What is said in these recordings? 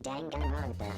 Danganronpa.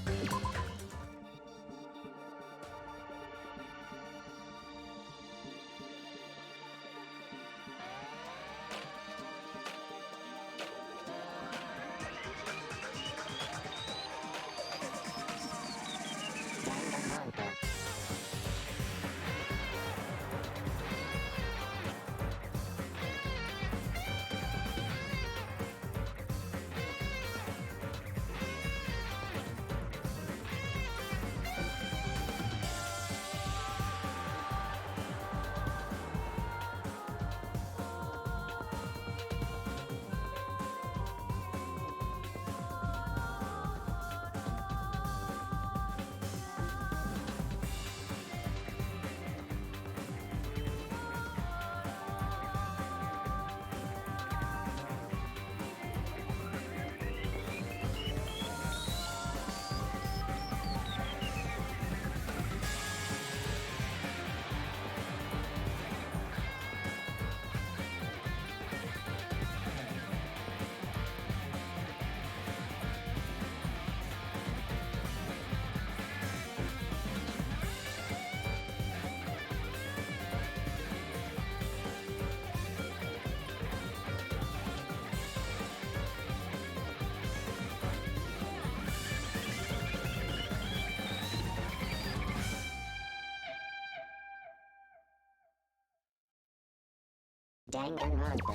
Danganronpa. Danganronpa.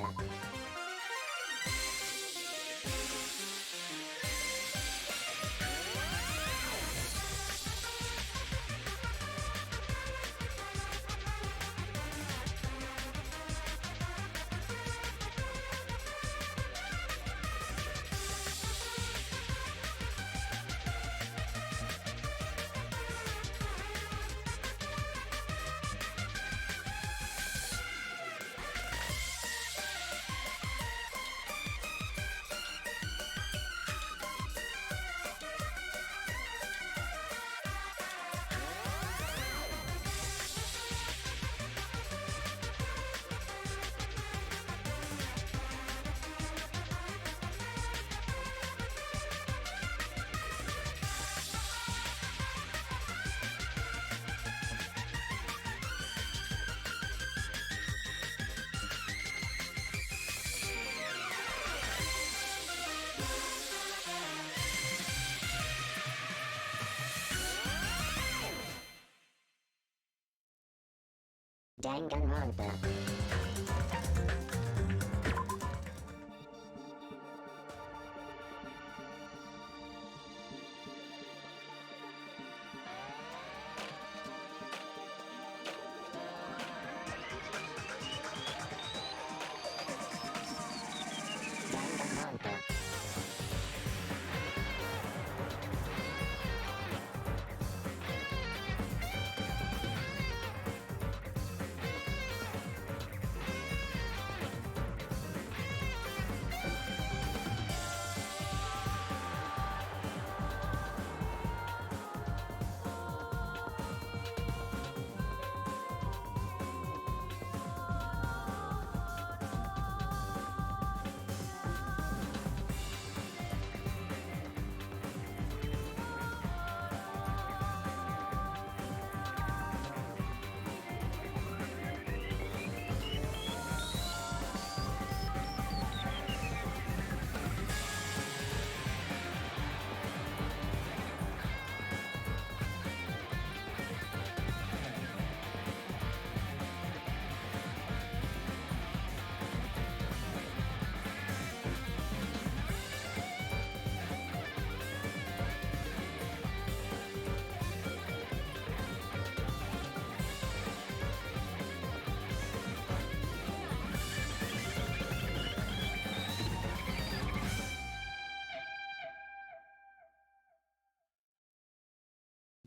Danganronpa. Danganronpa.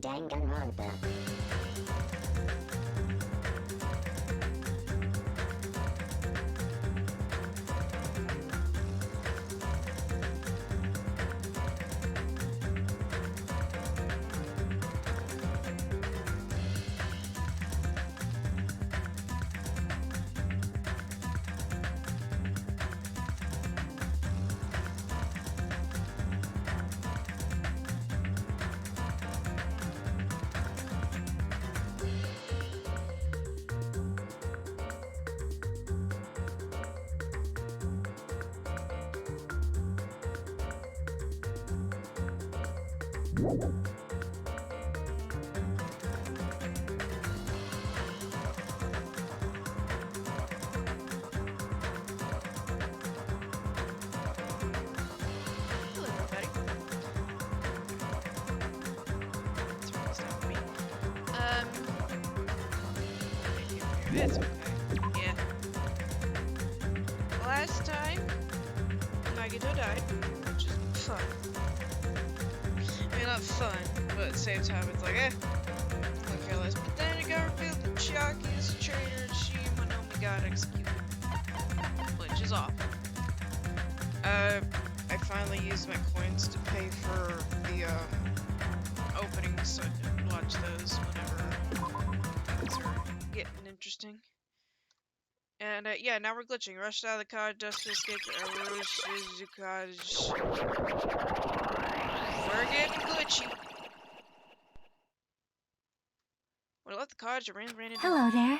Danganronpa. Hello, everybody. Turn this down for me. It's okay. Yeah. Last time, Nagito died, which is fun. I mean, not fun, but at the same time, it's like, I care less. But then it got revealed that Chiaki is a traitor and she and Monomi got executed. Which is awful. I finally used my coins to pay for the, openings, so I can watch those whenever things are getting interesting. And, yeah, now we're glitching. Rushed out of the car, just to escape the cottage. We're getting glitchy. We left the cottage and ran into... Hello there.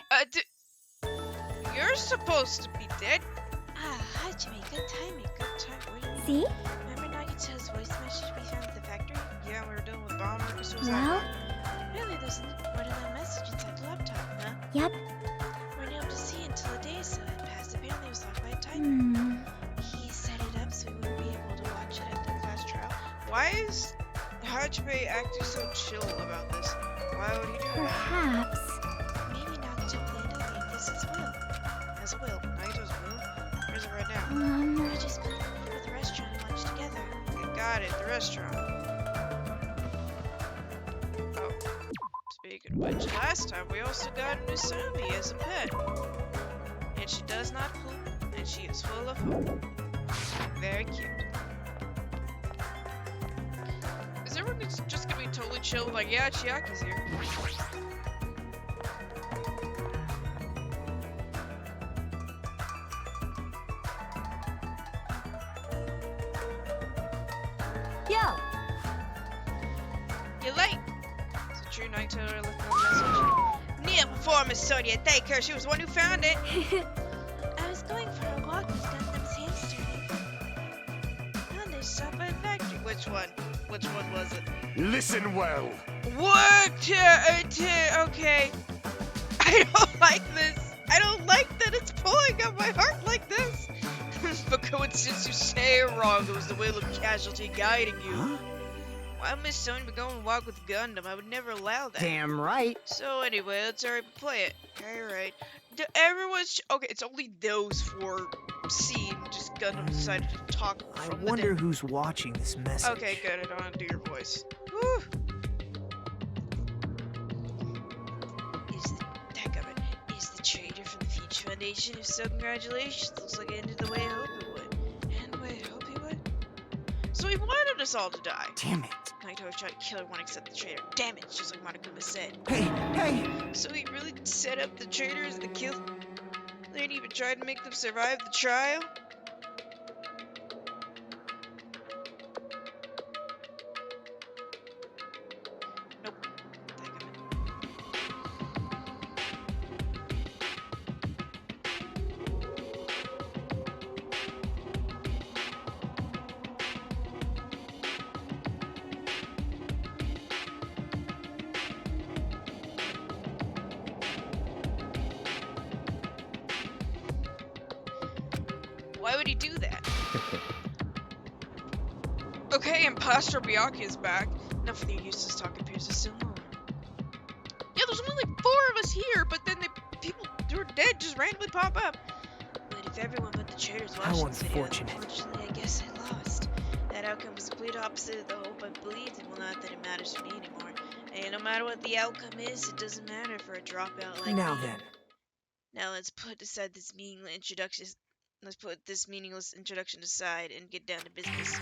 You're supposed to be dead. Ah, Hajime, good timing. Good time. What do you mean? See? Remember Nagito's voice message we found at the factory? Yeah, we were dealing with bomb as soon as Well? Really, there's more to that message inside the laptop, huh? Yep. We weren't able to see it until the day so had passed. Apparently it was locked by a timer. He set it up so we wouldn't be able to watch it at the class trial. Why is Hajime acting so chill about this? Why would he do that? Perhaps. Maybe Nagito planned to leave this as will. As a will. Nagito's will? Where's it right now? We just put it at the restaurant and watched together. Okay, got it. The restaurant. Oh. Speaking of which, last time we also got a Nusumi as a pet. And she does not poop, and she is full of hope. Very cute. Is everyone just gonna be totally chill? Like, yeah, Chiaki's here. Yo! You're late. Is it true Naito left a message? Kneel before Miss Sonia. Thank her. She was the one who found it. I was going for a walk with Gundam's hamster. And they stopped by the factory. Which one? Which one was it? Listen well. What? Okay. I don't like this. I don't like that it's pulling at my heart like this. But coincidence you say it wrong. It was the will of casualty guiding you. Huh? Why Miss Sonia would go and walk with Gundam? I would never allow that. Damn right. So anyway, let's already play it. Alright. Everyone's... Okay, it's only those four seen. Just Gundam decided to talk I from the wonder dead. who's watching this message. Okay, good. I don't want to do your voice. Whew. Is the traitor from the Future Foundation? If so, congratulations. Looks like it ended the way I hoped it would. And the way I hope he would? So he wanted us all to die. Damn it. Naito was trying to kill everyone except the traitor. Damn it, just like Monokuma said. Hey! So he really set up the traitors to kill. They didn't even try to make them survive the trial? Nope. Take him. Why would he do that? Okay, Imposter Byakuya is back. Enough of the useless talk appears to still more. Yeah, there's only like 4 of us here, but then the people who are dead just randomly pop up. But if everyone but the traitors How watched this video, unfortunate. Unfortunately, I guess I lost. that outcome was the complete opposite of the hope I believed in. Well, not that it matters to me anymore. And no matter what the outcome is, it doesn't matter for a dropout like Now me. then. Now let's put aside this meaningless introduction. Let's put this meaningless introduction aside and get down to business.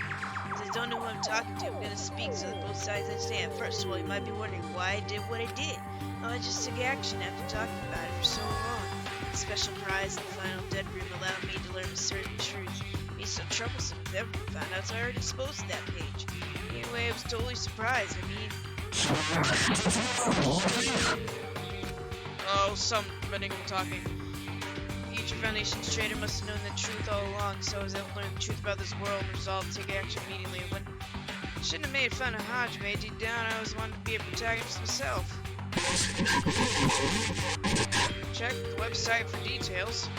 Since I don't know who I'm talking to, I'm gonna speak so that both sides understand. First of all, you might be wondering why I did what I did. Well, I just took action after talking about it for so long. The special prize in the final dead room allowed me to learn a certain truth. It's so troublesome if everyone found out, so I already disposed of that page. Anyway, I was totally surprised. I mean... Oh, some Benigno talking. Future Foundation's traitor must have known the truth all along, so I was able to learn the truth about this world and resolved to take action immediately. Shouldn't have made fun of Hajime. Deep down, I always wanted to be a protagonist myself. Check the website for details.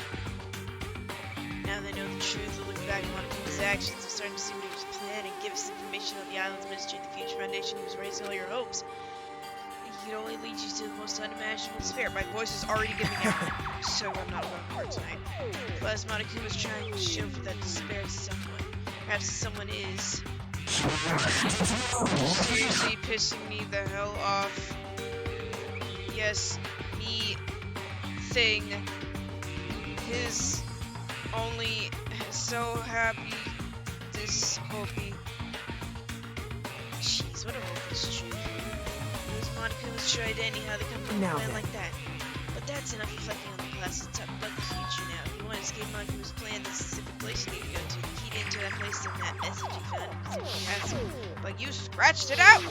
Now they know the truth. They'll look back on his actions and starting to see what he was planning. Give us information on the island's ministry and the future foundation he was raising all your hopes. He can only lead you to the most unimaginable despair. My voice is already giving out, so I'm not going hard tonight. Plus, Monokuma was trying to show for that despair to someone. Perhaps someone is Seriously pissing me the hell off. Yes, me thing. His only so happy this hopey. Jeez, what a hopeless truth. Those Monokumas tried anyhow they come from a Now plan then. like that. But that's enough reflecting on the past. Let's talk about the future now. If you want to escape Monokuma's plan, there's a specific place you need to go to. The key into that place in that message you found. If you have some. But you scratched it out!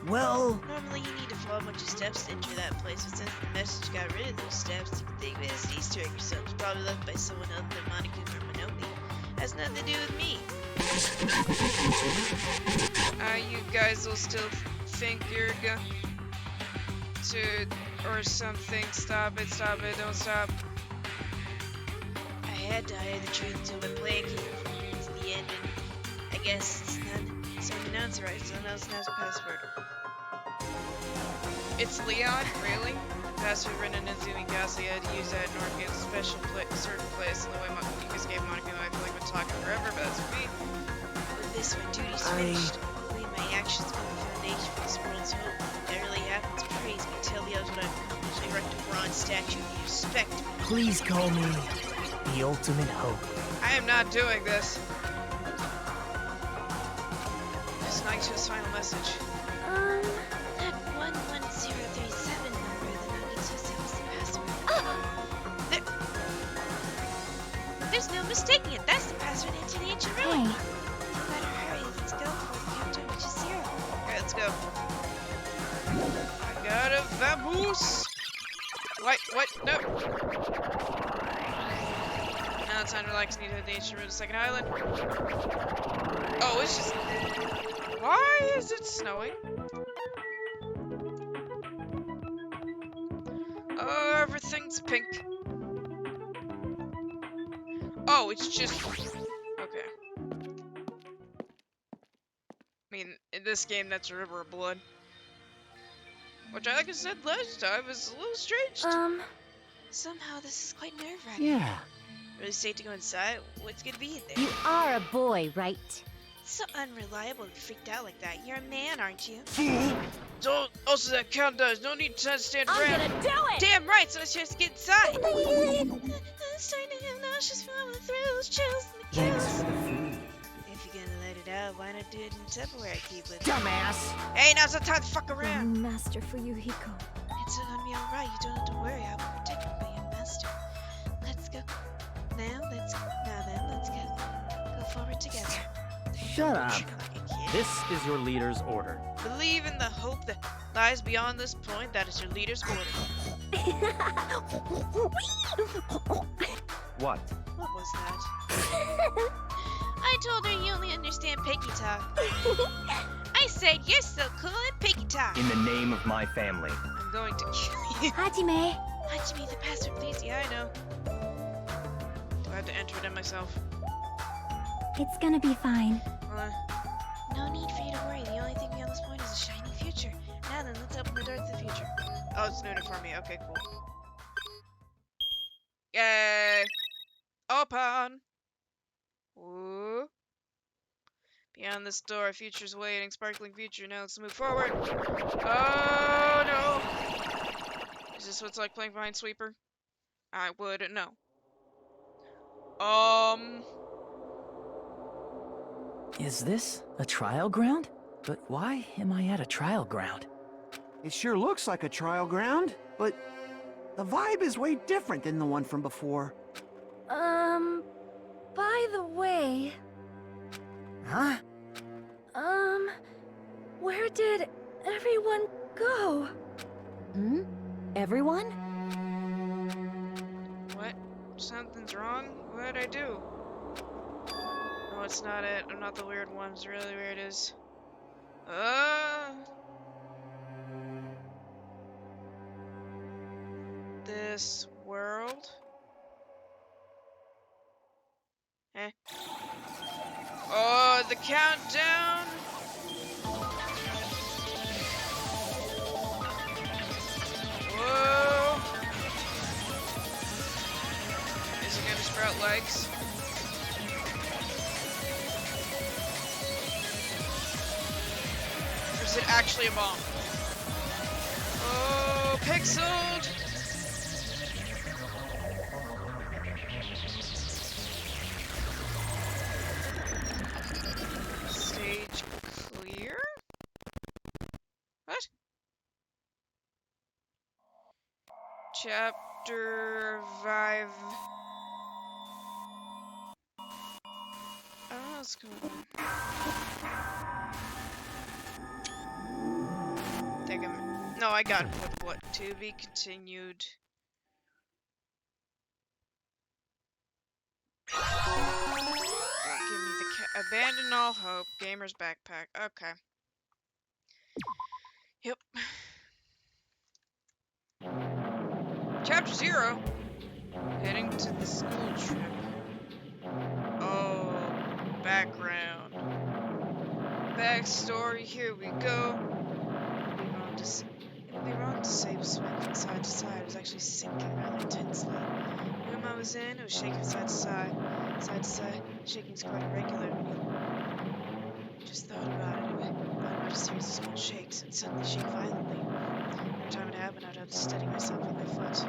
Well, Normally you need to follow a bunch of steps to enter that place, but since the message got rid of those steps, you can think of it as an Easter egg or something. Probably left by someone other than Monokuma or Minomi. Has nothing to do with me. You guys will still think you're going to or something. Stop it, don't stop. I had to hide the truth until my plan came to the end, and I guess it's not so announce it right, so now it's not a password. It's Leon, really? Password written in Zoomy Castle, you had to use that in order to get a special certain place, and the way you escape Monokuma, I feel like we're talking forever, but that's for me. With this, my duty's finished. Only my actions become the foundation for this world's hope. If that really happens, praise me. Tell the others what I've accomplished. I erect a bronze statue of you. Respect me. please call me the ultimate hope. I am not doing this. This is Nagito's final message. That 11037 number that Nagito said was the password. There's no mistaking it. That's the password into the ancient relic. No matter hurry, let's go before the countdown reaches 0. Okay, let's go. I got a vamoose! What? No! Now it's time to relax. Need to hit the ancient road to Second Island. Oh, it's just... Why is it snowing? Oh, everything's pink. Oh, it's just... Okay. I mean, in this game, that's a river of blood. Which, like I said last time, is a little strange. Somehow this is quite nerve-wracking. Yeah. Really safe to go inside? What's gonna be in there? You are a boy, right? It's so unreliable to be freaked out like that. You're a man, aren't you? So, also that countdown, there's no need to stand I'm around. gonna do it! Damn right, so let's just get inside. I'm starting to have nauseous feeling, thrills, chills, and the Thanks kills. for the food. If you're gonna let it out, why not do it in Tupperware I keep with me? Dumbass! Hey, now's the time to fuck around. Master for Yuhiko. It's gonna be alright, you don't have to worry, I will protect you, my young master. Let's go. Now let's go forward together. Shut up. Like a kid. This is your leader's order. Believe in the hope that lies beyond this point. That is your leader's order. What? What was that? I told her you only understand piggy talk. I said you're so cool at piggy talk. In the name of my family. I'm going to kill you. Hajime. Hajime, the password, please. Yeah, I know. Do I have to enter it in myself? It's gonna be fine. No need for you to worry. The only thing beyond this point is a shiny future. Now then, let's open the door to the future. Oh, it's doing it for me. Okay, cool. Yay! Open! Ooh. Beyond this door, a future's waiting. Sparkling future. Now let's move forward. Oh, no! Is this what it's like playing behind Sweeper? I wouldn't know. Is this a trial ground? But why am I at a trial ground? It sure looks like a trial ground, but the vibe is way different than the one from before. By the way, Huh? where did everyone go? Everyone? What? Something's wrong? What'd I do? No, it's not it. I'm not the weird ones. Really weird is. This world? Eh? Oh, the countdown! Whoa! Is it gonna sprout legs? Or is it actually a bomb? Oh, pixeled! Stage clear? What? Chapter 5. I don't know what's going on. Think I'm. No, I got it. What? To be continued. Give me the abandon all hope. Gamer's backpack. Okay. Yep. Chapter 0. Heading to the school trip. Oh, background. Backstory. Here we go. It would be wrong to say it was swinging from side to side. It was actually sinking rather intensely. The room I was in, it was shaking from side to side. Side to side. Shaking's quite irregular. Just thought about it. Thought about a series of small shakes and suddenly shake violently. Every time it happened, I'd have to steady myself with my foot.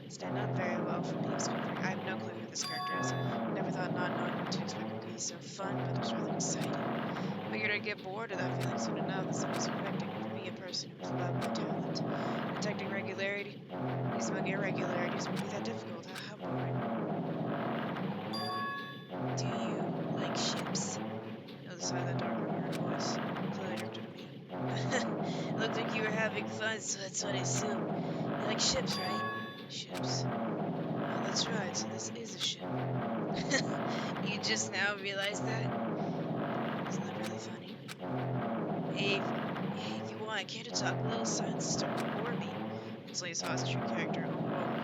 Stand up very well for me. I have no clue who this character is. I never thought not knowing what to expect would be so fun, but it was rather exciting. I figured I'd get bored of that feeling soon enough, as I was expecting for me, a person who was in love with talent. Detecting regularity. These among irregularities wouldn't be that difficult. How boring. Do you like ships? The other side of that dark room, I heard a voice. Clearly directed at me. It looked like you were having fun, so that's what I assumed. You like ships, right? Ships. Oh, that's right, so this is a ship. You just now realized that? Isn't that really funny? Hey, if you want, can't you talk a little? Silence is starting to bore me. Instantly saw his true character.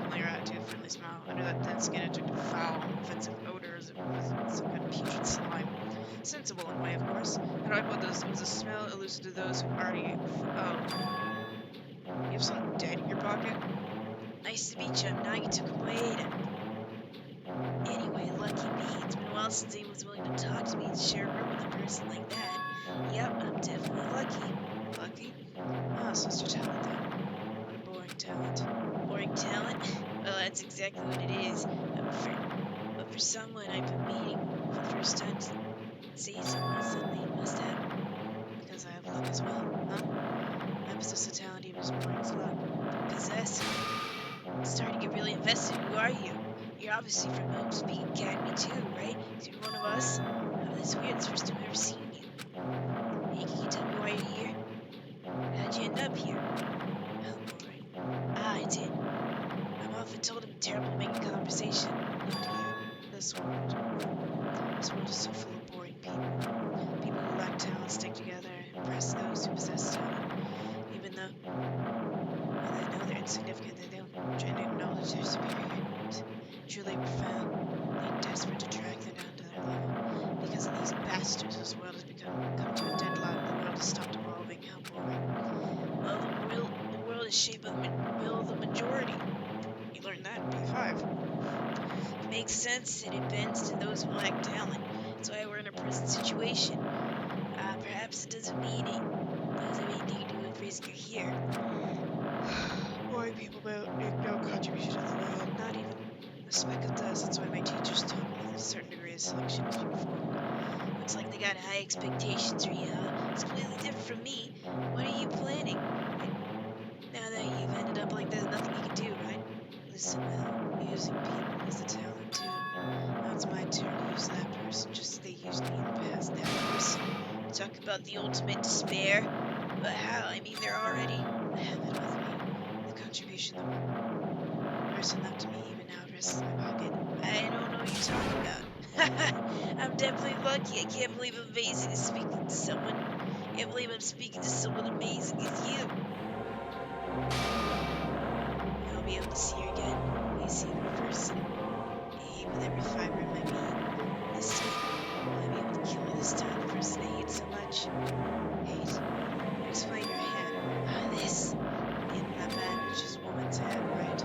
Familiar attitude, friendly smile. Under that thin skin, it took a foul, offensive odor as if it was some kind of putrid slime. Sensible in a way, of course. How do I put this? It was a smell elusive to those who already. Oh. You have something dead in your pocket? Nice to meet you. Now you took him away. Anyway, lucky me. It's been a while since anyone was willing to talk to me and share a room with a person like that. Yep, I'm definitely lucky. Lucky? Ah, so it's your talent then. What a boring talent. Boring talent? Well, that's exactly what it is. But for someone I've been meeting for the first time to say someone suddenly must have. Because I have luck as well, huh? I possess a talent even as boring as luck. Possess? I'm starting to get really invested. Who are you? You're obviously from Hope Speak Academy too, right? You're one of us? Oh, that's weird. It's the first time I've ever seen you. Hey, can you tell me why you're here? How'd you end up here? How boring. Ah, I did. I'm often told I'm terrible at making conversation. Not here. This world. This world is so full of boring people. People who lack talent stick together and impress those who possess talent. Even though they know they're insignificant, they don't try to acknowledge their superiors. Truly profound. They're desperate to drag them down to their level. Because of these bastards, this world has come to a deadlock. The world has stopped evolving. How boring. Well, the world is shaped by the will of the majority. You learned that in P5. It makes sense, and it bends to those who lack talent. That's why we're in a present situation. Perhaps it doesn't mean anything to do with reason you're here. Boring people make no contribution to the world, not even a speck of dust. That's why my teachers taught me there's a certain degree of selection must be performed. Looks like they got high expectations for you, huh? It's completely different from me. What are you planning? Now that you've ended up like there's nothing you can do, right? Listen, Mel, using people is a talent too. Now it's my turn to use that person just as they used me in the past. That person. Talk about the ultimate despair. But how? I mean, they're already. I have it with me. The contribution the person left to me even now rests in my pocket. I don't know what you're talking about. I'm definitely lucky. I can't believe I'm amazing to speaking to someone. I can't believe I'm speaking to someone amazing as you. I'll be able to see her again. We see her in person. I hate with every fiber of my being. This time, I'll be able to kill her this time. The person I hate so much. Hate. Explain your head. Ah, this. In that man, which is woman's head, right?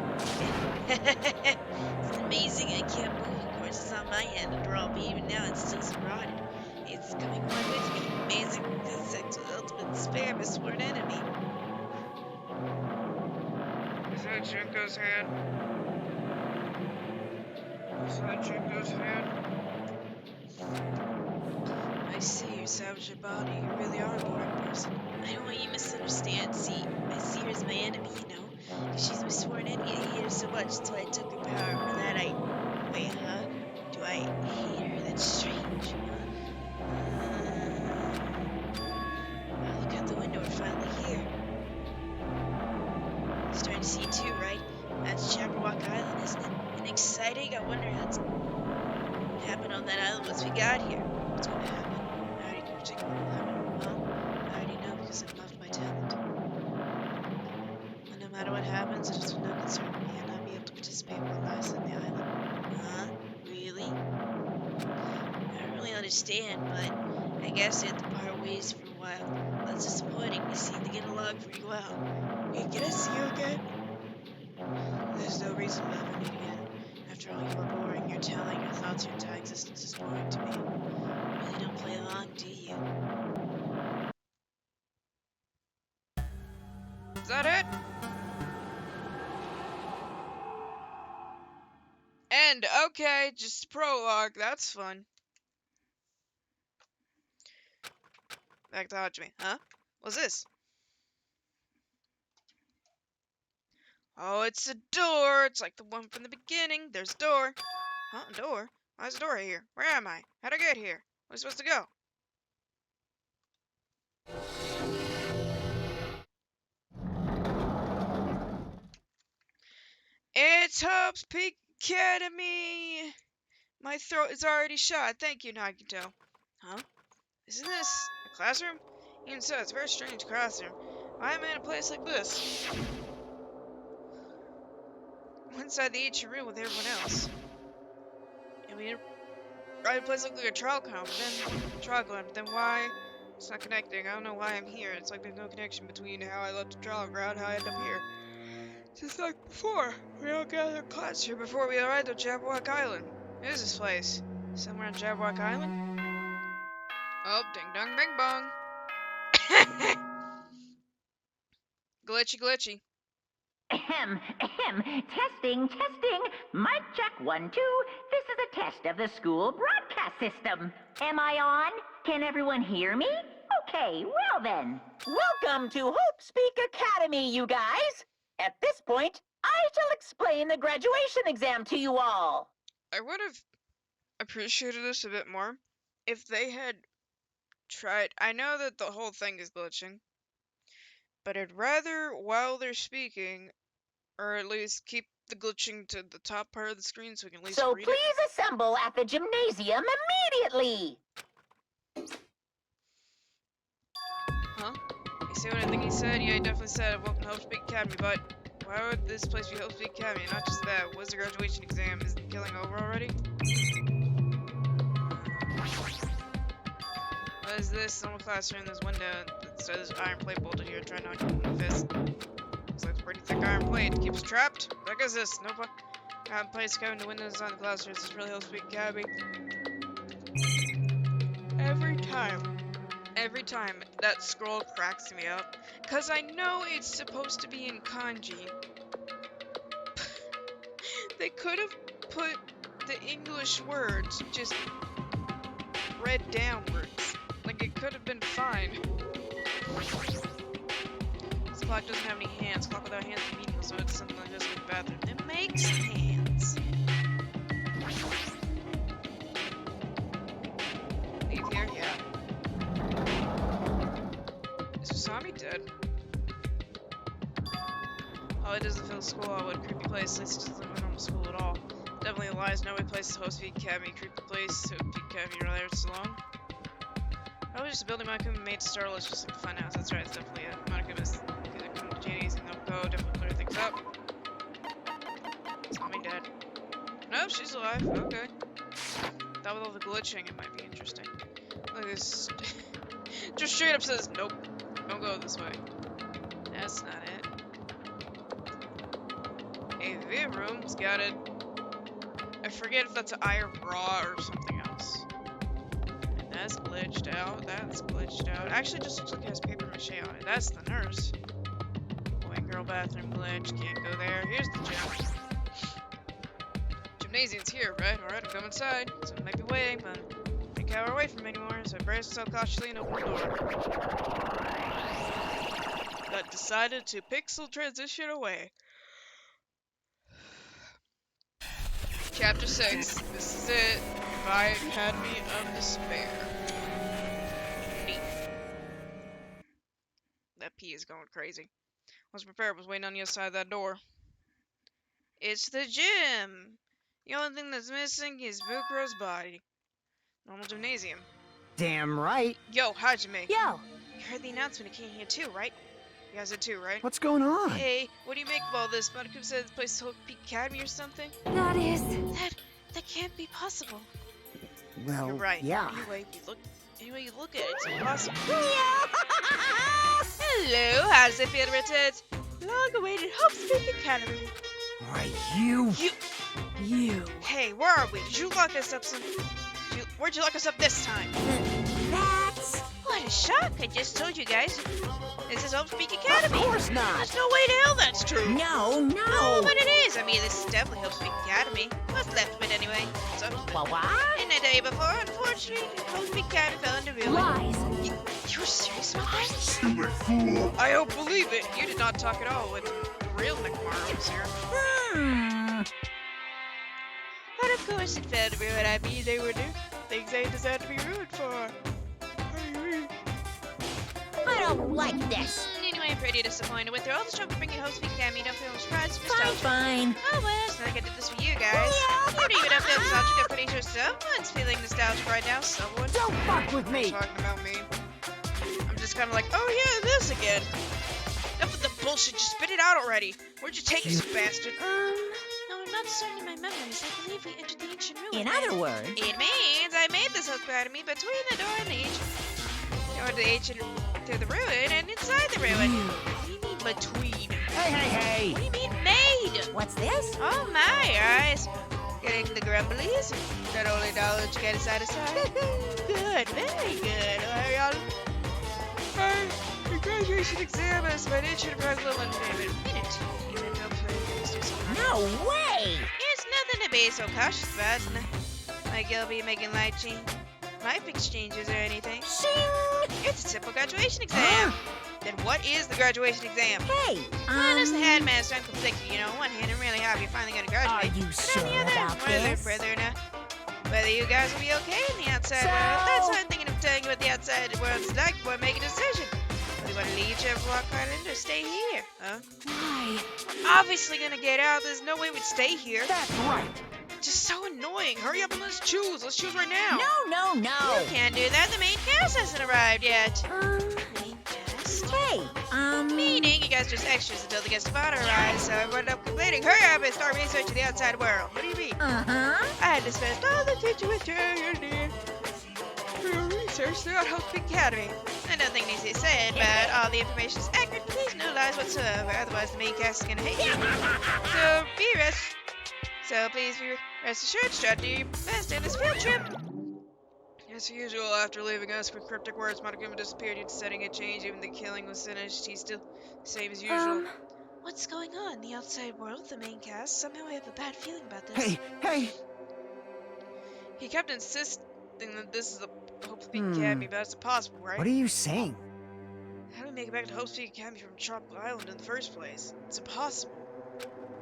It's amazing. I can't move. Of course, it's not my hand after all, but even now it's still so rotted. It's coming one with me. Amazing. This sex with ultimate despair, my sworn enemy. Is that Junko's hand? Is that Junko's hand? I see you salvage your body. You really are a boring person. I don't want you to misunderstand. See, I see her as my enemy, you know? She's my sworn enemy. I hate her so much, so I took her power. For that, Wait, huh? Do I hate her? That's strange. Oh, look out the window. We're finally here. Starting to see it too, right? That's Jabberwock Island, isn't it? And exciting? I wonder what's happened on that island once we got here. What's going to happen? I already know particularly what will happen. Well, I already know because I've loved my talent. And no matter what happens, it is of no concern to me, and I'll be able to participate in what lies on the island. Huh? Really? I don't really understand, but I guess we have to part ways for a while. That's disappointing. We seem to get along pretty well. Hey, can I see you again? There's no reason we'll ever meet again. After all, you were boring. Your telling your thoughts, your entire existence is boring to me. You really don't play along, do you? Is that it? End. Okay, just prologue. That's fun. Back to Hajime. Huh? What's this? Oh, it's a door. It's like the one from the beginning. There's a door. Huh? A door? Why is a door here? Where am I? How'd I get here? Where am I supposed to go? It's Hope's Peak Academy! My throat is already shot. Thank you, Nagito. Huh? Isn't this a classroom? Even so, it's a very strange classroom. Why am I in a place like this? Inside the ancient room with everyone else. I mean, right, a place like a trial ground, but then why? It's not connecting. I don't know why I'm here. It's like there's no connection between how I left the trial ground, how I end up here. Just like before, we all gathered in class here before we arrived at Jabberwock Island. Where is this place? Somewhere on Jabberwock Island? Oh, ding dong bing bong. Glitchy glitchy. Ahem, ahem. Testing, testing. Mic check 1, 2. This is a test of the school broadcast system. Am I on? Can everyone hear me? Okay, well then. Welcome to Hope Speak Academy, you guys. At this point, I shall explain the graduation exam to you all. I would have appreciated this a bit more if they had tried. I know that the whole thing is glitching, but I'd rather, while they're speaking, or at least keep the glitching to the top part of the screen so we can at least So read please assemble at the gymnasium immediately. Huh? You see what I think he said? Yeah, he definitely said, welcome to Hope Speak Academy, but why would this place be Hope Speak Academy? Not just that, what's the graduation exam? Is the killing over already? What is this? Normal classroom, there's window that says iron plate bolted here, try not to get in the fist. Looks like a pretty thick iron plate, keeps us trapped. What is this? No iron plates covering the windows on the classroom. This is really Hope Speak Academy. Every time that scroll cracks me up, cause I know it's supposed to be in kanji. They could have put the English words just read downwards. Like it could have been fine. This clock doesn't have any hands. Clock without hands is meaningless, so it's something like this in the bathroom. It makes hands. Leave here? Yeah. Is Usami dead? Oh, it doesn't feel school. What a creepy place. This doesn't look like normal school at all. Definitely lies. Nobody places Host Peak Academy. Creepy place. Host Peak Academy. You're there so long. Probably just a building Monokuma made to start. Let's just like a fun house. That's right. It's definitely it. Monokuma's gonna come to Janie's and they'll go. Definitely clear things up. Zombie dead. No, she's alive. Okay. That with all the glitching, it might be interesting. Look at this. Just straight up says, nope. Don't go this way. That's not it. AV room's got it. I forget if that's an iron bra or something else. And that's glitched out. That's glitched out. Actually, it just looks like it has paper mache on it. That's the nurse. Boy and girl bathroom glitch. Can't go there. Here's the gym. Gymnasium's here, right? Alright, I'll go inside. So it might be waiting, but I can't cower away from him anymore, so I braced myself cautiously and opened the door. But decided to pixel transition away. Chapter 6. This is it. By Academy of Despair. Beef. That pee is going crazy. Was prepared, was waiting on the other side of that door. It's the gym! The only thing that's missing is Bukuro's body. Normal gymnasium. Damn right. Yo, Hajime. Yo! You heard the announcement, it came here too, right? You guys did too, right? What's going on? Hey, what do you make of all this? Monokuma said this place is Hope Peak Academy or something? That is... That can't be possible. Well, You're right. yeah. Anyway you look at it, it's impossible. Hello, how does it feel to return to long-awaited Hope Peak Academy? Why, you... You. Hey, where are we? Did you lock us up where'd you lock us up this time? That's... What a shock! I just told you guys. This is Hope Peak Academy. Of course not. There's no way to hell that's true. No, No, no! but it is. I mean, this is definitely Hope Peak Academy. What's left of it anyway? So, What? didn't I tell you before? Unfortunately, Hope Peak Academy fell into ruin. Lies. You're serious about that? I don't believe it. You did not talk at all with the real McMarrows here. But of course it fell to ruin. I mean, they were new things they deserve to be ruined for. I don't like this. Anyway, I'm pretty disappointed with all the trouble bringing Host Peak Academy. Don't feel surprised or Fine, nostalgic. fine. Oh well, it's not like I did this for you guys. You don't even have to feel nostalgic. I'm pretty sure someone's feeling nostalgic right now. Someone. Don't fuck with me! Talking about me. I'm just kind of like, oh yeah, this again. Enough with the bullshit. Just spit it out already. Where'd you take this bastard? No, I'm not discerning my memories. I believe we entered the ancient ruin. In other words... It means I made this Host Academy between the door and the ancient. Or the ancient to the ruin and inside the ruin. What do you mean between? Hey! What do you mean made? What's this? Oh my eyes. Getting the grumblies. Not only knowledge get side to side. Good, very good. Are y'all? Hey, your graduation exam is my ancient regular one favorite. Minute. Even no play. No way! It's nothing to be so cautious about, isn't it? Like you'll be making life exchanges or anything. Shing! It's a simple graduation exam. Then what is the graduation exam? Hey, Well, as the headmaster, I'm conflicted. You know, on one hand, I'm really happy you're finally going to graduate. Are you But sure on the other, about this? Whether you guys will be okay in the outside world. That's why I'm thinking of telling you what the outside world's like before I make a decision. Do you want to leave or walk right in or stay here? Huh? why? We're obviously going to get out. There's no way we'd stay here. That's right! Just so annoying. Hurry up and let's choose. Let's choose right now. No. You can't do that. The main cast hasn't arrived yet. Main cast? Hey, Meaning you guys are just extras until the guest of honor arrives, so everyone up complaining. Hurry up and start researching the outside world. What do you mean? Uh-huh. I had to spend all the teacher material need for your research throughout Hope Peak Academy. And nothing needs to be said, but all the information is accurate. Please no lies whatsoever, otherwise the main cast is gonna hate you. So please be rest assured, try to do your best in this field trip. As usual, after leaving us with cryptic words, Monokuma disappeared into setting a change. Even the killing was finished, he's still the same as usual. What's going on in the outside world, the main cast? Somehow I have a bad feeling about this. Hey! He kept insisting that this is the Hope Peak Academy, but that's impossible, right? What are you saying? How do we make it back to Hope Peak Academy from Tropical Island in the first place? It's impossible.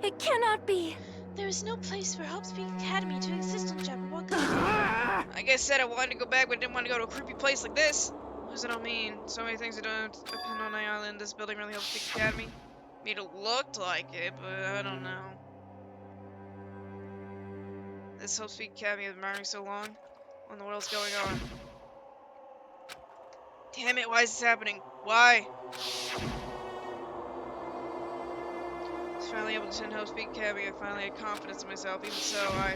It cannot be. There is no place for Hope Peak Academy to exist on Jabberwock Island. Like I said, I wanted to go back, but I didn't want to go to a creepy place like this. What does it all mean? So many things that don't depend on the island. This building really Hope Peak Academy. I mean, it looked like it, but I don't know. this Hope Speed Academy has been running so long when the world's going on. Damn it, why is this happening? Why? I was finally able to attend Hope Speed Academy. I finally had confidence in myself. Even so, I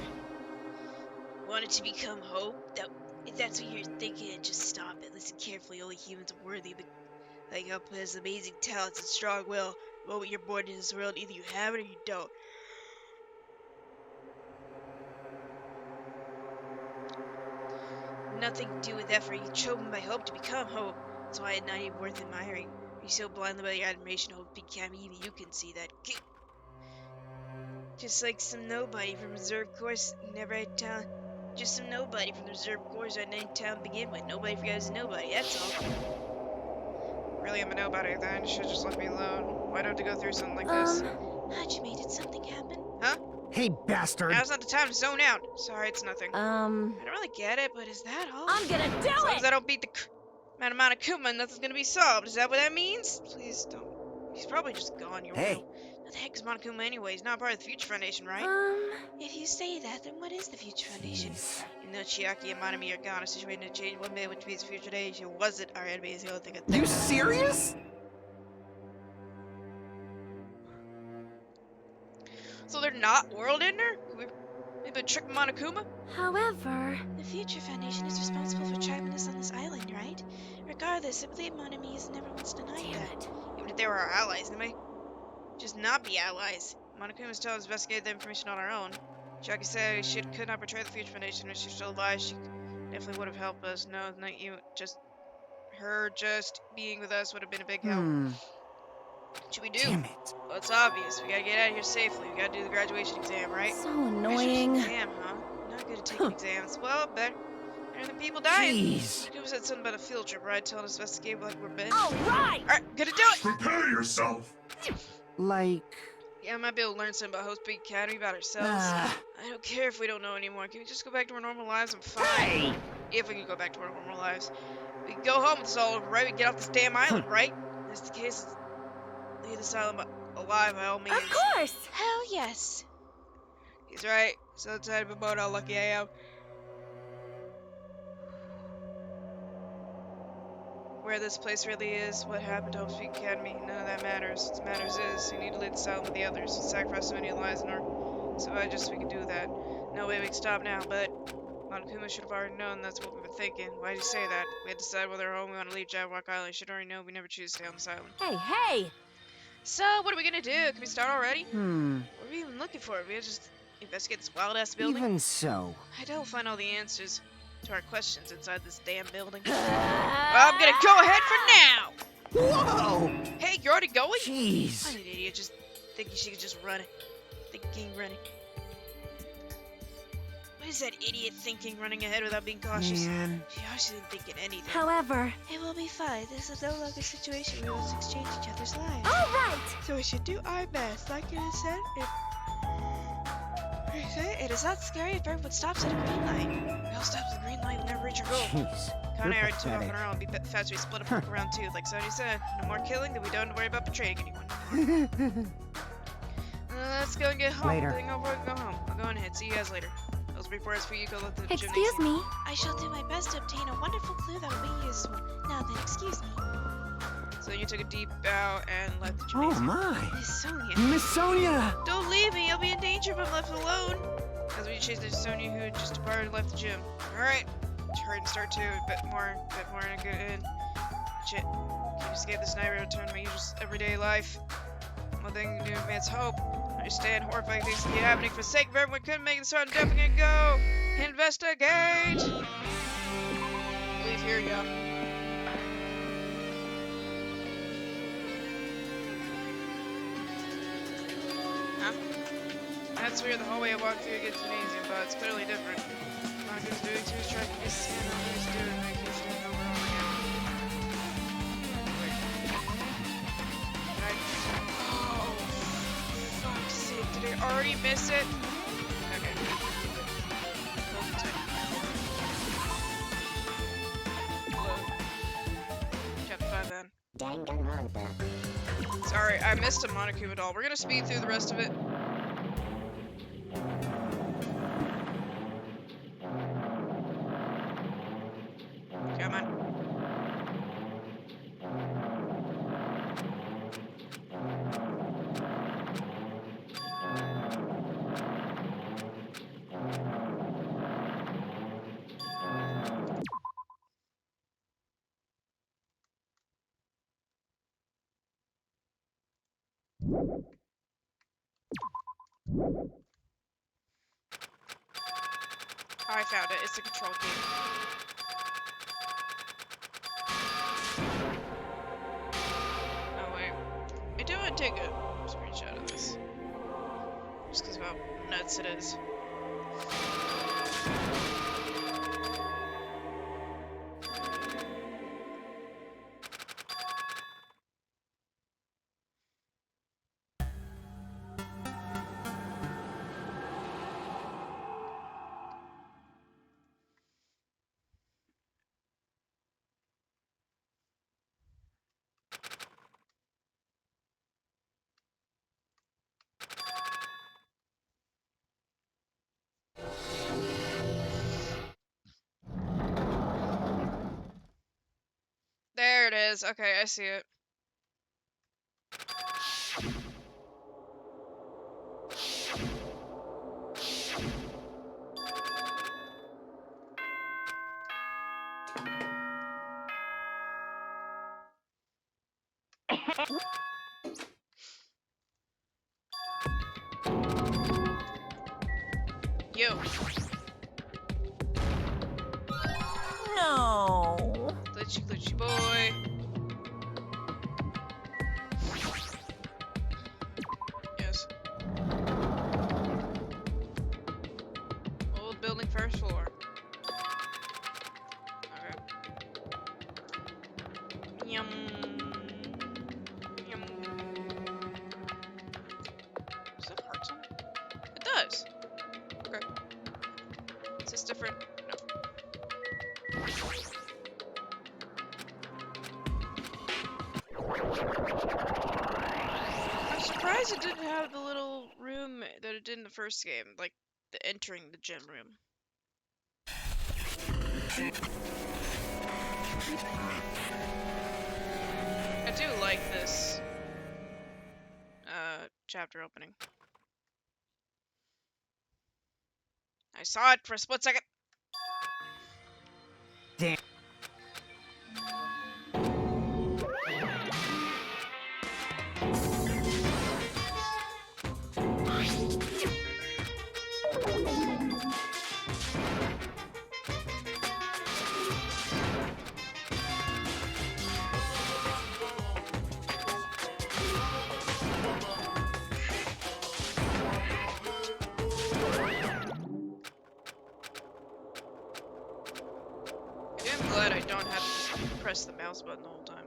wanted to become Hope. If that's what you're thinking, just stop it. Listen carefully. Only humans are worthy of like Hope has amazing talents and strong will. The moment you're born in this world, either you have it or you don't. Nothing to do with effort. You're chosen by Hope to become Hope. That's why it's not even worth admiring. You're so blinded by your admiration of Hope Academy, even you can see that. Just like some nobody from reserve course, never had talent. Just some nobody from the reserve course had any talent to begin with. Nobody forgot his nobody, that's all. Really, I'm a nobody then. You should just let me alone. Why do I have to go through something like this? Hajime, did something happen? Huh? Hey, bastard! Now's not the time to zone out. Sorry, it's nothing. I don't really get it, but is that all? I'm gonna do As long it! as I don't beat the amount of Kuma, nothing's gonna be solved. Is that what that means? Please don't. He's probably just gone. You Hey. know. What the heck is Monokuma anyway? He's not part of the Future Foundation, right? If you say that, then what is the Future Foundation? You know, Chiaki and Manami are gone. A situation to change one minute, which means the Future Foundation wasn't our enemy. Is the only thing I think. You serious? So they're not World Ender? We've been tricked Monokuma? However, The Future Foundation is responsible for trapping us on this island, right? Regardless, I believe Monami has never once denied damn that. it. Even if they were our allies, they may just not be allies. Monokuma's told us to investigate the information on our own. Chiaki said she could not betray the Future Foundation. If she was still alive, she definitely would have helped us. No, not you. Her just being with us would have been a big help. What should we do? Damn it. Well, it's obvious. We gotta get out of here safely. We gotta do the graduation exam, right? So annoying. Exam, huh? Not good at taking exams. Well, better than people dying. Jeez. Monokuма said something about a field trip, right? Telling us to investigate like we're been. Alright! Alright, gonna do it! Prepare yourself. Like, Yeah, I might be able to learn something about Hope Speed Academy about ourselves. ah, I don't care if we don't know anymore. Can we just go back to our normal lives? I'm fine. hey! If we can go back to our normal lives. We can go home with this all over, right? We can get off this damn island, right? If that's the case, leave this island alive by all means. Of course! Hell yes. He's right. So excited about how lucky I am. Where this place really is, what happened to Hope Speed Academy, none of that matters. What matters is, you need to lead this island with the others and sacrifice so many lives in order. So we can do that. No way we can stop now, but Monokuma should have already known that's what we've been thinking. Why did you say that? We had to decide whether or home we want to leave Jabberwock Island. You should already know we never choose to stay on this island. Hey, hey! So, what are we gonna do? Can we start already? What are we even looking for? We just investigate this wild-ass building? Even so. I don't find all the answers to our questions inside this damn building. Well, I'm gonna go ahead for now! Whoa! Hey, you're already going? Jeez. I'm an idiot, just thinking she could just run it. Thinking running. What is that idiot thinking running ahead without being cautious? Man. She obviously didn't think in anything. However, It will be fine. This is no longer a situation where we must exchange each other's lives. alright! So we should do our best, like it is said. It is not scary if everyone stops at a green light. We all stop at the green light and never reach our goal. Jeez. Kinda You're already took off on pathetic. our own. Be fast we split up and look around too. Like Sony said, no more killing, then we don't have to worry about betraying anyone. Let's go and get home. Later. Then go home. I'll go ahead. See you guys later. Those reports for you. Go let the Excuse gymnasium. me. I shall do my best to obtain a wonderful clue that will be useful. Now then, excuse me. So you took a deep bow and left the Oh gymnasium. my. Miss Sonia. Miss Sonia! Don't leave me. I'll be in danger if I'm left alone. As we chased after Sonia, who had just departed and left the gym. All right. Hurry and start to a bit more in a good end. Shit. Can you escape this nightmare and return to my usual everyday life? One thing to do is hope. I understand horrifying things keep happening for the sake of everyone couldn't make it, so I'm definitely gonna go investigate. Leave here, yeah. Huh? That's weird. The hallway I walked through gets gymnasium, but it's clearly different. Mongoose doing too is trying to get stand on what he's doing, and I keep seeing it over and over again. Wait. Can I? Oh, fuck's sake! Did I already miss it? Okay. Load. Chapter 5 then. Danganronpa. Sorry, I missed a Monokuma doll. We're gonna speed through the rest of it. I found it. It's the control key. Oh wait. I do want to take a screenshot of this. Just because of how nuts it is. There it is. Okay, I see it. You. No. Glitchy, glitchy boy. Yes. Old building, first floor. Okay. Yum. Yum. Does that hearts on it? It does. Okay. Is this different? No. I'm surprised it didn't have the little room that it did in the first game, like the entering the gym room. I do like this chapter opening. I saw it for a split second. Damn. I'm glad I don't have to just press the mouse button the whole time.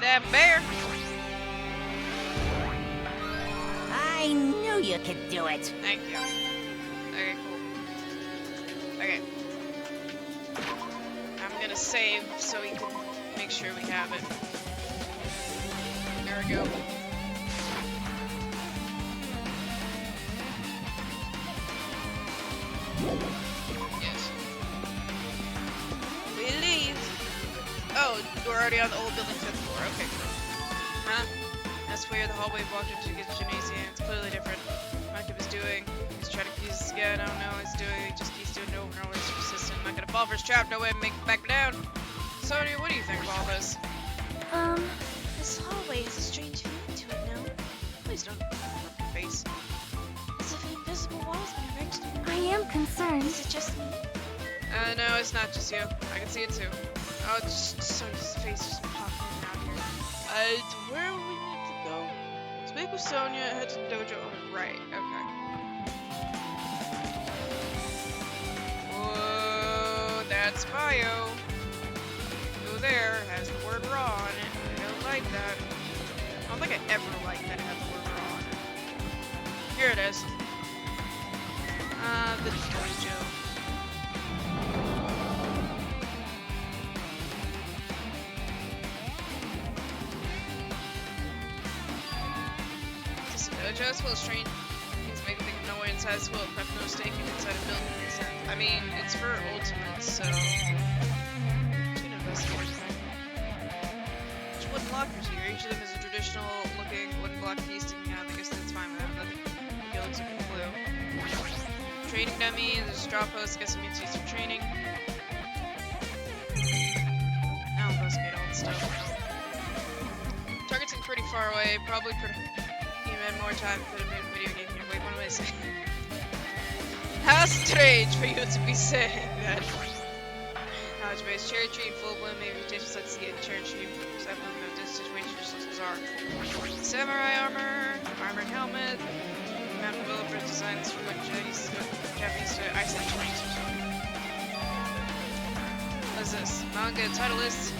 That bear. I knew you could do it. Thank you. Okay, cool. Okay. I'm gonna save so we can make sure we have it. There we go. Yes. We leave. Oh, we're already on the old building 5th floor. Okay, cool. Huh? That's where the hallway walked into the gymnasium. It's clearly different. Micah was doing. He's trying to use this again. I don't know what he's doing. He just keeps doing it over and over. It's persistent. I'm not gonna fall for his trap. No way to make it back down. Sonia, what do you think of all this? This hallway has a strange feeling to it now. Please don't rub your face. As if an invisible wall's been erected. I am concerned. Is it just me? No, it's not just you. I can see it too. Oh, just Sonia's face just popped in and out here. Where would we need to go? Speak with Sonia, head to the dojo on the right. Okay. That's bio. Go there, has the word raw on it. I don't like that. I don't think I ever liked that it had the word raw on it. Here it is. The dojo. Is this a dojo? It's full of strange things make me think of nowhere inside the school, prep no staking inside a building makes sense. I mean, it's for ultimates, so should investigate. There's wooden lockers here. Each of them is a traditional looking wooden block piece sticking out. I guess that's fine without nothing. It looks like a clue. Training dummy, there's a straw post, guess it means used for training. Now investigate all the stuff. Target seemed pretty far away, probably could have had more time, could have made a video game here. Wait, what am I saying? How strange for you to be saying that. Knowledge base, cherry tree in full bloom, maybe tastes like see a cherry tree. Except for this situation just looks bizarre. Samurai armor, armored helmet, map developers designs from like Japanese to Ice Age research. What is this? Manga title list.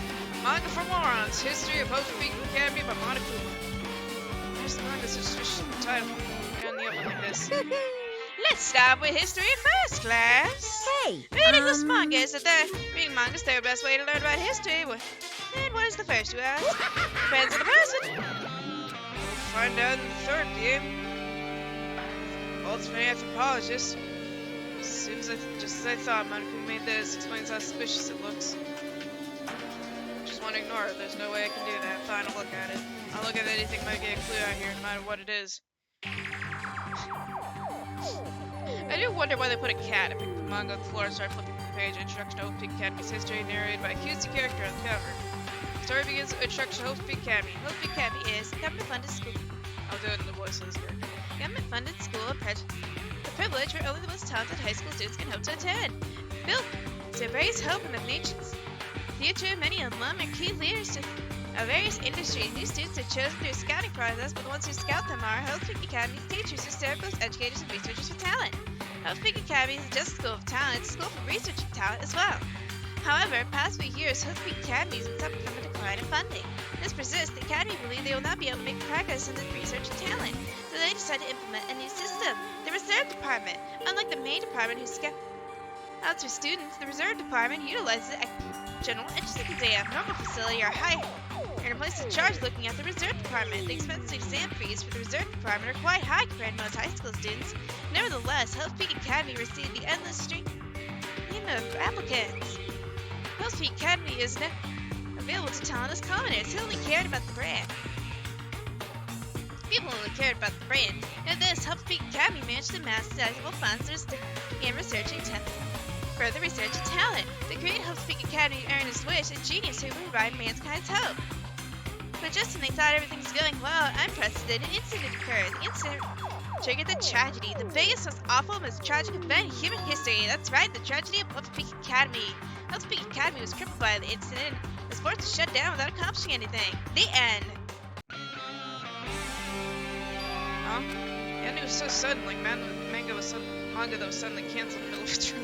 Manga for Morons, History of Hope Peak Academy by Monokuma. There's the manga subscription title. And the other like this. Let's start with history in first class. Hey, Reading this manga is that reading manga is the best way to learn about history. And what is the first, you ask? Depends on the person. We'll find out in the third game. Ultimate anthropologist. Seems like just as I thought, Monokuma made this. Explains how suspicious it looks. Just want to ignore it. There's no way I can do that. Fine, I'll look at it. I'll look at anything might get a clue out here, no matter what it is. I do wonder why they put a cat. I picked the manga on the floor and started flipping through the page. Introduction to Hope Peak Academy's history, narrated by a cutesy character on the cover. The story begins with introduction to Hope Peak Academy. Hope Peak Academy is a government-funded school. I'll do it in the voice of this character. Government-funded school of the privilege where only the most talented high school students can hope to attend. Built to raise hope in the nation's future, many alum are key leaders of various industries. New students are chosen through a scouting process, but the ones who scout them are Hope Peak Academy's teachers, historians, educators, and researchers with talent. Hope Peak Academy isn't just a school of talent, it's a school for researching talent as well. However, in the past few years, Hope Peak Academy has been suffering from a decline in funding. This persists, the Academy believe they will not be able to make progress in the research and talent, so they decided to implement a new system, the Reserve Department. Unlike the main department who scouts for students, the Reserve Department utilizes a general interest exam. Normal facility are higher, and a place in charge looking at the Reserve Department. The expensive exam fees for the Reserve Department are quite high compared to most high school students. Nevertheless, Hope Peak Academy received the endless stream of applicants. Hope Peak Academy is now available to talentless commoners who only cared about the brand. People only cared about the brand. And this, Hope Peak Academy managed to amass sizable funds to begin researching further research and talent. The great Hope Peak Academy earned its wish, a genius who would revive mankind's hope. But just when they thought everything was going well, an unprecedented incident occurred. The incident triggered the tragedy, the biggest, most awful, most tragic event in human history. That's right, the tragedy of Hope Peak Academy. Hope Peak Academy was crippled by the incident and was forced to shut down without accomplishing anything. The end. Huh? The ending was so sudden, like manga that was suddenly canceled in the middle of its run.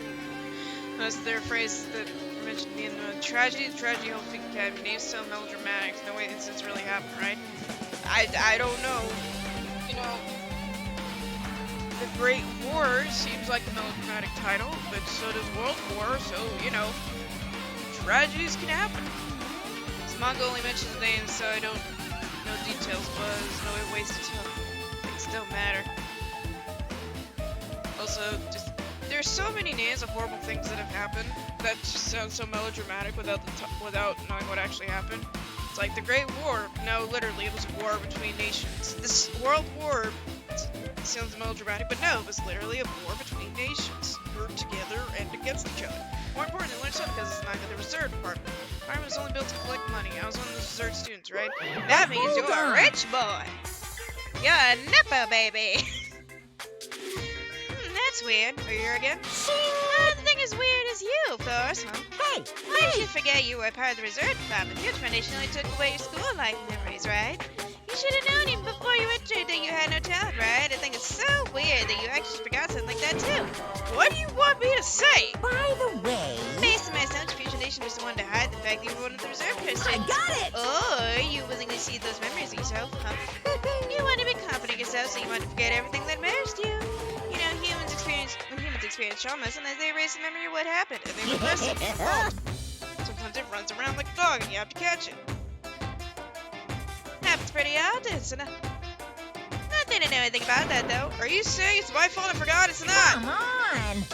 That's their phrase that mentioned me in the tragedy of Hope Peak Academy. Name's so melodramatic. No way incidents really happened, right? I don't know. You know, The Great War seems like a melodramatic title, but so does World War, so, you know, tragedies can happen. This manga only mentions names, so I don't know details, but there's no way to tell. Things don't matter. Also, just there's so many names of horrible things that have happened that just sound so melodramatic without knowing what actually happened. It's like the Great War. No, literally, it was a war between nations. This World War sounds melodramatic, but no, it was literally a war between nations, grouped together and against each other. More importantly, learn something because it's not the Reserve Department. The department was only built to collect money. I was one of the Reserve students, right? That means you're a rich boy. You're a Nepo baby. That's weird. Are you here again? Nothing as weird as you, of course, huh? Hey, Why did you forget you were part of the Reserve Department? The Foundation only took away your school life memories, right? You should have known even before you entered that you had no talent, right? I think it's so weird that you actually forgot something like that, too. What do you want me to say? by the way, Based on my assumption, explanation just wanted to hide the fact that you were one of the reserve I students. got it! Or you willingly see those memories of yourself, huh? You want to be confident in yourself, so you want to forget everything that matters to you. You know, when humans experience trauma, sometimes they erase the memory of what happened, and they repress it. Sometimes it runs around like a dog, and you have to catch it. Happens pretty often, so not that I know anything about that, though. Are you saying it's my fault I forgot? It's not! Come on!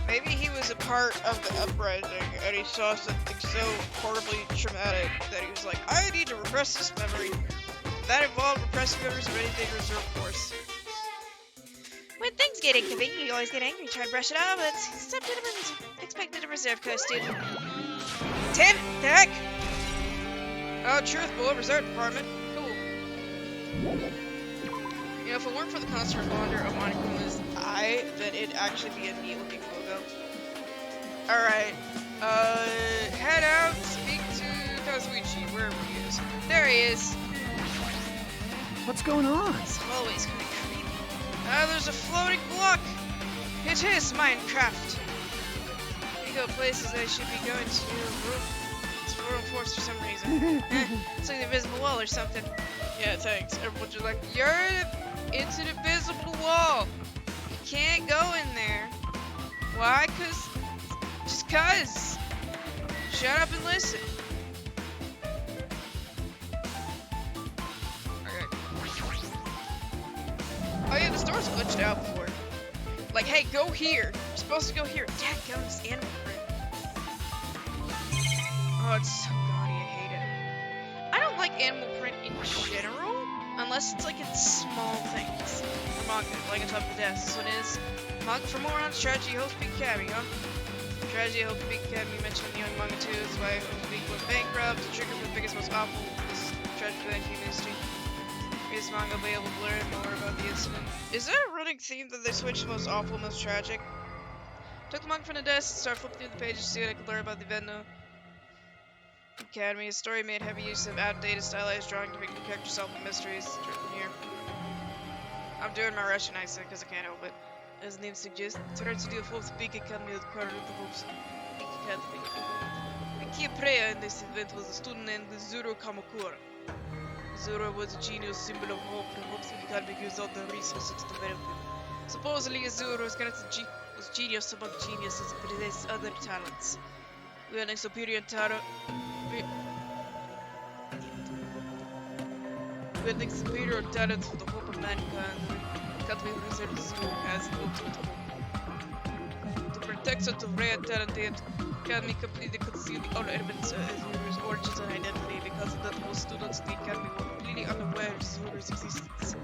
Maybe he was a part of the uprising and he saw something so horribly traumatic that he was like, I need to repress this memory. That involved repressing memories of anything reserve force. When things get inconvenient, you always get angry and try to brush it off, but it's expected a reserve coast student. Tim, the heck? Oh, truthful, reserve department. Cool. You know, if it weren't for the constant reminder of Monikuma's eye, then it'd actually be a neat looking logo. Alright, head out, speak to Kazuichi, wherever he is. There he is. What's going on? This hallway is kind of creepy. There's a floating block. It is Minecraft. You go places I should be going to. It's reinforced for some reason. It's like an invisible wall or something. Yeah, thanks. Everyone's just like, it's an invisible wall. You can't go in there. Why? Just cause. Shut up and listen. Okay. Oh yeah, this door's glitched out before. Like, hey, go here. You're supposed to go here. Dadgummit, this animal print. Oh, it's so gaudy. I hate it. I don't like animal print in general, unless it's like in small things. Manga, like on top of the desk. This one is manga for more on strategy. Host Big Cabby, huh? Strategy Host Big Cabby mentioned in the young manga too. That's why Host Big went bankrupt. The trigger for the biggest, most awful was tragic event in human history. Read this manga, be able to learn more about the incident. Is there a running theme that they switched most awful, most tragic? Took the manga from the desk and started flipping through the pages to see what I could learn about the event. Academy. A story made heavy use of outdated stylized drawing to make the character solving mysteries. It's written here. I'm doing my Russian accent because I can't help it. As the name suggests, turns to the fourth big academy of the quarter of the hopes. Big academy. The key player in this event was a student named Zuru Kamakura. Zuru was a genius symbol of hope and hopes the academy gives all the resources to develop it. Supposedly, Zuru was genius among geniuses and possessed other talents. Wielding superior talent. Building superior talent for the hope of mankind. Academy reserves Zuru as the ultimate hope. To protect such a rare talent, the Academy completely concealed all elements of Zuru's origins and identity because of that most students in the Academy were completely unaware of Zuru's existence.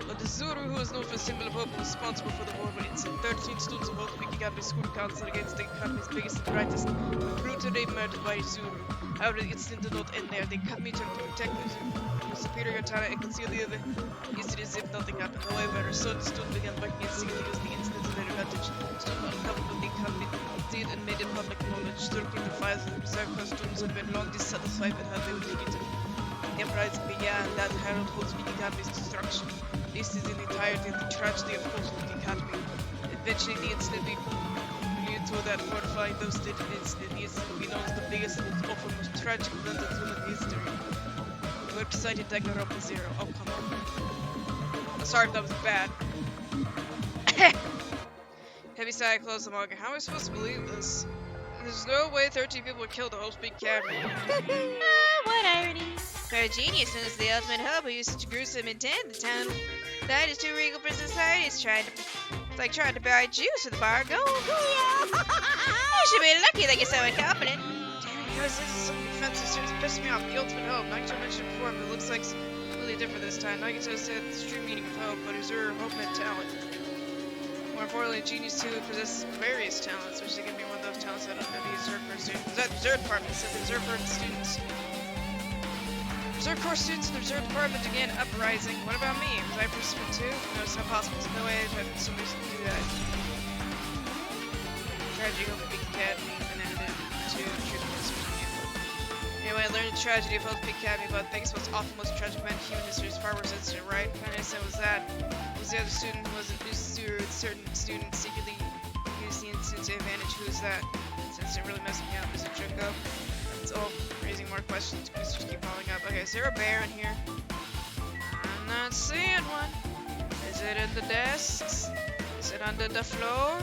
But the Zuru, who is known for the symbol of hope, was responsible for the horrible incident. 13 students of Hope Week Academy School Council against the Academy's biggest and brightest were brutally murdered by Zuru. However, the incident did not end there. The Academy turned to protect the superior talent and conceal the other incident as if nothing happened. However, so the student began working and secretly used the incident to their advantage. Student uncovered what the Academy did and made it public knowledge. Searching the files of the reserve class students had been long dissatisfied with how they were treated. The uprising began that herald Hope Week Academy's destruction. This is in entirety of the tragedy of Hope Week Academy. Eventually, the incident lead to that horrifying, devastating incident. The incident will be known as the biggest and most awful, most tragic event of human history. We're excited to go up to zero. Oh, come on. I'm sorry if that was bad. Heavy sigh closed the manga. How am I supposed to believe this? There's no way 13 people were killed at Hope Week Academy. What irony. For a genius known as the ultimate hope who used such a gruesome intent, the town died as two regal prison societies it's like trying to buy juice with a bar of gold. You should be lucky that you're so incompetent. Damn it, guys, this is so offensive. It's pissing me off. The ultimate hope. Nagito mentioned it before, but it looks like it's completely different this time. Nagito said the true meaning of hope, but is her hope and talent. More importantly, genius too possesses various talents, which they can be one of those talents that under the reserve for students. Was that the reserve department? It said the reserve for students. Reserve Corps students in the reserve department again uprising. What about me? Was I a participant too? No, it's not possible. There's no way I'd have some reason to do that. Tragedy of Big Academy and ended to Anyway, I learned the tragedy of Hope Big Academy, but I think it's the most awful, most tragic event in human history as far as incident, right? Kind of said was that was the other student who wasn't used to certain students secretly used the incident to advantage. Who is that? This isn't really messing me up, is it, Junko? It's all raising more questions because just keep following up. Okay, is there a bear in here? I'm not seeing one. Is it in the desks? Is it under the floor?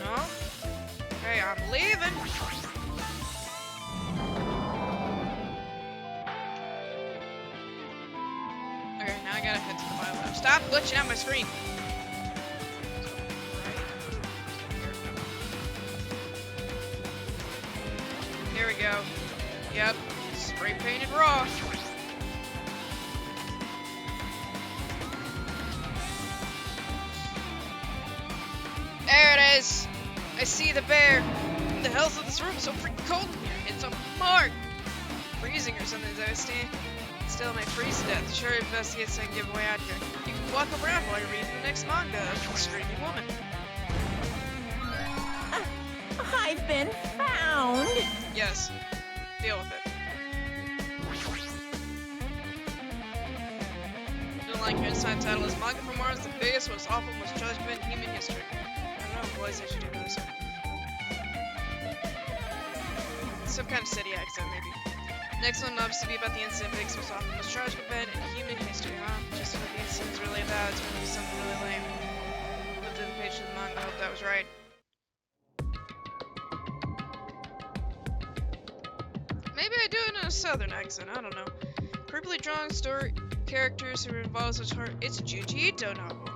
No? Okay, I'm leaving. Okay, now I gotta head to the bio lab. Stop glitching out my screen! Here we go. Yep, spray painted raw. There it is! I see the bear! The health of this room is so freaking cold in here. It's a mark! Freezing or something as I was standing still may freeze to death. Sure, investigate so I can get away out here. You can walk around while you're reading the next manga of the Screaming Woman. I've been found. Yes. Deal with it. I don't like your inside title is Manga from Mars, the biggest, most awful, most tragic event in human history. I don't know, boys, I should do this. Some kind of city accent, maybe. Next one will obviously be about the incident, biggest, most awful, most tragic event in human history, huh? Just what the incident's really about, it's gonna be something really lame. Flipped to the page of the manga, I hope that was right. Maybe I do it in a southern accent, I don't know. Creepily drawn story characters who involve such heart. It's a Junji Ito novel.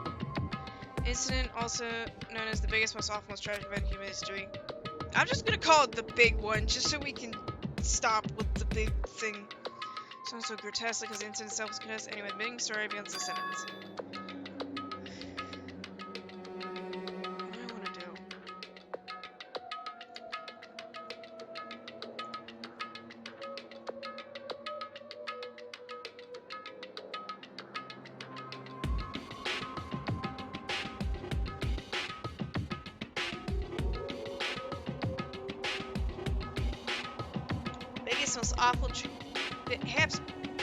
Incident, also known as the biggest, most awful, most tragic event in human history. I'm just gonna call it the big one, just so we can stop with the big thing. Sounds so grotesque because the incident itself was grotesque. Anyway, the beginning story begins the sentence. What do I want to do? Biggest, most awful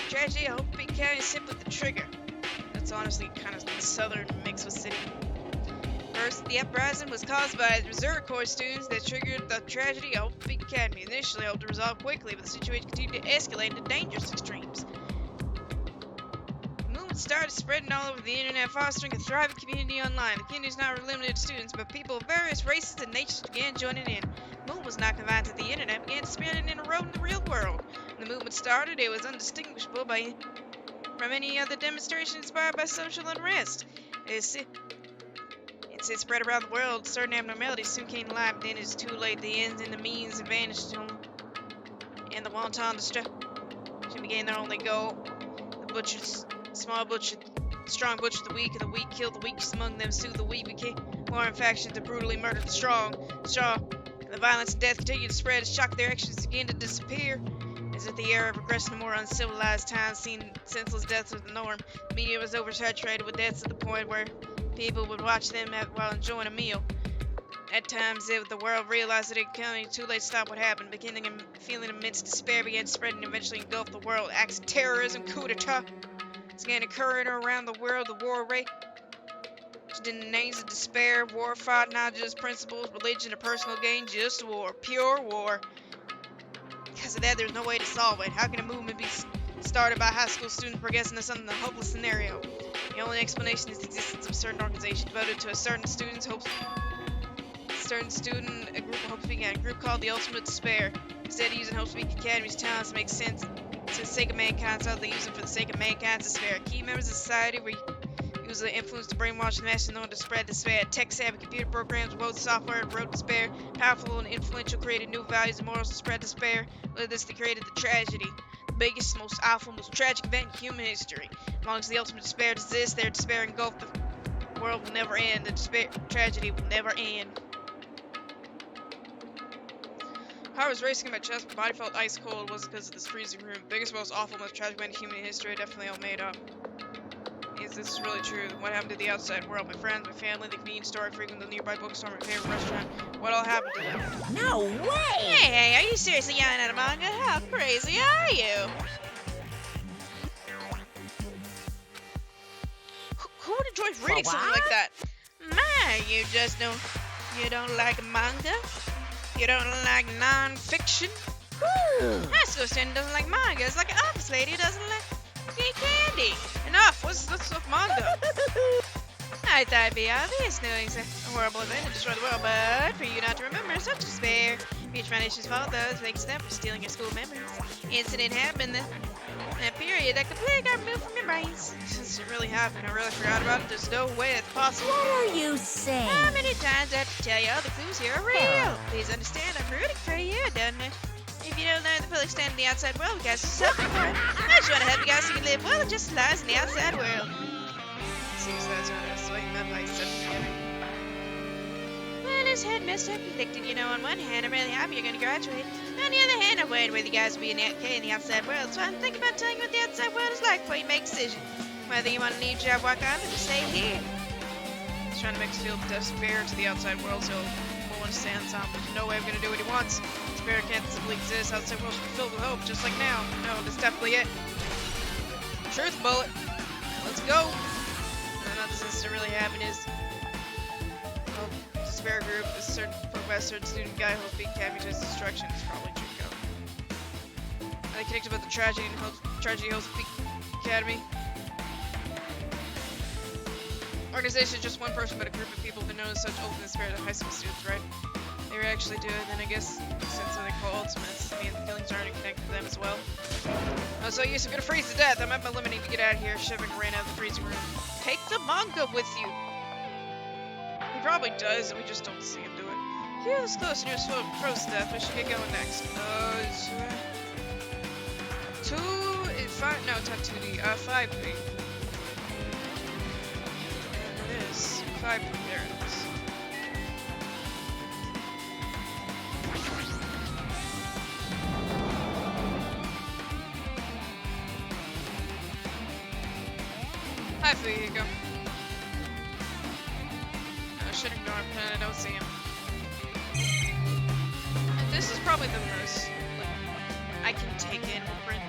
tragedy. I hope Big County is hit with the trigger. That's honestly kind of southern mixed with city. First, the uprising was caused by Reserve Corps students that triggered the tragedy at Hope Peak Academy. Initially, hoped to resolve quickly, but the situation continued to escalate into dangerous extremes. The movement started spreading all over the internet, fostering a thriving community online. The community is not limited to students, but people of various races and natures began joining in. The movement was not confined to the internet, began spreading in a road in the real world. When the movement started, it was undistinguishable from any other demonstration inspired by social unrest. As it spread around the world, certain abnormalities soon came to light, but then it's too late. The ends and the means vanished, and the wanton destruction became their only goal. The butchers, strong butchered the weak, and the weak killed the weakest among them. Soon the weak became warring factions and brutally murdered the strong. The violence and death continued to spread as shocked their actions began to disappear. As if the era of regressing to more uncivilized times, seeing senseless deaths was the norm. The media was oversaturated with deaths to the point where people would watch them while enjoying a meal. At times, the world realized that it was too late to stop what happened. Beginning and feeling immense despair began spreading and eventually engulfed the world. Acts of terrorism, coup d'etat began occurring around the world. The war raged in the names of despair. War fought not just principles, religion, or personal gain, just war. Pure war. Because of that, there's no way to solve it. How can a movement be started by high school students progressing to something a hopeless scenario? The only explanation is the existence of a certain organization devoted to a certain student's hopes. A group of Hope Speak, a group called the Ultimate Despair. Instead of using Hope Speak Academy's talents to make sense to the sake of mankind, so they use them for the sake of mankind's despair. Key members of society were use the influence to brainwash the masses in order to spread despair. Tech-savvy computer programs wrote software and wrote despair. Powerful and influential created new values and morals to spread despair. With this, they created the tragedy. The biggest, most awful, most tragic event in human history. As long as the ultimate despair exists, their despair engulfed the world will never end. The tragedy will never end. Heart was racing in my chest, my body felt ice cold. It wasn't because of this freezing room. Biggest, most awful, most tragic event in human history. Definitely all made up. Yes, this is really true. What happened to the outside world? My friends, my family, the convenience store, frequent the nearby bookstore, my favorite restaurant. What all happened to them? No way! Hey, are you seriously yelling at a manga? How crazy are you? Who would enjoy reading something like that? My, you don't like manga? You don't like non-fiction? High school student doesn't like manga. It's like an office lady who doesn't like candy. Enough. What's stuff manga? I thought it'd be obvious knowing a horrible event to destroy the world, but for you not to remember is such despair. Future Foundation's fault, though, is making them for stealing your school memories. Incident happened in that period that completely got removed from your brains. Since it really happened, I really forgot about it. There's no way it's possible. What are you saying? How many times do I have to tell you all the clues here are real? Please understand, I'm rooting for you, doesn't it? If you don't learn the full extent of the outside world, you guys are suffering for it. I just want to help you guys so you can live well and just lies in the outside world. Seems that's what I was swinging that like stuff together. Well, his headmaster conflicted, you know. On one hand, I'm really happy you're going to graduate. On the other hand, I'm worried whether you guys will be okay in the outside world, so I'm thinking about telling you what the outside world is like before you make a decision. Whether you want to leave job, walk on, or just stay here. He's trying to make us feel despair to the outside world, so we'll want to stay on top. There's no way I'm going to do what he wants. Despair can't simply exist. Outside world should be filled with hope, just like now. No, that's definitely it. Truth bullet. Let's go. Nothing seems to really happen is, well, despair group is certain folk by a certain student guy who'll beat Cabby to his destruction. It's probably Junko. Are they connected about the tragedy holds Peak Academy? Organization is just one person, but a group of people have been known as such open and spirit of high school students, right? They were actually do it, then I guess since they call Ultimates, I mean the killings aren't connected to them as well. Oh, so yes, I'm gonna freeze to death. I'm at my limit, need to get out of here. Shivering ran out of the freezing room. Take the manga with you. He probably does, and we just don't see him do it. Phew, this close near frozen death. We should get going next. It's 5. No, it's not 2D. 5B. There it is. 5B. There it is. Hi, Fu, here you go. I should ignore him, but I don't see him. And this is probably the most, like, I can take in print.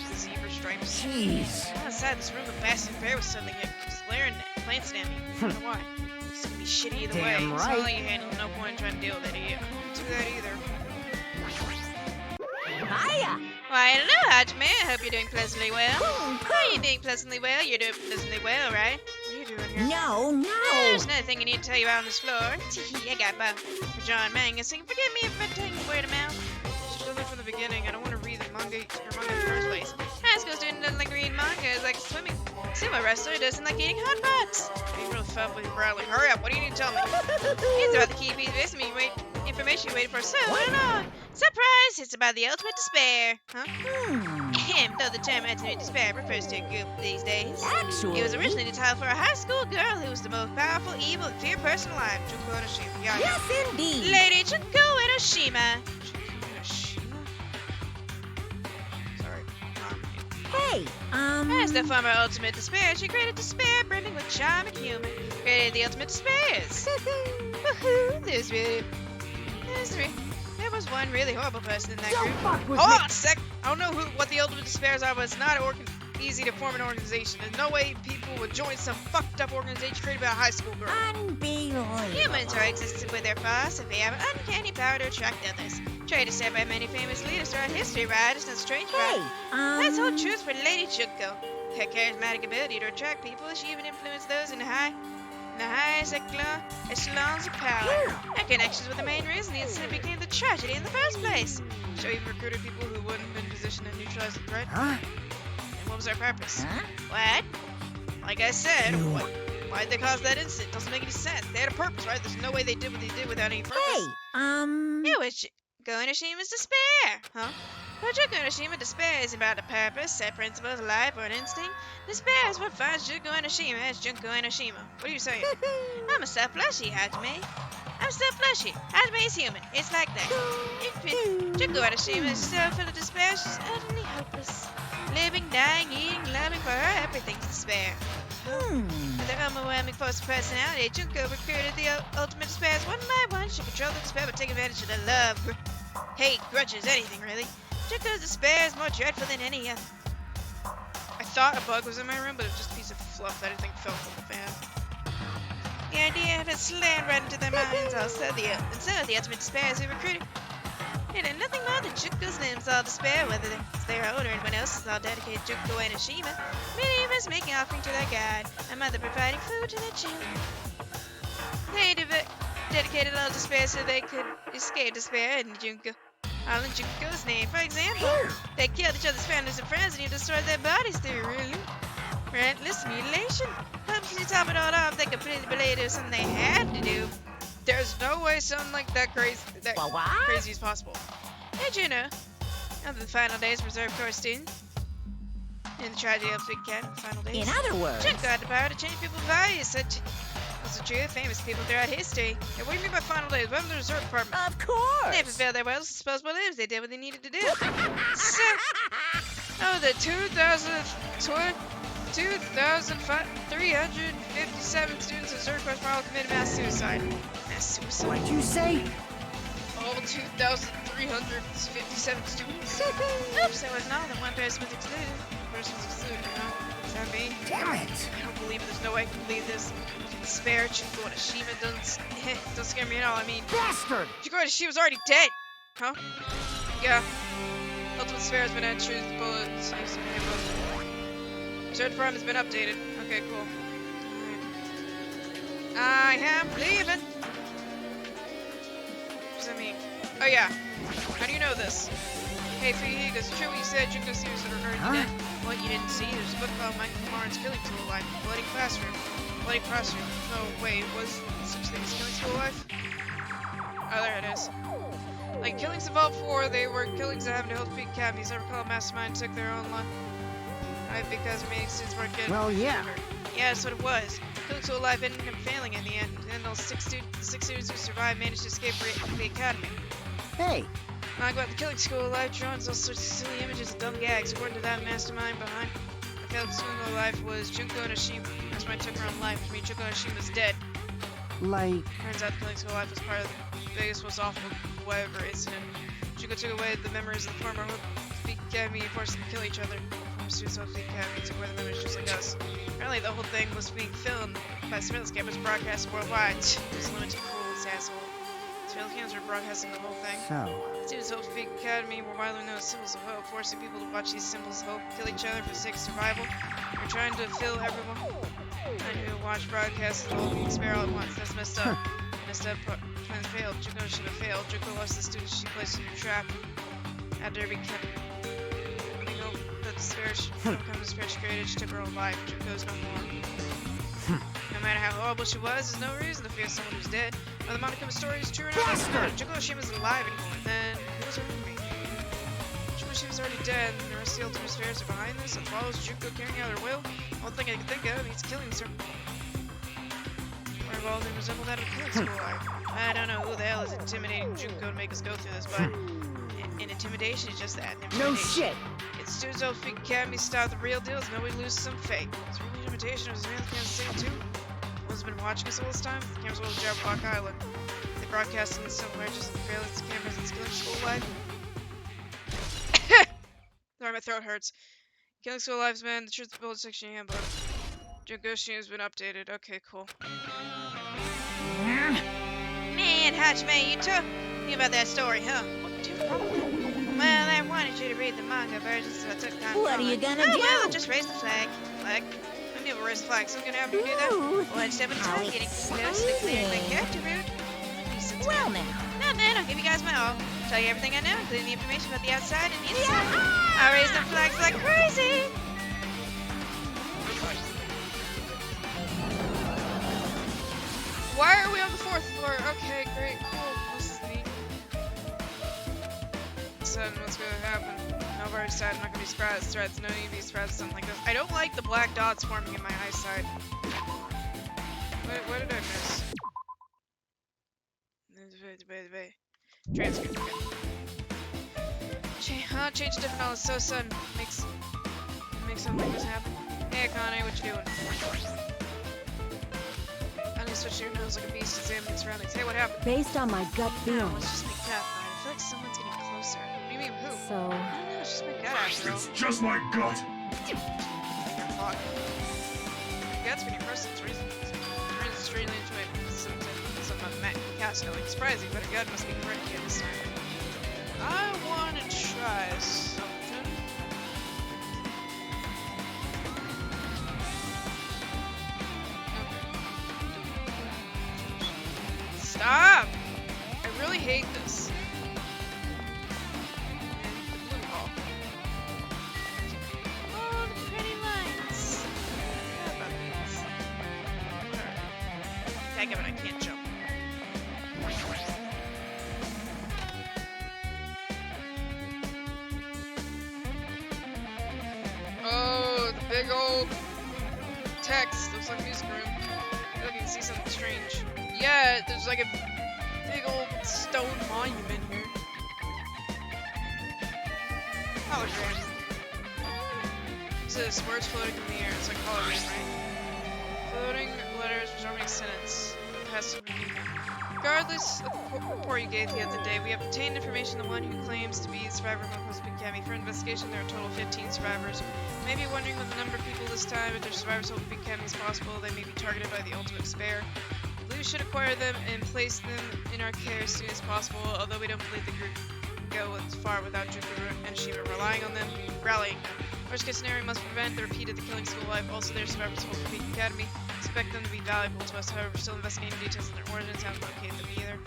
The zebra stripes. Jeez. Outside this room, a bastard bear was something that was glaring at, glancing at me. I don't know why. It's gonna be shitty either way. Damn It's right. not like you handle, no point in trying to deal with it. I don't do that either. Hiya. Why, hello, Hajime. I hope you're doing pleasantly well. Are you doing pleasantly well? You're doing pleasantly well, right? What are you doing here? No. There's another thing I need to tell you out on this floor. I got by John Manga saying, forgive me if I'm telling you word of mouth. Just from the beginning. I don't want to read the manga in the first place. High school student doesn't like reading manga. It's like swimming. Sumo wrestler doesn't like eating hot pots. You really felt with Bradley. Hurry up. What do you need to tell me? It's about the key piece of information you waited for so long. Surprise! It's about the ultimate despair. Huh? Though the term ultimate despair refers to a group these days. Actually. It was originally the title for a high school girl who was the most powerful, evil, and feared person alive. Junko Enoshima. Yeah. Yes, indeed. Lady Junko Enoshima. Junko Enoshima? Sorry. Hey, As the former ultimate despair, she created despair brimming with charm and humor. Created the ultimate despairs. Woohoo! There was one really horrible person in that Don't group. fuck with Hold me. on a sec. I don't know what the ultimate despairs are, but it's not easy to form an organization. There's no way people would join some fucked up organization created by a high school girl. Unbelievable. Humans are existed with their philosophy, have an uncanny power to attract others. Traded said by many famous leaders throughout history, right? It's no strange Hey, fact. That's whole truth for Lady Junko. Her charismatic ability to attract people, she even influenced those in the highest echelons of power. Her connections were the main reason the incident became the tragedy in the first place. She even recruited people who wouldn't have been positioned to neutralize the threat. Huh? And what was their purpose? Huh? What? Like I said, why'd they cause that incident? Doesn't make any sense. They had a purpose, right? There's no way they did what they did without any purpose. Hey, It was Junko Enoshima's despair, huh? Well, Junko Enoshima despair is about a purpose, set principles, life, or an instinct. Despair is what finds Junko Enoshima as Junko Enoshima. What are you saying? I'm a self-fleshy, Hajime. I'm self-fleshy. Hajime is human. It's like that. Junko Enoshima is so full of despair, she's utterly hopeless. Living, dying, eating, loving, for her, everything's despair. With her overwhelming force of personality, Junko recruited the ultimate despairs one by one. She controlled the despair but take advantage of the love, hate, grudges, anything really. Junko's despair is more dreadful than any other. I thought a bug was in my room, but it was just a piece of fluff that I think fell from the fan. Yeah, idea had slammed right into their minds. And so the ultimate despair is recruited. It had nothing more than Junko's limbs all despair, whether it's their own or anyone else's, all dedicated Junko and Ashima. Believers making offering to their god, a mother providing food to their children. They dedicated all despair so they could escape despair in Junko. All in Junko's name. For example, they killed each other's families and friends and even destroyed their bodies through relentless mutilation. But to top it all off, they completely believed it was something they had to do. There's no way something like that crazy is possible. Did you know? Of the final days of reserve corps students in the tragedy of Big Cat, final days. In other words, Junko had the power to change people's values, such as the true famous people throughout history. Hey, what do you mean by final days? What happened to the reserve department? of course. They fulfilled their wills, disposable lives. They did what they needed to do. So, The 2,357 students of reserve corps all committed mass suicide. mass suicide. What'd you say? All 2,357 students. Oops, there wasn't all that one person was excluded. One person was excluded, Does that mean? Damn it! I don't believe it. There's no way I can believe this. Despair, Junko and Ashima don't scare me at all. I mean, Bastard! Junko and Ashima's already dead. Huh? Yeah. Ultimate Despair has been added to the bullets. Reserve department has been updated. Okay, cool. Alright. I am leaving. What does that mean? Oh yeah. How do you know this? Hey, Fihig, is it true what you said? Junko series that are already dead? What you didn't see? There's a book called Michael Martin's Killing Tool Life. Bloody Classroom. Bloody Classroom. No, wait, was such thing as Killing Tool Life? Oh, there it is. Like, killings evolved before, they were killings that happened to Health Peak Academies. I recall Mastermind took their own life. Right, because many students weren't getting. Well, yeah. Yeah, that's what it was. Killing Tool Life ended up failing in the end. And those six students who survived managed to escape the academy. Hey, Manga about the Killing School of Life drawings all sorts of silly images and dumb gags. According to that mastermind behind the Killing School of Life was Junko and Ashima. Mastermind took her own life, which means Junko and Ashima's dead. like... Turns out the Killing School of Life was part of the biggest, most awful, whatever incident. Junko took away the memories of the former Peak Academy and forced them to kill each other. Former students of the Academy took away the memories just like us. Apparently the whole thing was being filmed by surveillance cameras broadcast worldwide. It was limited fools, asshole. Surveillance cameras were broadcasting the whole thing. So... Students of Peak Academy were widely known as symbols of hope, forcing people to watch these symbols of hope kill each other for the sake of survival. They're trying to fill everyone who watched broadcasts with all the despair all at once. That's messed up. Messed up. Plan failed. Junko should have failed. Junko lost the students she placed in a trap. After every kept. They hope that despair should come despair she created. She took her own life. Junko's no more. No matter how horrible she was, there's no reason to fear someone who's dead. Whether Monokuma story is true or not, Junko Ashima's alive anymore. Then who's her enemy? Junko Ashima's already dead, and the rest of the Ultimate Spheres are behind this. It follows Junko carrying out her will. One thing I can think of is killing her. Or involved and resemble that of Killing School Life. I don't know who the hell is intimidating Junko to make us go through this, but an intimidation is just that. No shit! It's students of Peak Academy style. The real deal is nobody loses some fake. It's really an intimidation. It was really the same too. Has been watching us all this time. The cameras will job Block Island. They broadcast in the similarities of the surveillance cameras and Killing School Life. Sorry, my throat hurts. Killing School Life's been the Truth of Bullet section handbook. Junko has been updated. Okay, cool. Man, Hachime, you knew about that story, huh? What do? Well, I wanted you to read the manga version, so I took time. What are you gonna do? Well, just raise the flag. I knew we'll raise the flag. Someone's gonna have to do that. One step at a time, getting close to clearing my character route. Well now. Nothing, I'll give you guys my all. Tell you everything I know, including the information about the outside and the inside. I'll raise the flags like crazy. Why are we on the 4th floor? Okay, great, cool. This is neat. Sudden, what's gonna happen? No, I've already said I'm not gonna be surprised. Threats, no need to be surprised at something like this. I don't like the black dots forming in my eyesight. What did I miss? Transcript. Change to different knowledge so sudden. Makes something like this happen. Hey, Akane, what you doing? I just switched your nose like a beast examining surroundings. Hey, what happened? Based on my gut No, feeling. it's just my gut. I feel like someone's getting closer. What do you mean, who? So, I don't know, it's just my gut after all. It's just my gut. Fuck. Your gut's pretty personal. It's reasons strangely enjoy some Matt Casco. Like, surprising, but God must be correct here this time. I want to try something. Stop! I really hate this. And the blue ball. Oh, the pretty lines. I forgot about these. Alright. Daggum it, I can't jump. Oh, the big old text. Looks like a music room. I feel like you can see something strange. Yeah, there's like a big old stone monument here. Hologram. What's this? Words floating in the air. It's like hologram, right? Floating letters which don't make sense. Has to be. Regardless of the report you gave the other day, we have obtained information the one who claims to be the survivor of Mokos Big Cammy. For investigation, there are a total of 15 survivors. You may be wondering what the number of people this time, if their survivors hold Big Cammy as possible, they may be targeted by the ultimate despair. We should acquire them and place them in our care as soon as possible, although we don't believe the group can go as far without Jupiter and Shima rallying them. Worst case scenario, we must prevent the repeat of the killing school life. Also, their survivors hold the Peak Academy. Expect them to be valuable to us, however, we're still investigating details of their origins, haven't located them either.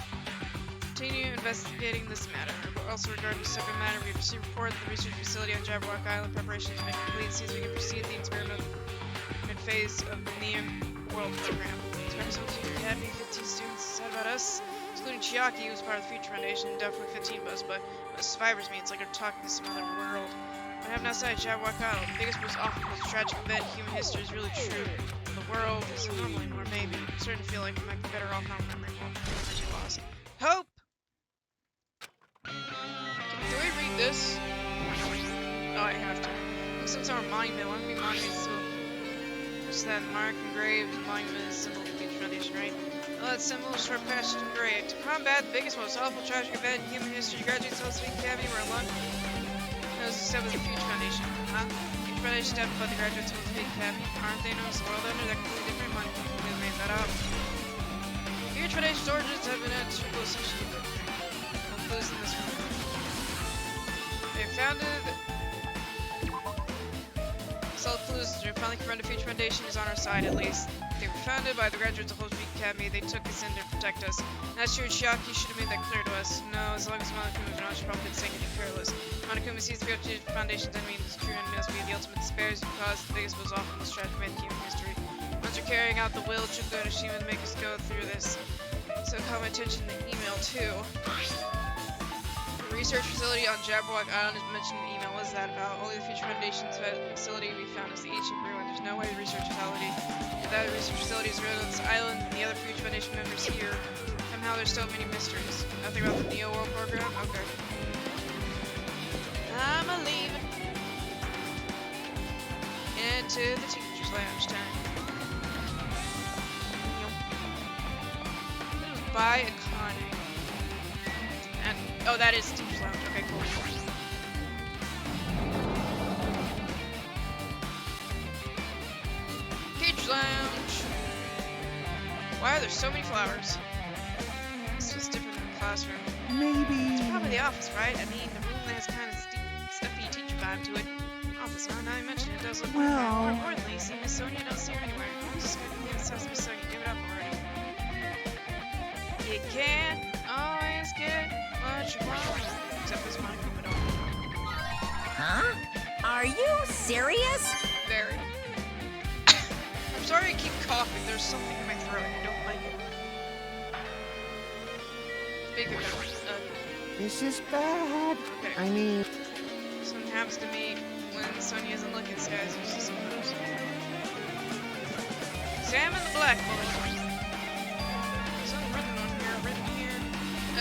Continue investigating this matter. Also, regarding the separate matter, we have received a report that the research facility on Jabberwock Island preparation has been complete. Seems we can proceed the experiment phase of the Neon World Program. Members of the Peak Academy, 15 students said about us, including Chiaki, who's part of the Future Foundation, definitely 15 of us, but what survivors mean, it's like they're talking to some other world. What happened outside Jabberwock Island? The biggest, most awful, most tragic event in human history is really true. The world is normal anymore, maybe. I'm starting to feel like we might be better off not remembering what energy lost. Hope! Do we read this? Oh, I have to. Looks like it's our monument. Why don't we monument still? Just that mark engraved monument is symbol of the Future Foundation, right? Well, that symbol is short passage engraved. To combat the biggest, most awful, tragic event in human history, graduates of the Academy were alone. That was the step of the Future Foundation. Huh? Future Foundation stepped by the graduates of the Academy. Aren't they known as the world under? They're completely different. Money completely made that up. Future Foundation's origins have been at triple essentially. No clues in this one. They founded. Solid clues. We finally confronted Future Foundation is on our side at least. They were founded by the graduates of Holy Peak Academy. They took us in to protect us. Not sure Chiaki should have made that clear to us. No, as long as Monokuma was around, she probably didn't say anything careless. Monokuma sees the Future Foundation's enemy as true and must be the ultimate despair who caused the biggest, most awful, most tragic event in human history. Once we're carrying out the will, Chuko and Shima make us go through this. So caught my attention in the email too. The research facility on Jabberwock Island is mentioned in the email. What is that about? Only the Future Foundation's facility we found is the ancient ruin. There's no way the research facility. If that research facility is real on this island and the other Future Foundation members here, somehow there's still many mysteries. Nothing about the Neo World program? Okay. I'm a-leaving. Into the teacher's lounge time. It was by Akane. And, oh, that is teacher's lounge. Okay, cool. Teacher's lounge. Why are there so many flowers? This was different than the classroom. Maybe. It's probably the office, right? I mean, the room that has kind of stuffy teacher vibe to it. Office, huh? Now you mention it, does look like that. More importantly, see Miss Sonia, don't see her anywhere. I'm just gonna give this house to Miss Sonia. Give it up already. You can't always get what you want. Except this Monokuma don't. Huh? Are you serious? Very. I'm sorry I keep coughing. There's something in my throat and I don't like it. Speaking of This is bad. okay. I mean, Something happens to me when Sonya isn't looking, guys. There's just some photos. Examine the blackboard. Something written here.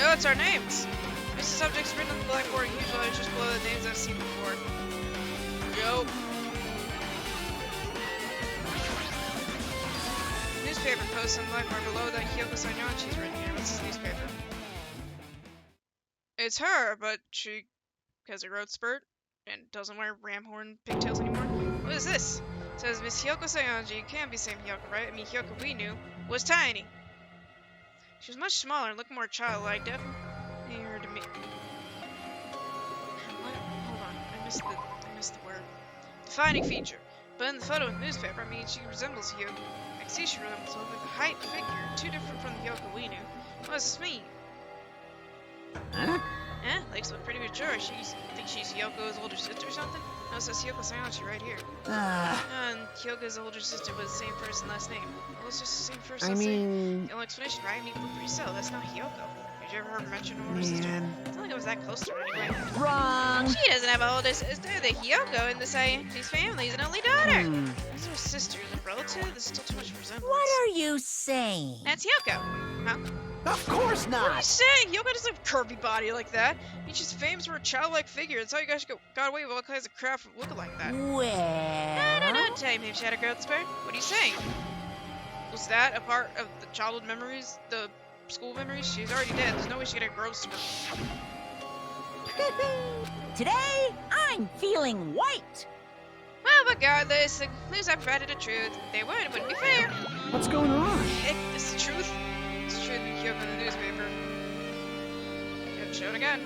Oh, it's our names. This is subjects written on the blackboard. Usually it's just below the names I've seen before. Yo. Newspaper posts on the blackboard below that Hyoko Sanyachi's written here. What's this newspaper? It's her, but she has a growth spurt and doesn't wear ram horn pigtails anymore. What is this? It says Miss Hyoko Sayanji. It can't be same Hyoko, right? I mean, Hyoko we knew. was tiny. She was much smaller and looked more childlike, definitely her to me. What? Hold on, I missed the word. Defining feature. But in the photo in the newspaper, I mean, she resembles Hyoko. I can see she resembles her with the height and figure, too different from the Hyoko we knew. What does this mean? Huh? Eh? Lakes look pretty mature. Think she's Hyoko's older sister or something? No, it says Hyoko Sayonji right here. And Hyoko's older sister was the same first and last name. Well, it's just the same first I last name. mean, The only explanation, right? I mean, look for yourself. That's not Hyoko. Did you ever heard her mention her older sister? man. I don't think I was that close to her anyway. Wrong. She doesn't have an older sister. The Hyoko in the Sayonji's family is an only daughter. Hmm. Is her sister a relative? There's still too much resemblance. What are you saying? That's Hyoko. Huh? Of course What are you not. saying? Hyoko doesn't have a curvy body like that. I mean, she's famous for a childlike figure. That's how you guys got away with all kinds of crap from looking like that. No, Well, tell me, maybe she had a growth spurt. What are you saying? Was that a part of the childhood memories, the school memories? She's already dead. There's no way she had a growth spurt. today I'm feeling white. Well, regardless, the clues I provided are truth. If they weren't, it wouldn't be fair. What's going on? Heck, this is truth. It's truth we hear from the newspaper. Yep, shown again.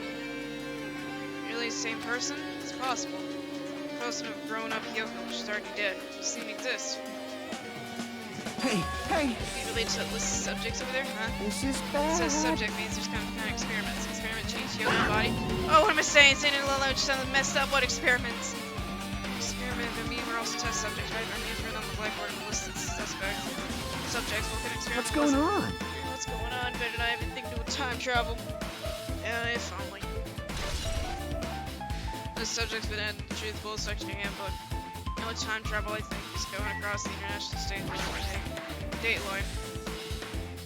Really the same person? It's possible. The person of grown-up Hyoko, which is already dead. Doesn't even exist. Hey, hey, Be related to that list of subjects over there, huh? this is It bad. says subject means there's kind of experiments. Experiment change Hyoko's body. Oh, what am I saying? Saying it alone just sounded messed up. What experiments? Experiment, I mean, we're also test subjects, right? Our names written on the blackboard and listed suspects. Subjects, what kind of experiment? What's going on? What's going on? Better than I have anything to do with time travel. Yeah, if only. The subject's been added to the truth both section handbook. The only time travel I think is going across the international state date line.